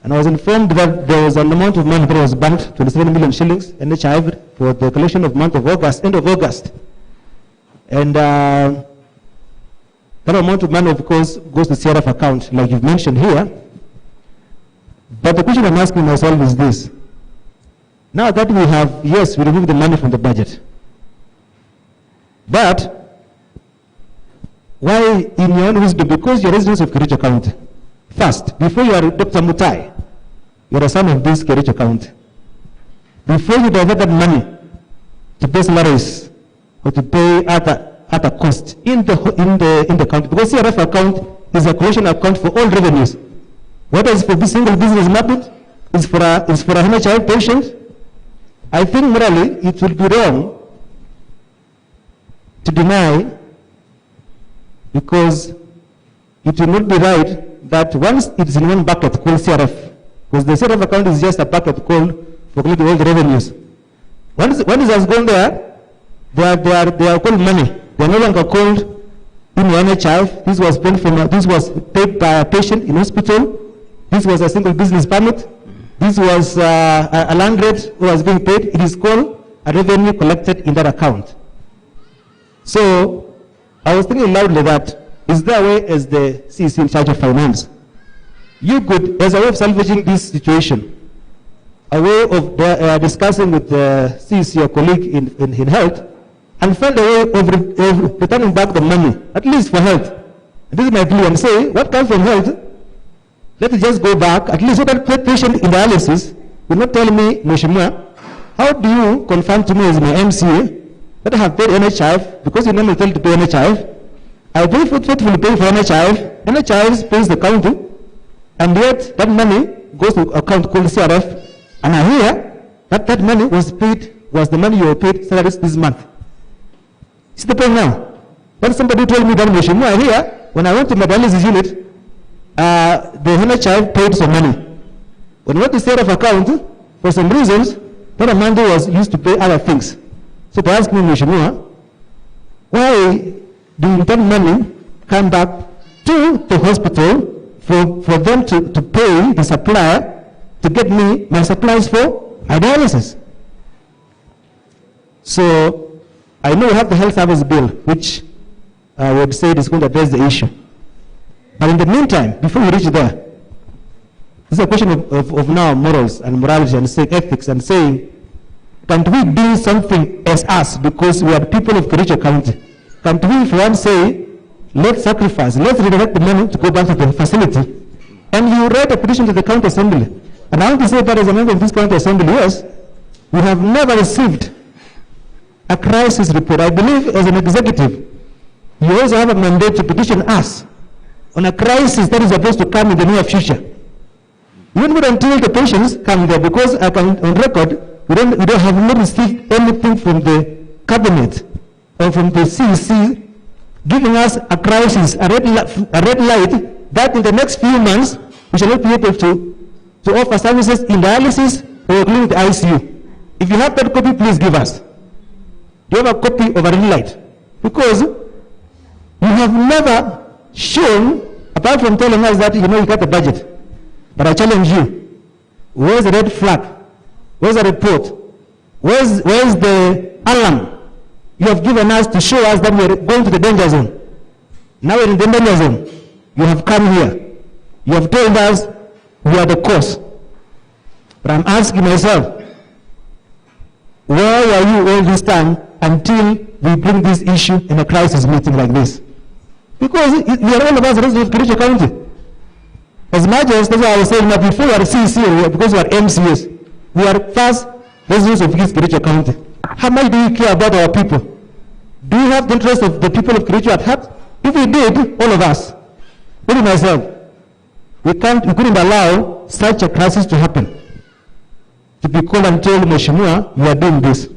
And I was informed that there was an amount of money that was banked, 27 million shillings, NHIV, for the collection of month of August, end of August. And that amount of money, of course, goes to CRF account, like you've mentioned here. But the question I'm asking myself is this. Now that we have, yes, we remove the money from the budget. But why, in your own wisdom, because you're residents of Kerachio County, first, before you are Dr. Mutai, you're a son of this Kerachio County. Before you divert that money to pay salaries or to pay other costs in the county, because CRF account is a collection account for all revenues. Whether it's for this single business market, it's for a NHIV patient. I think morally it would be wrong to deny, because it will not be right that once it is in one bucket called CRF, because the CRF account is just a bucket called for collecting all the revenues. Once it has gone there, they are called money. They are no longer called in NHIV. This was paid by a patient in hospital. This was a single business permit. This was a land rate who was being paid. It is called a revenue collected in that account. So I was thinking loudly that, is there a way, as the CEC in charge of finance, you could, as a way of salvaging this situation, a way of discussing with the CEC, your colleague in health, and find a way of returning back the money, at least for health. And this is my plea, and say, what comes from health, let it just go back, at least so that patient in dialysis will not tell me, Mheshimiwa, how do you confirm to me as my MCA that I have paid NHIV, because you normally tell to pay NHIV, I very faithfully pay for NHIV, NHIV pays the county, and yet that money goes to account called CRF, and I hear that that money was the money you were paid salaries this month. See the point now? Then somebody told me that, Mheshimiwa, I hear, when I went to my dialysis unit, the NHIV paid some money. When I went to CRF account, for some reasons, that money was used to pay other things. So they asked me, Mheshimiwa, why do intern money come back to the hospital for them to pay the supplier to get me my supplies for dialysis? So I know we have the health service bill, which I would say is going to address the issue. But in the meantime, before we reach there, this is a question of now morals and morality and ethics, and saying, can't we do something as us, because we are people of Kerachio County? Can't we, for one, say, let's sacrifice, let's redirect the money to go back to the facility, and you write a petition to the county assembly? And I want to say that as a member of this county assembly, yes, we have never received a crisis report. I believe as an executive, you also have a mandate to petition us on a crisis that is supposed to come in the near future. Even until the patients come there, because I can, on record, we have not received anything from the cabinet or from the CEC giving us a crisis, a red light, that in the next few months we shall not be able to offer services in dialysis or including the ICU. If you have that copy, please give us. Do you have a copy of a red light? Because you have never shown, apart from telling us that you got the budget. But I challenge you, where's the red flag? Where's the report? Where's the alarm you have given us to show us that we are going to the danger zone? Now we're in the danger zone. You have come here. You have told us we are the cause. But I'm asking myself, where were you all this time until we bring this issue in a crisis meeting like this? Because we are all of us residents of Kerachio County. As much as, that's why I was saying that before we are CEC, because we are MCAs, we are first residents of Kerachio County. How much do we care about our people? Do you have the interest of the people of Kerachio at heart? If we did, all of us, including myself, we couldn't allow such a crisis to happen. To be called and told, Mheshimiwa, you are doing this.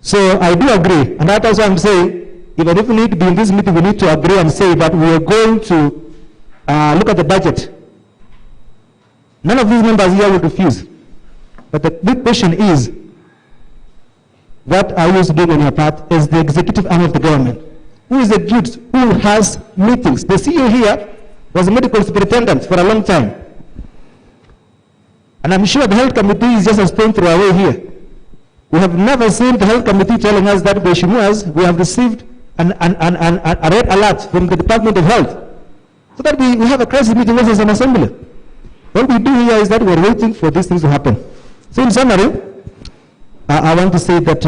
So I do agree, and that's why I'm saying, even if we need to be in this meeting, we need to agree and say that we are going to look at the budget. None of these members here will refuse. But the big question is, what are you doing on your part as the executive arm of the government? Who is the dude who has meetings? The CEO here was a medical superintendent for a long time. And I'm sure the health committee is just a stone throw away here. We have never seen the health committee telling us that we have received a red alert from the Department of Health. So that we have a crisis meeting as an assembly. What we do here is that we're waiting for these things to happen. So in summary, I want to say that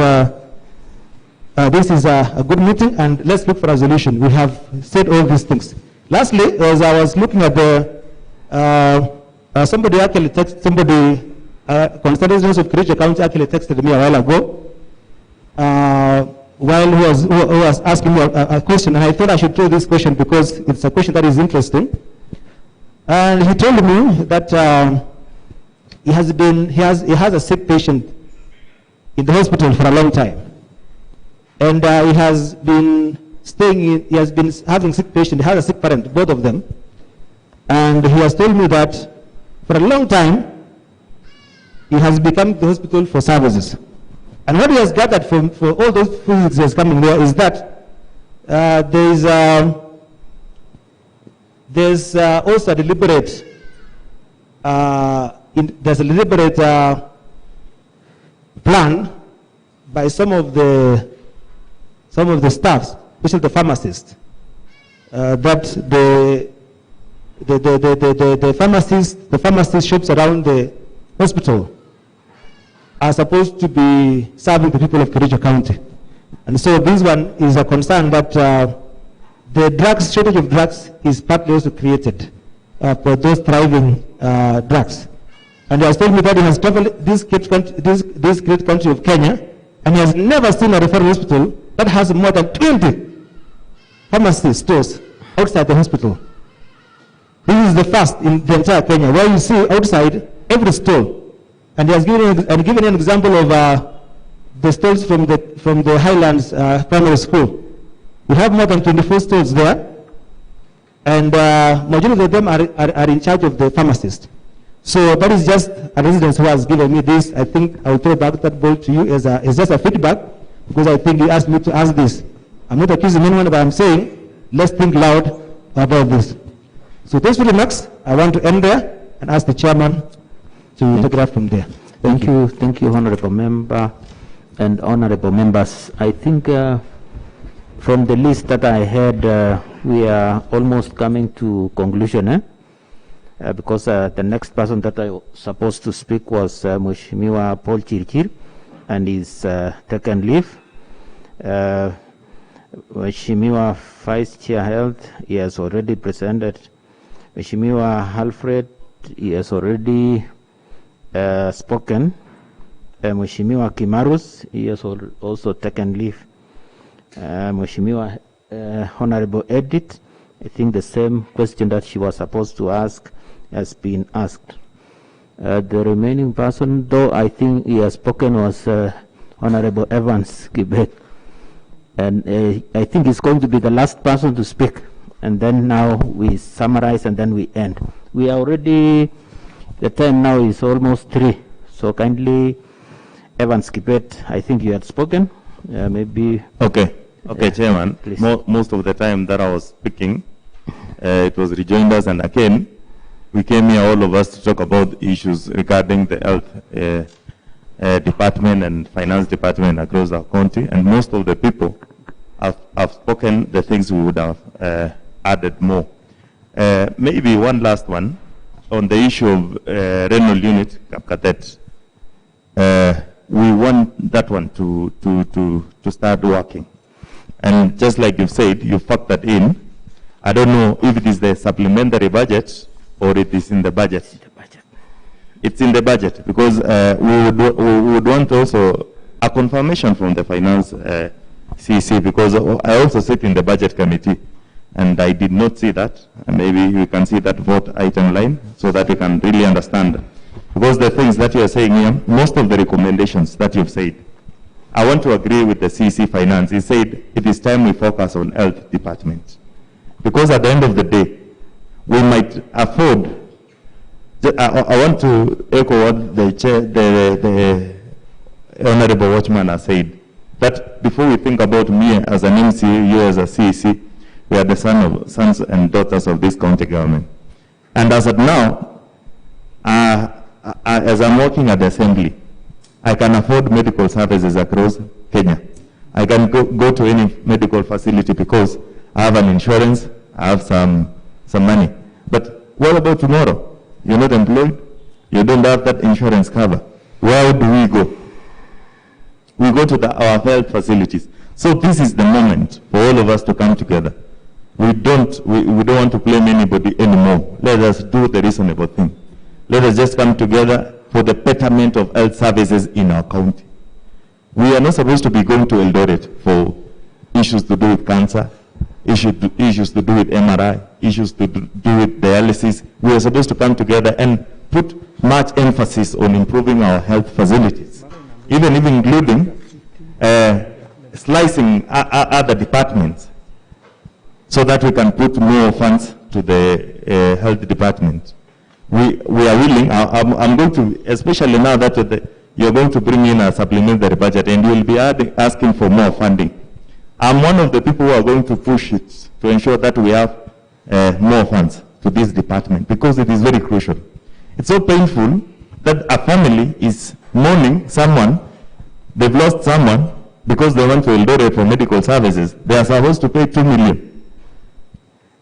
this is a good meeting, and let's look for a resolution. We have said all these things. Lastly, as I was looking at the, somebody actually texted, constituents of Kerachio County actually texted me a while ago, while he was asking me a question, and I thought I should throw this question because it's a question that is interesting. And he told me that he has a sick patient in the hospital for a long time, and he has been he has been having sick patient. He has a sick parent, both of them, and he has told me that for a long time he has become to the hospital for services. And what he has gathered from all those visits he has coming there is that there's also a deliberate plan by some of the staffs, especially the pharmacists, that the pharmacist shops around the hospital are supposed to be serving the people of Kerachio County. And so this one is a concern that the shortage of drugs is partly also created for those thriving drugs. And he has told me that he has traveled this great country of Kenya, and he has never seen a referral hospital that has more than 20 pharmacy stores outside the hospital. This is the first in the entire Kenya, where you see outside every store. And he has given an example of the stores from the Highlands Primary School. We have more than 24 stores there, and majority of them are in charge of the pharmacist. So that is just a resident who has given me this. I think I will throw back that ball to you as just a feedback, because I think he asked me to ask this. I'm not accusing anyone, but I'm saying let's think loud about this. So those remarks, I want to end there and ask the chairman to take it up from there. Thank you, Honorable Member and Honorable Members. I think from the list that I had, we are almost coming to conclusion, because the next person that I was supposed to speak was Mheshimiwa Paul Chirchir, and he's taken leave. Mheshimiwa Vice Chair Health, he has already presented. Mheshimiwa Alfred, he has already spoken. Mheshimiwa Kimarus, he has also taken leave. Mheshimiwa Honorable Edith, I think the same question that she was supposed to ask has been asked. The remaining person, though I think he has spoken, was Honorable Evans Kibet. And I think he's going to be the last person to speak. And then now we summarize and then we end. We are already, the time now is almost 3. So kindly, Evans Kibet, I think you had spoken. Maybe. Okay, Chairman. Most of the time that I was speaking, it was rejoinders, and again, we came here, all of us, to talk about issues regarding the health department and finance department across our county, and most of the people have spoken the things we would have added more. Maybe one last one on the issue of renal unit, Kapkatet. We want that one to start working. And just like you said, you factored in. I don't know if it is the supplementary budget or it is in the budget. It's in the budget, because we would want also a confirmation from the finance CC, because I also sit in the budget committee, and I did not see that. And maybe you can see that vote item line so that you can really understand. Because the things that you are saying here, most of the recommendations that you've said, I want to agree with the CC Finance. He said it is time we focus on health department. Because at the end of the day, we might afford. I want to echo what the Honorable Watchman has said, that before we think about me as an MCA, you as a CEC, we are the sons and daughters of this county government. And as of now, as I'm working at the assembly, I can afford medical services across Kenya. I can go to any medical facility because I have an insurance, I have some money. But what about tomorrow? You're not employed, you don't have that insurance cover. Where do we go? We go to our health facilities. So this is the moment for all of us to come together. We don't want to blame anybody anymore. Let us do the reasonable thing. Let us just come together for the betterment of health services in our county. We are not supposed to be going to Eldoret for issues to do with cancer, issues to do with MRI, issues to do with dialysis. We are supposed to come together and put much emphasis on improving our health facilities, even including slicing other departments so that we can put more funds to the health department. We are willing. I'm going to, especially now that you're going to bring in a supplementary budget and you'll be asking for more funding. I'm one of the people who are going to push it to ensure that we have more funds to this department because it is very crucial. It's so painful that a family is mourning someone, they've lost someone because they went to Eldoret for medical services. They are supposed to pay 2 million.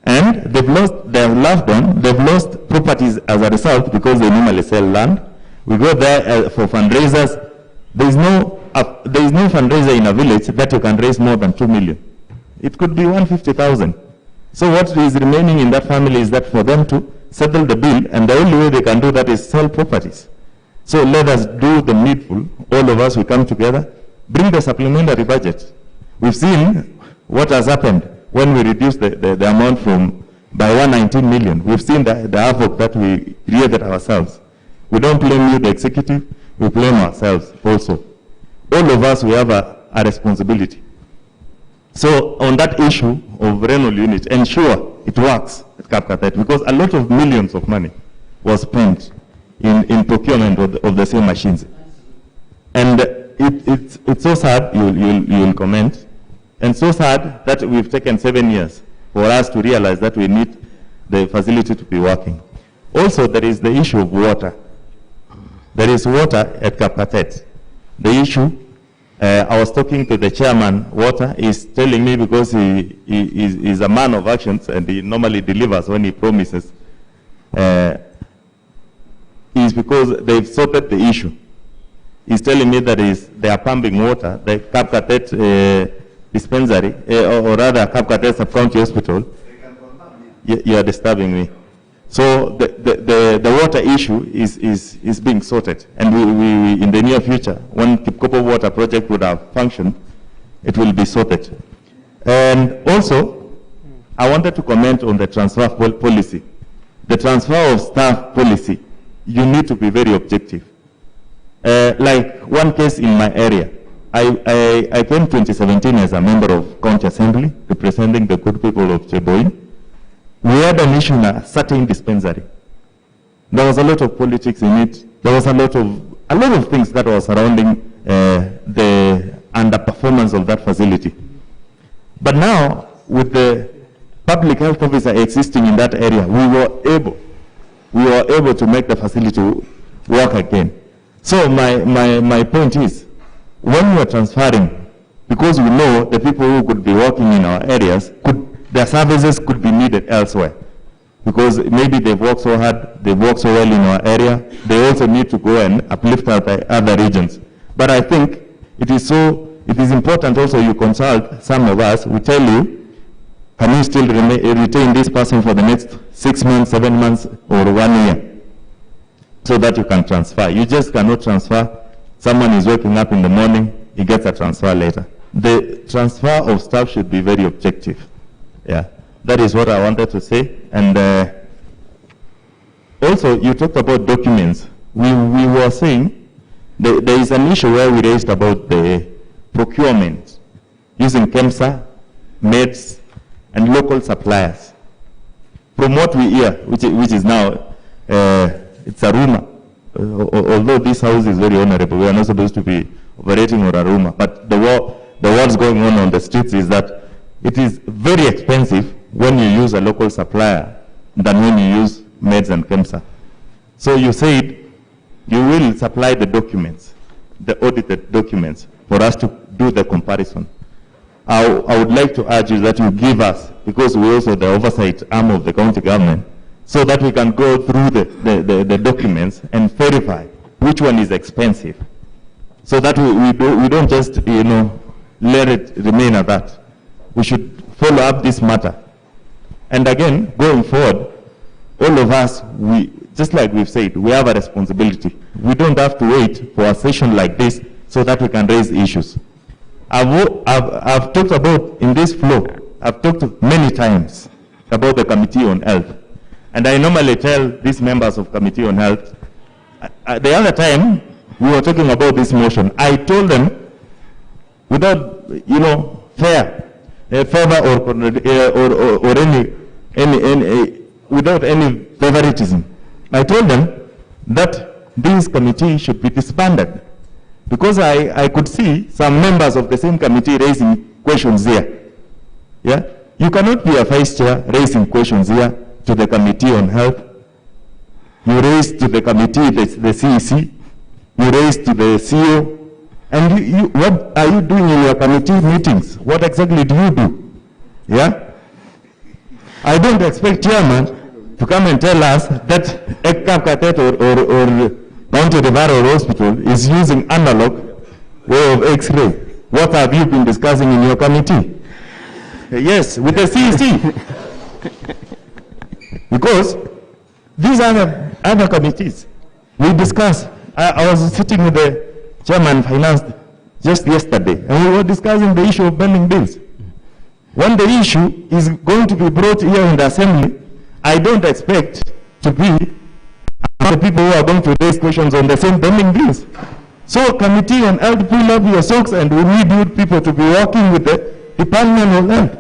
And they've lost their loved one, they've lost properties as a result because they normally sell land. We go there for fundraisers. There is no fundraiser in a village that you can raise more than 2 million. It could be 150,000. So what is remaining in that family is that for them to settle the bill, and the only way they can do that is sell properties. So let us do the needful. All of us, we come together, bring the supplementary budget. We've seen what has happened when we reduced the amount by 119 million. We've seen the havoc that we created ourselves. We don't blame you, the executive, we blame ourselves also. All of us, we have a responsibility. So on that issue of renal unit, ensure it works at Kapkatet, because a lot of millions of money was spent in procurement of the same machines. And it's so sad, you'll comment, and so sad that we've taken 7 years for us to realize that we need the facility to be working. Also, there is the issue of water. There is water at Kapkatet. The issue, I was talking to the chairman, water, is telling me because he is a man of actions and he normally delivers when he promises, is because they've sorted the issue. He's telling me that they are pumping water, the Kapkatet dispensary, or rather Kapkatet Sub-County Hospital. You are disturbing me. So the water issue is being sorted, and we in the near future, when Kipkopo water project would have functioned, it will be sorted. And also, I wanted to comment on the transfer policy. The transfer of staff policy, you need to be very objective. Like one case in my area, I came 2017 as a member of County Assembly, representing the good people of Cheboin. We had an issue in a certain dispensary. There was a lot of politics in it. There was a lot of things that were surrounding the underperformance of that facility. But now, with the public health officer existing in that area, we were able to make the facility work again. So my point is, when we are transferring, because we know the people who could be working in our areas, their services could be needed elsewhere. Because maybe they've worked so hard, they've worked so well in our area, they also need to go and uplift other regions. But I think it is important also you consult some of us. We tell you, can you still retain this person for the next 6 months, 7 months, or 1 year? So that you can transfer. You just cannot transfer. Someone is waking up in the morning, he gets a transfer later. the transfer of staff should be very objective. Yeah, that is what I wanted to say. And also, you talked about documents. We were saying there is an issue where we raised about the procurement using KEMSA, meds, and local suppliers. From what we hear, which is now, it's a rumor. Although this house is very honorable, we are not supposed to be operating on a rumor. But the what's going on the streets is that it is very expensive when you use a local supplier than when you use meds and KEMSA. So you said you will supply the documents, the audited documents, for us to do the comparison. I would like to urge you that you give us, because we also the oversight arm of the county government, so that we can go through the documents and verify which one is expensive, so that we don't just let it remain at that. We should follow up this matter. And again, going forward, all of us, just like we've said, we have a responsibility. We don't have to wait for a session like this so that we can raise issues. I've talked about, in this floor, I've talked many times about the Committee on Health. And I normally tell these members of Committee on Health, the other time we were talking about this motion, I told them, without, favor or any without any favoritism, I told them that this committee should be disbanded, because I could see some members of the same committee raising questions here. Yeah, you cannot be a vice chair raising questions here to the Committee on Health. You raise to the committee, the CEC. You raise to the CEO. And what are you doing in your committee meetings? What exactly do you do? Yeah? I don't expect chairman to come and tell us that Kapkatet or County Referral Hospital is using analog way of X-ray. What have you been discussing in your committee? Yes, with the CEC. Because these are other committees. We discuss. I was sitting with the chairman of finance just yesterday, and we were discussing the issue of pending bills. When the issue is going to be brought here in the assembly, I don't expect to be the people who are going to raise questions on the same pending bills. So Committee on Health, pull up your socks, and we need you people to be working with the Department of Health.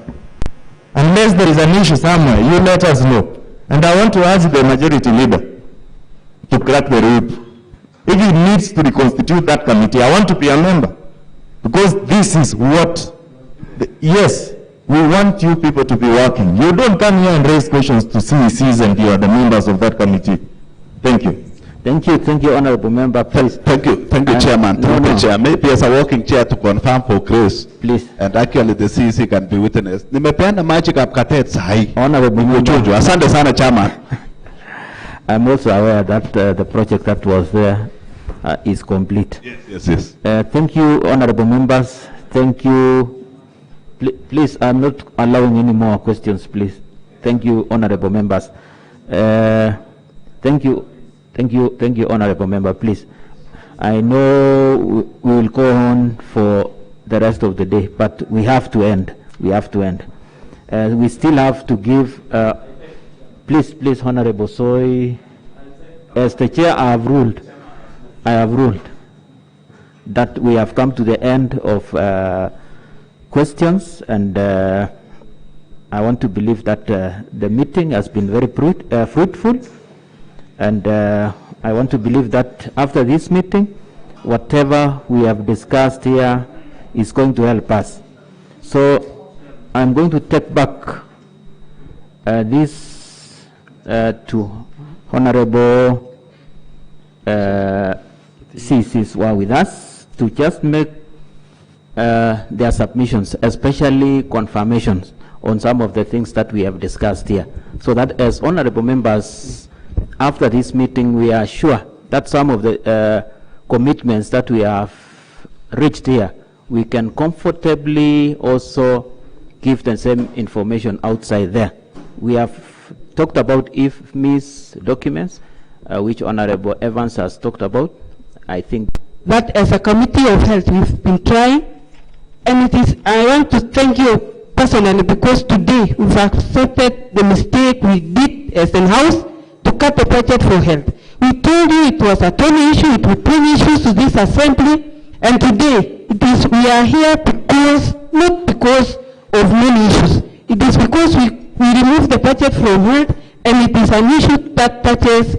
Unless there is an issue somewhere, you let us know. And I want to ask the majority leader to crack the whip. If he needs to reconstitute that committee, I want to be a member. Because this is what, yes, we want you people to be working. You don't come here and raise questions to CECs and you are the members of that committee. Thank you. Thank you, Honorable Member. Please. Thank you, Chairman. Chair. Maybe as a working chair to confirm for Grace. Please. And actually the CEC can be witnessed. Nimepeana magic Kapkatet sahi. Honorable Member. Asante sana, Chairman. I'm also aware that the project that was there is complete. Yes. Thank you, Honorable Members. Thank you. Please, I'm not allowing any more questions, please. Thank you, Honorable Members. Thank you, Honorable Member. Please, I know we will go on for the rest of the day, but we have to end. We still have to give. Please, Honorable Soy. As the chair, I have ruled that we have come to the end of questions, and I want to believe that the meeting has been very fruitful, and I want to believe that after this meeting, whatever we have discussed here is going to help us. So I'm going to take back this to Honorable CCs who are with us to just make their submissions, especially confirmations on some of the things that we have discussed here, so that as honorable members, after this meeting, we are sure that some of the commitments that we have reached here, we can comfortably also give the same information outside there. We have talked about IFMIS documents, which Honorable Evans has talked about. I think that as a Committee of Health, we've been trying And I want to thank you personally because today we've accepted the mistake we did as a house to cut the budget for health. We told you it was a 20 issue, it would bring issues to this assembly, and today we are here because, not because of many issues. It is because we removed the budget from health, and it is an issue that touches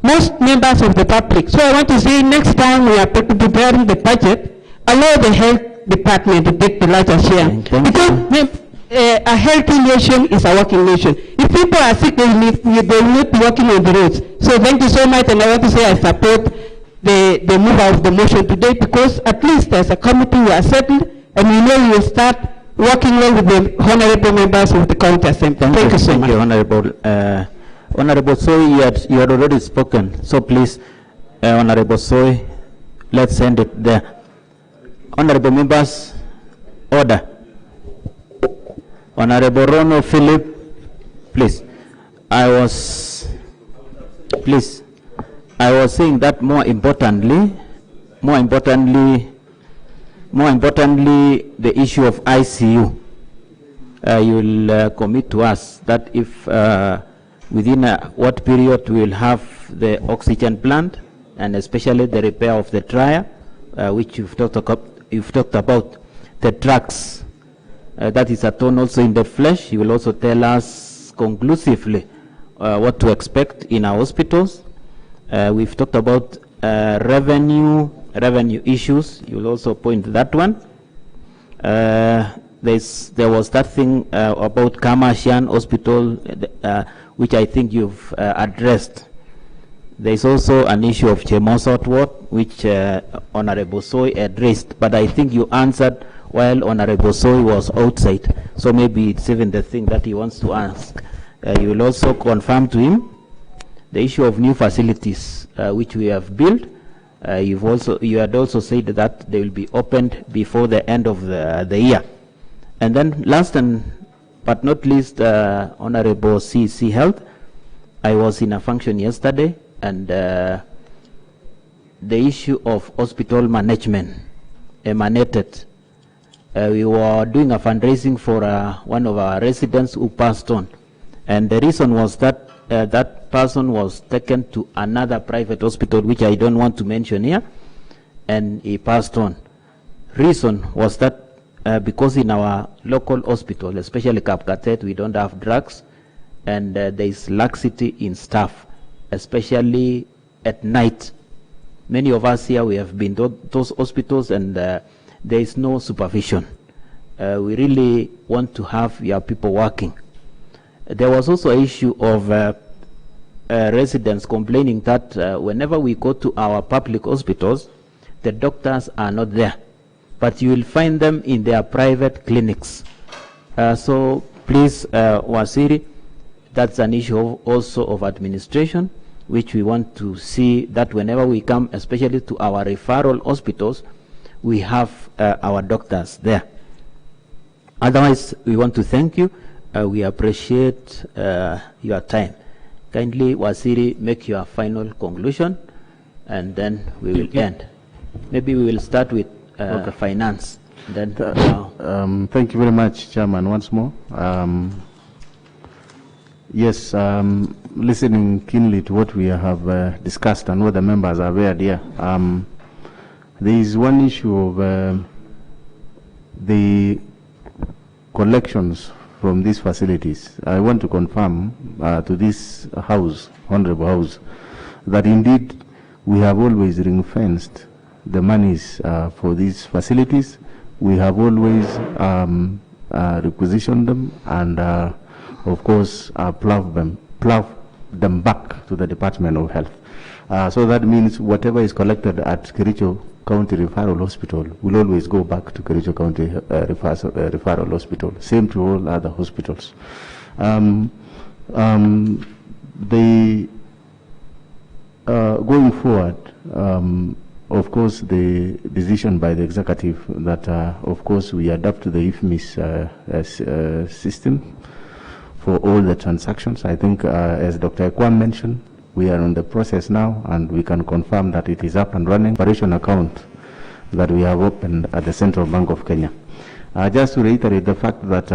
most members of the public. So I want to say next time we are preparing the budget, allow the health department to take the larger share. Because a healthy nation is a working nation. If people are sick, they will not be working on the roads. So thank you so much, and I want to say I support the move of the motion today because at least as a committee we are settled, and we know we will start working well with the honorable members of the county assembly. Thank you so much. Thank you, Honorable. Honorable Soy, you had already spoken, so please, Honorable Soy, let's send it there. Honorable members, order. Honorable Rono Philip, please. I was saying that more importantly, the issue of ICU. You will commit to us that if within what period we will have the oxygen plant, and especially the repair of the dryer, which you've talked about the drugs. That is a tone also in the flesh. You will also tell us conclusively what to expect in our hospitals. We've talked about revenue issues. You will also point to that one. There was that thing about Kamashian Hospital, which I think you've addressed. There is also an issue of Chemosot Ward, which Honorable Soy addressed, but I think you answered while Honorable Soy was outside. So maybe it's even the thing that he wants to ask. You will also confirm to him the issue of new facilities which we have built. You had also said that they will be opened before the end of the year. And then last but not least, Honorable CC Health. I was in a function yesterday, and the issue of hospital management emanated. We were doing a fundraising for one of our residents who passed on, and the reason was that that person was taken to another private hospital, which I don't want to mention here, and he passed on. Reason was that because in our local hospital, especially Kapkatet, we don't have drugs, and there is laxity in staff, especially at night. Many of us here, we have been to those hospitals, and there is no supervision. We really want to have your people working. There was also an issue of residents complaining that whenever we go to our public hospitals, the doctors are not there, but you will find them in their private clinics. So please, Wasiri, that's an issue also of administration, which we want to see that whenever we come, especially to our referral hospitals, we have our doctors there. Otherwise, we want to thank you. We appreciate your time. Kindly, Wasiri, make your final conclusion, and then we will end. Maybe we will start with finance. Then thank you very much, Chairman, once more. Yes, listening keenly to what we have discussed and what the members are aware here. There is one issue of the collections from these facilities. I want to confirm to this House, Honorable House, that indeed we have always ring-fenced the monies for these facilities. We have always requisitioned them and, of course, plowed them back to the Department of Health. So that means whatever is collected at Kerachio County Referral Hospital will always go back to Kerachio County Referral Hospital. Same to all other hospitals. Going forward, of course, the decision by the executive that, of course, we adapt to the IFMIS system for all the transactions. I think, as Dr. Ekwam mentioned, we are on the process now, and we can confirm that it is up and running. Operation account that we have opened at the Central Bank of Kenya. Just to reiterate the fact that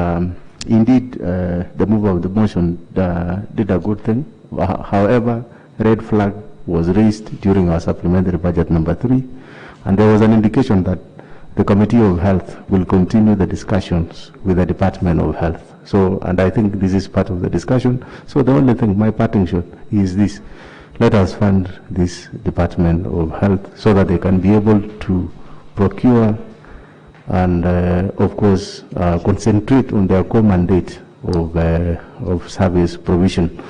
indeed the mover of the motion did a good thing. However, red flag was raised during our supplementary budget number 3, and there was an indication that the Committee of Health will continue the discussions with the Department of Health. So, and I think this is part of the discussion. So the only thing, my parting shot is this: let us fund this Department of Health so that they can be able to procure and of course concentrate on their core mandate of service provision.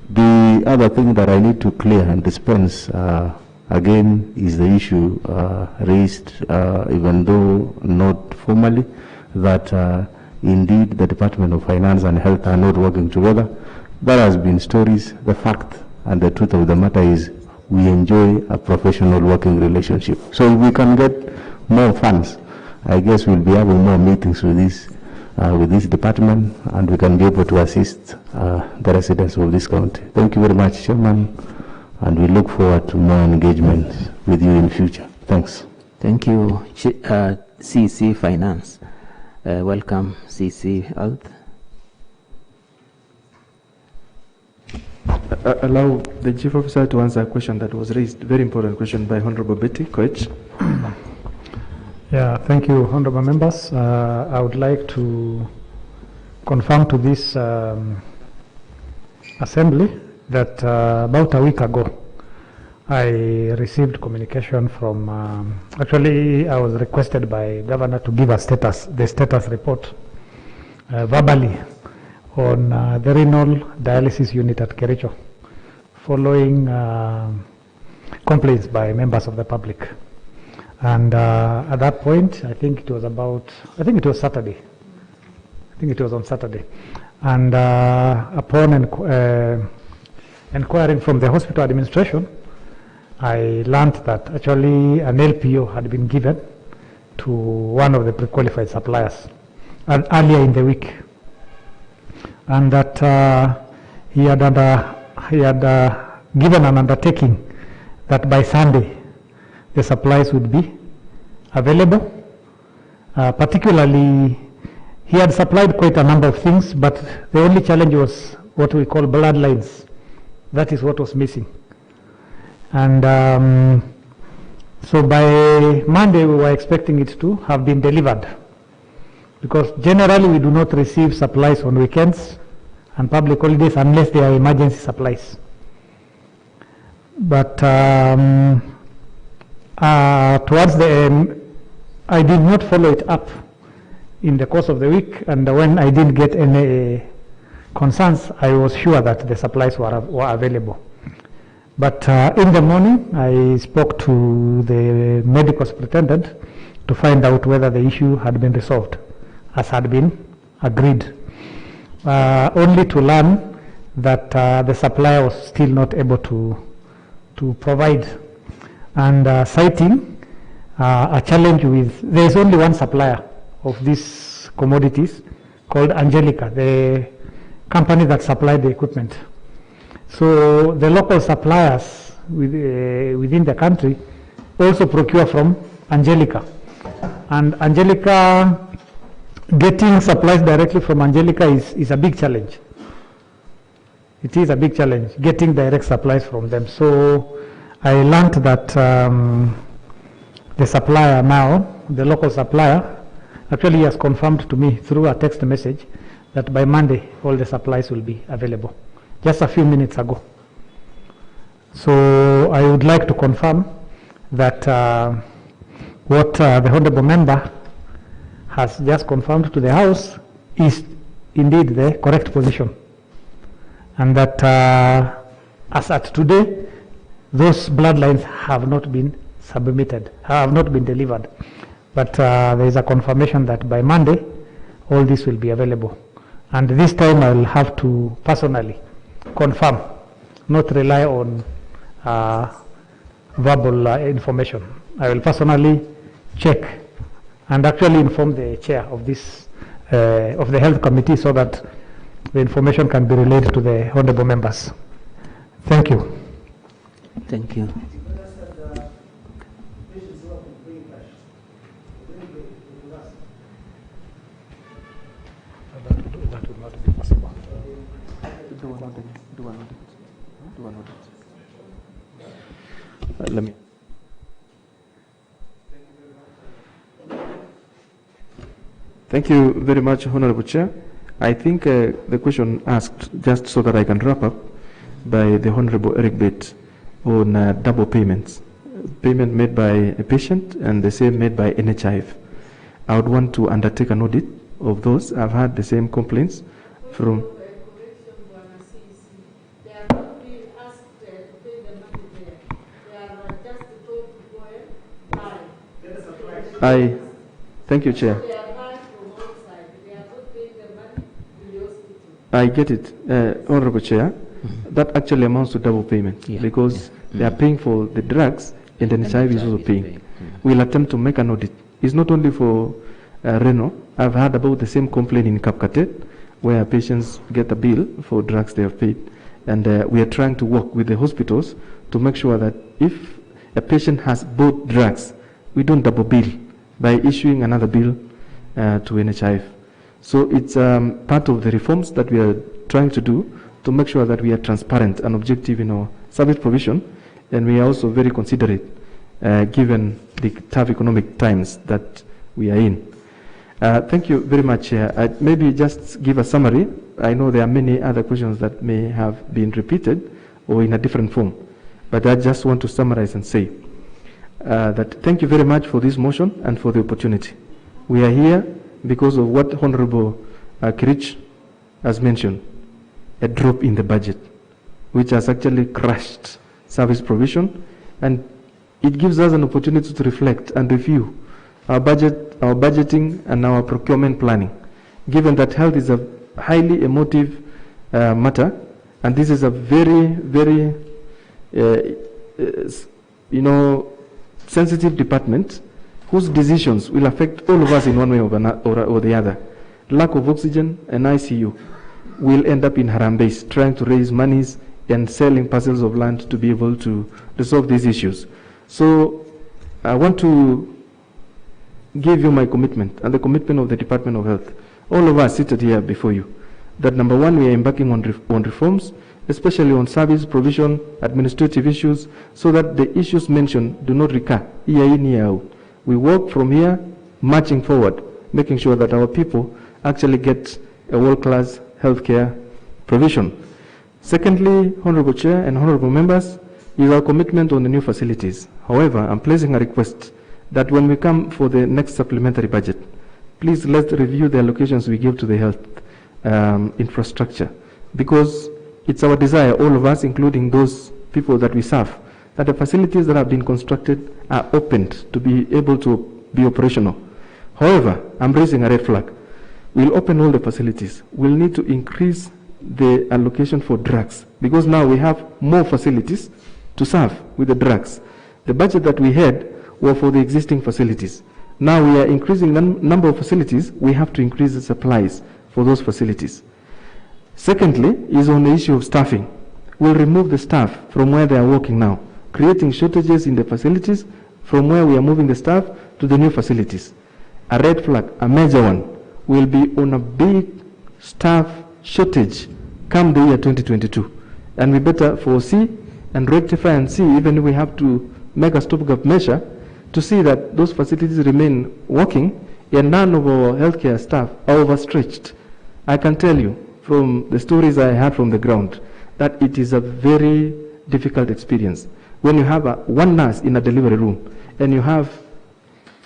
The other thing that I need to clear and dispense again is the issue raised, even though not formally, that indeed the Department of Finance and Health are not working together. There has been stories. The fact and the truth of the matter is we enjoy a professional working relationship. So if we can get more funds, I guess we'll be having more meetings with this department, and we can be able to assist the residents of this county. Thank you very much, Chairman, and we look forward to more engagement with you in future. Thanks. Thank you, CC Finance. Welcome, CC Health. Allow the Chief Officer to answer a question that was raised, very important question by Honorable Betty Koech. Yeah, thank you, honorable members. I would like to confirm to this assembly that about a week ago, I received communication from, actually I was requested by Governor to give the status report verbally on the renal dialysis unit at Kerachio, following complaints by members of the public. And at that point, I think it was Saturday. I think it was on Saturday. And upon inquiring from the hospital administration, I learned that actually an LPO had been given to one of the pre-qualified suppliers earlier in the week. And that he had given an undertaking that by Sunday, the supplies would be available. Particularly, he had supplied quite a number of things, but the only challenge was what we call bloodlines. That is what was missing. And so by Monday, we were expecting it to have been delivered, because generally we do not receive supplies on weekends and public holidays unless they are emergency supplies. But towards the end, I did not follow it up in the course of the week, and when I didn't get any concerns, I was sure that the supplies were available. But in the morning, I spoke to the medical superintendent to find out whether the issue had been resolved, as had been agreed, only to learn that the supplier was still not able to provide, and citing a challenge with, there is only one supplier of these commodities called Angelica, the company that supplied the equipment. So the local suppliers within the country also procure from Angelica. And Angelica, getting supplies directly from Angelica is a big challenge. It is a big challenge, getting direct supplies from them. So I learned that the supplier now, the local supplier, actually has confirmed to me through a text message that by Monday all the supplies will be available, just a few minutes ago. So I would like to confirm that what the honorable member has just confirmed to the House is indeed the correct position, and that as at today, those bloodlines have not been submitted, have not been delivered. But there is a confirmation that by Monday, all this will be available. And this time I will have to personally confirm, not rely on verbal information. I will personally check and actually inform the chair of this, of the health committee, so that the information can be relayed to the honorable members. Thank you. Thank you. do an audit. Let me. Thank you very much, Honorable Chair. I think the question asked, just so that I can wrap up, by the Honorable Eric Bate on double payments. Payment made by a patient and the same made by NHIF. I would want to undertake an audit of those. I've had the same complaints from... Thank you, Chair. I get it, Honorable Chair. That actually amounts to double payment because they are paying for the drugs and then NHIF is also paying. We'll attempt to make an audit. It's not only for Reno. I've heard about the same complaint in Kapkatet where patients get a bill for drugs they have paid. And we are trying to work with the hospitals to make sure that if a patient has both drugs, we don't double bill by issuing another bill to NHIF. So it's part of the reforms that we are trying to do to make sure that we are transparent and objective in our service provision, and we are also very considerate given the tough economic times that we are in. Thank you very much. Maybe just give a summary. I know there are many other questions that may have been repeated or in a different form, but I just want to summarize and say that thank you very much for this motion and for the opportunity. We are here because of what Honorable Kerachio has mentioned, a drop in the budget, which has actually crushed service provision, and it gives us an opportunity to reflect and review our budget, our budgeting, and our procurement planning, given that health is a highly emotive matter, and this is a very, very, sensitive department whose decisions will affect all of us in one way or the other. Lack of oxygen and ICU will end up in Harambes trying to raise monies and selling parcels of land to be able to resolve these issues. So I want to give you my commitment and the commitment of the Department of Health, all of us seated here before you, that number one, we are embarking on reforms, especially on service provision, administrative issues, so that the issues mentioned do not recur year in, year out. We work from here, marching forward, making sure that our people actually get a world-class healthcare provision. Secondly, Honorable Chair and Honorable Members, is our commitment on the new facilities. However, I'm placing a request that when we come for the next supplementary budget, please let's review the allocations we give to the health infrastructure, because it's our desire, all of us, including those people that we serve, that the facilities that have been constructed are opened to be able to be operational. However, I'm raising a red flag. We'll open all the facilities. We'll need to increase the allocation for drugs, because now we have more facilities to serve with the drugs. The budget that we had were for the existing facilities. Now we are increasing the number of facilities. We have to increase the supplies for those facilities. Secondly, is on the issue of staffing. We'll remove the staff from where they are working now, creating shortages in the facilities from where we are moving the staff to the new facilities. A red flag, a major one, will be on a big staff shortage come the year 2022. And we better foresee and rectify and see, even if we have to make a stopgap measure, to see that those facilities remain working and none of our healthcare staff are overstretched. I can tell you from the stories I heard from the ground that it is a very difficult experience. When you have one nurse in a delivery room and you have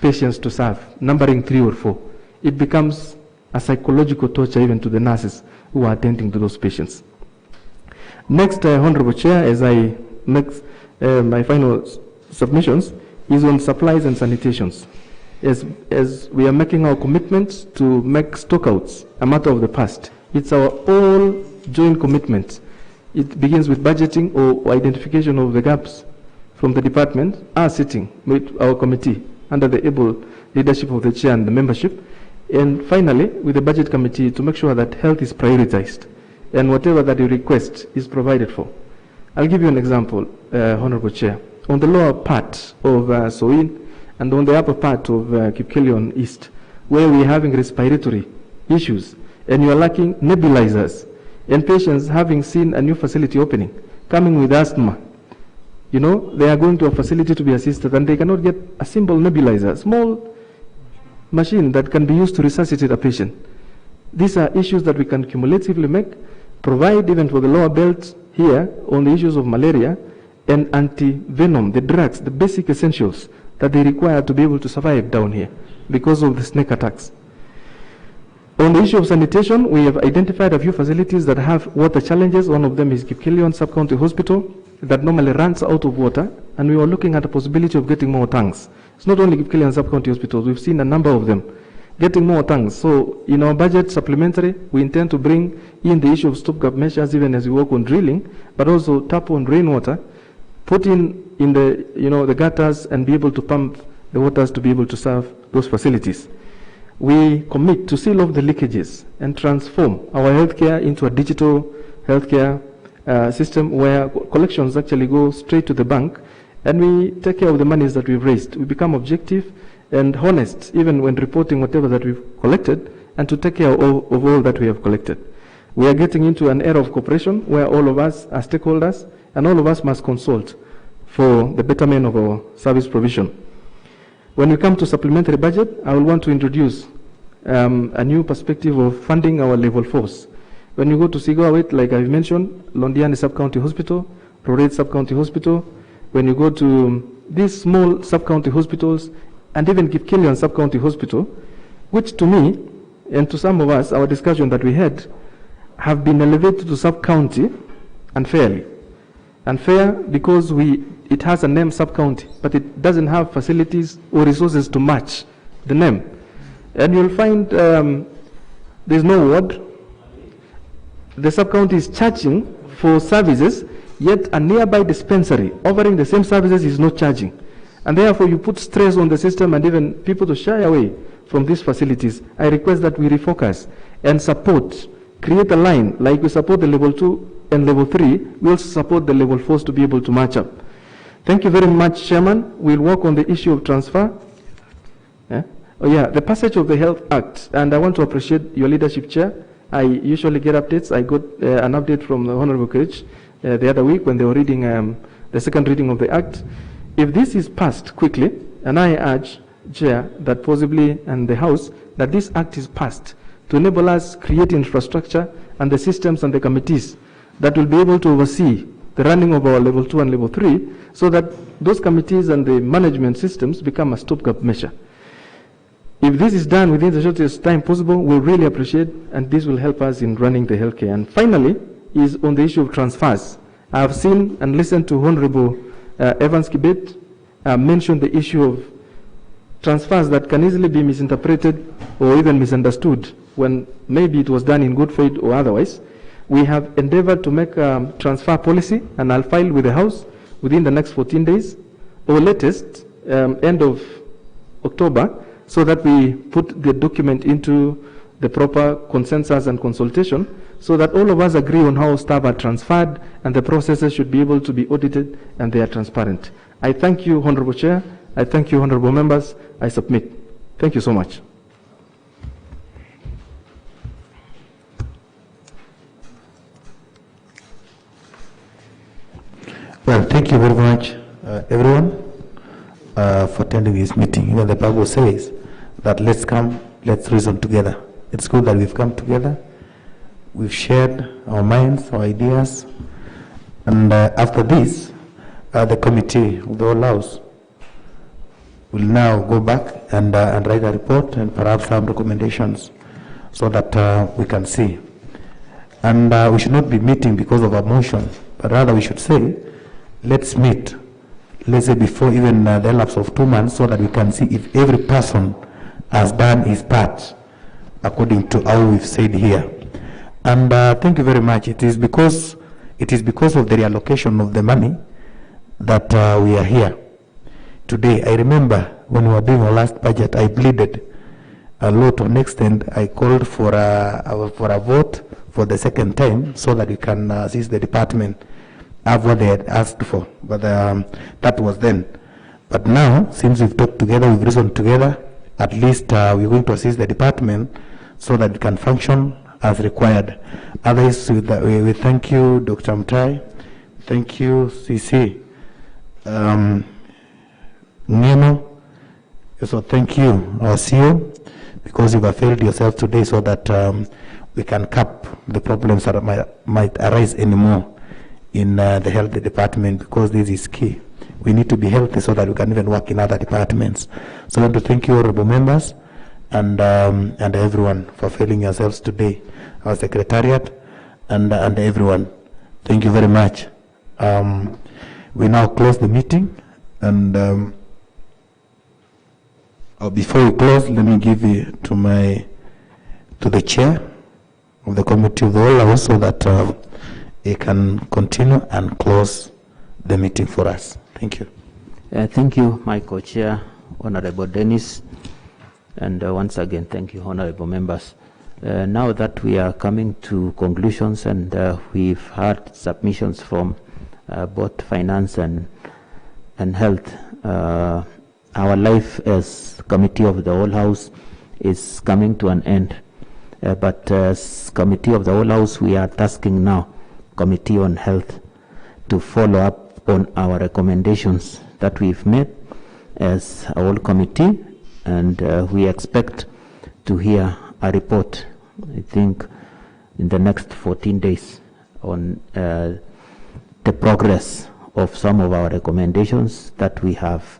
patients to serve, numbering 3 or 4, it becomes a psychological torture even to the nurses who are attending to those patients. Next, Honorable Chair, as I make my final submissions, is on supplies and sanitations. As we are making our commitment to make stockouts a matter of the past, it's our all joint commitment. It begins with budgeting or identification of the gaps from the department, our sitting with our committee under the able leadership of the chair and the membership, and finally with the budget committee to make sure that health is prioritized and whatever that you request is provided for. I'll give you an example, Honorable Chair. On the lower part of Soin and on the upper part of Kipkelion East, where we're having respiratory issues and you are lacking nebulizers, and patients having seen a new facility opening coming with asthma, you know, they are going to a facility to be assisted and they cannot get a simple nebulizer, small machine that can be used to resuscitate a patient. These are issues that we can cumulatively make, provide even for the lower belt here on the issues of malaria and anti-venom, the drugs, the basic essentials that they require to be able to survive down here because of the snake attacks. On the issue of sanitation, we have identified a few facilities that have water challenges. One of them is Kerachio Sub-County Hospital that normally runs out of water, and we are looking at the possibility of getting more tanks. It's not only Kerachio Sub-County Hospitals, we've seen a number of them getting more tanks. So in our budget supplementary, we intend to bring in the issue of stopgap measures even as we work on drilling, but also tap on rainwater, put in the, the gutters and be able to pump the waters to be able to serve those facilities. We commit to seal off the leakages and transform our healthcare into a digital healthcare system where collections actually go straight to the bank and we take care of the monies that we've raised. We become objective and honest even when reporting whatever that we've collected and to take care of all that we have collected. We are getting into an era of cooperation where all of us are stakeholders and all of us must consult for the betterment of our service provision. When we come to supplementary budget, I will want to introduce a new perspective of funding our level 4s. When you go to Sigawit, like I've mentioned, Londiani Sub-County Hospital, Rored Sub-County Hospital, when you go to these small sub-county hospitals, and even Kerachio Sub-County Hospital, which to me, and to some of us, our discussion that we had, have been elevated to sub-county unfairly. Unfair because it has a name sub-county, but it doesn't have facilities or resources to match the name. And you'll find there's no ward. The sub-county is charging for services, yet a nearby dispensary offering the same services is not charging. And therefore you put stress on the system and even people to shy away from these facilities. I request that we refocus and support, create a line like we support the level 2 and level 3, we also support the level 4s to be able to match up. Thank you very much, Chairman. We'll work on the issue of transfer. The passage of the Health Act, and I want to appreciate your leadership, Chair. I usually get updates. I got an update from the Honorable Kerachio the other week when they were reading the second reading of the Act. If this is passed quickly, and I urge, Chair, that possibly, and the House, that this Act is passed to enable us create infrastructure and the systems and the committees that will be able to oversee the running of our level 2 and level 3, so that those committees and the management systems become a stopgap measure. If this is done within the shortest time possible, we'll really appreciate, and this will help us in running the healthcare. And finally, is on the issue of transfers. I have seen and listened to Honorable Evans Kibet mention the issue of transfers that can easily be misinterpreted or even misunderstood when maybe it was done in good faith or otherwise. We have endeavored to make a transfer policy, and I'll file with the House within the next 14 days, or latest end of October, so that we put the document into the proper consensus and consultation, so that all of us agree on how staff are transferred and the processes should be able to be audited and they are transparent. I thank you, Honorable Chair. I thank you, Honorable Members. I submit. Thank you so much. Well, thank you very much, everyone, for attending this meeting. You know, the Bible says that let's come, let's reason together. It's good that we've come together. We've shared our minds, our ideas, and after this, the committee of the whole House will now go back and write a report and perhaps some recommendations so that we can see. And we should not be meeting because of emotion, but rather we should say, let's meet, let's say before even the lapse of 2 months, so that we can see if every person has done his part according to how we've said here. And thank you very much. It is because of the reallocation of the money that we are here today. I remember when we were doing our last budget, I pleaded a lot. To an extent, I called for a vote for the second time so that we can assist the department have what they had asked for. But that was then. But now, since we've talked together, we've reasoned together, at least we're going to assist the department so that it can function as required. Others, we thank you, Dr. Mutai. Thank you, CC. Nino, so thank you, our CEO, because you've availed yourself today so that we can cap the problems that might arise anymore in the health department, because this is key. We need to be healthy so that we can even work in other departments. So I want to thank you, honorable members, and everyone for availing yourselves today, our secretariat, and everyone. Thank you very much. We now close the meeting, and before we close, let me give you to the chair of the committee of the whole house so that he can continue and close the meeting for us. Thank you. Thank you, my co-chair, Honorable Dennis, and once again, thank you, honorable members. Now that we are coming to conclusions, and we've had submissions from both finance and health, our life as committee of the whole house is coming to an end. But as committee of the whole house, we are tasking now committee on health to follow up on our recommendations that we've made as a whole committee, and we expect to hear a report, I think, in the next 14 days on the progress of some of our recommendations that we have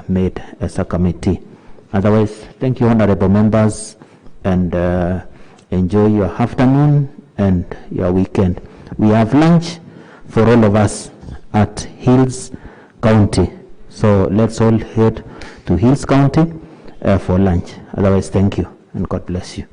made as a committee. Otherwise, thank you, honorable members, and enjoy your afternoon and your weekend. We have lunch for all of us at Hills County. So let's all head to Hills County for lunch. Otherwise, thank you and God bless you.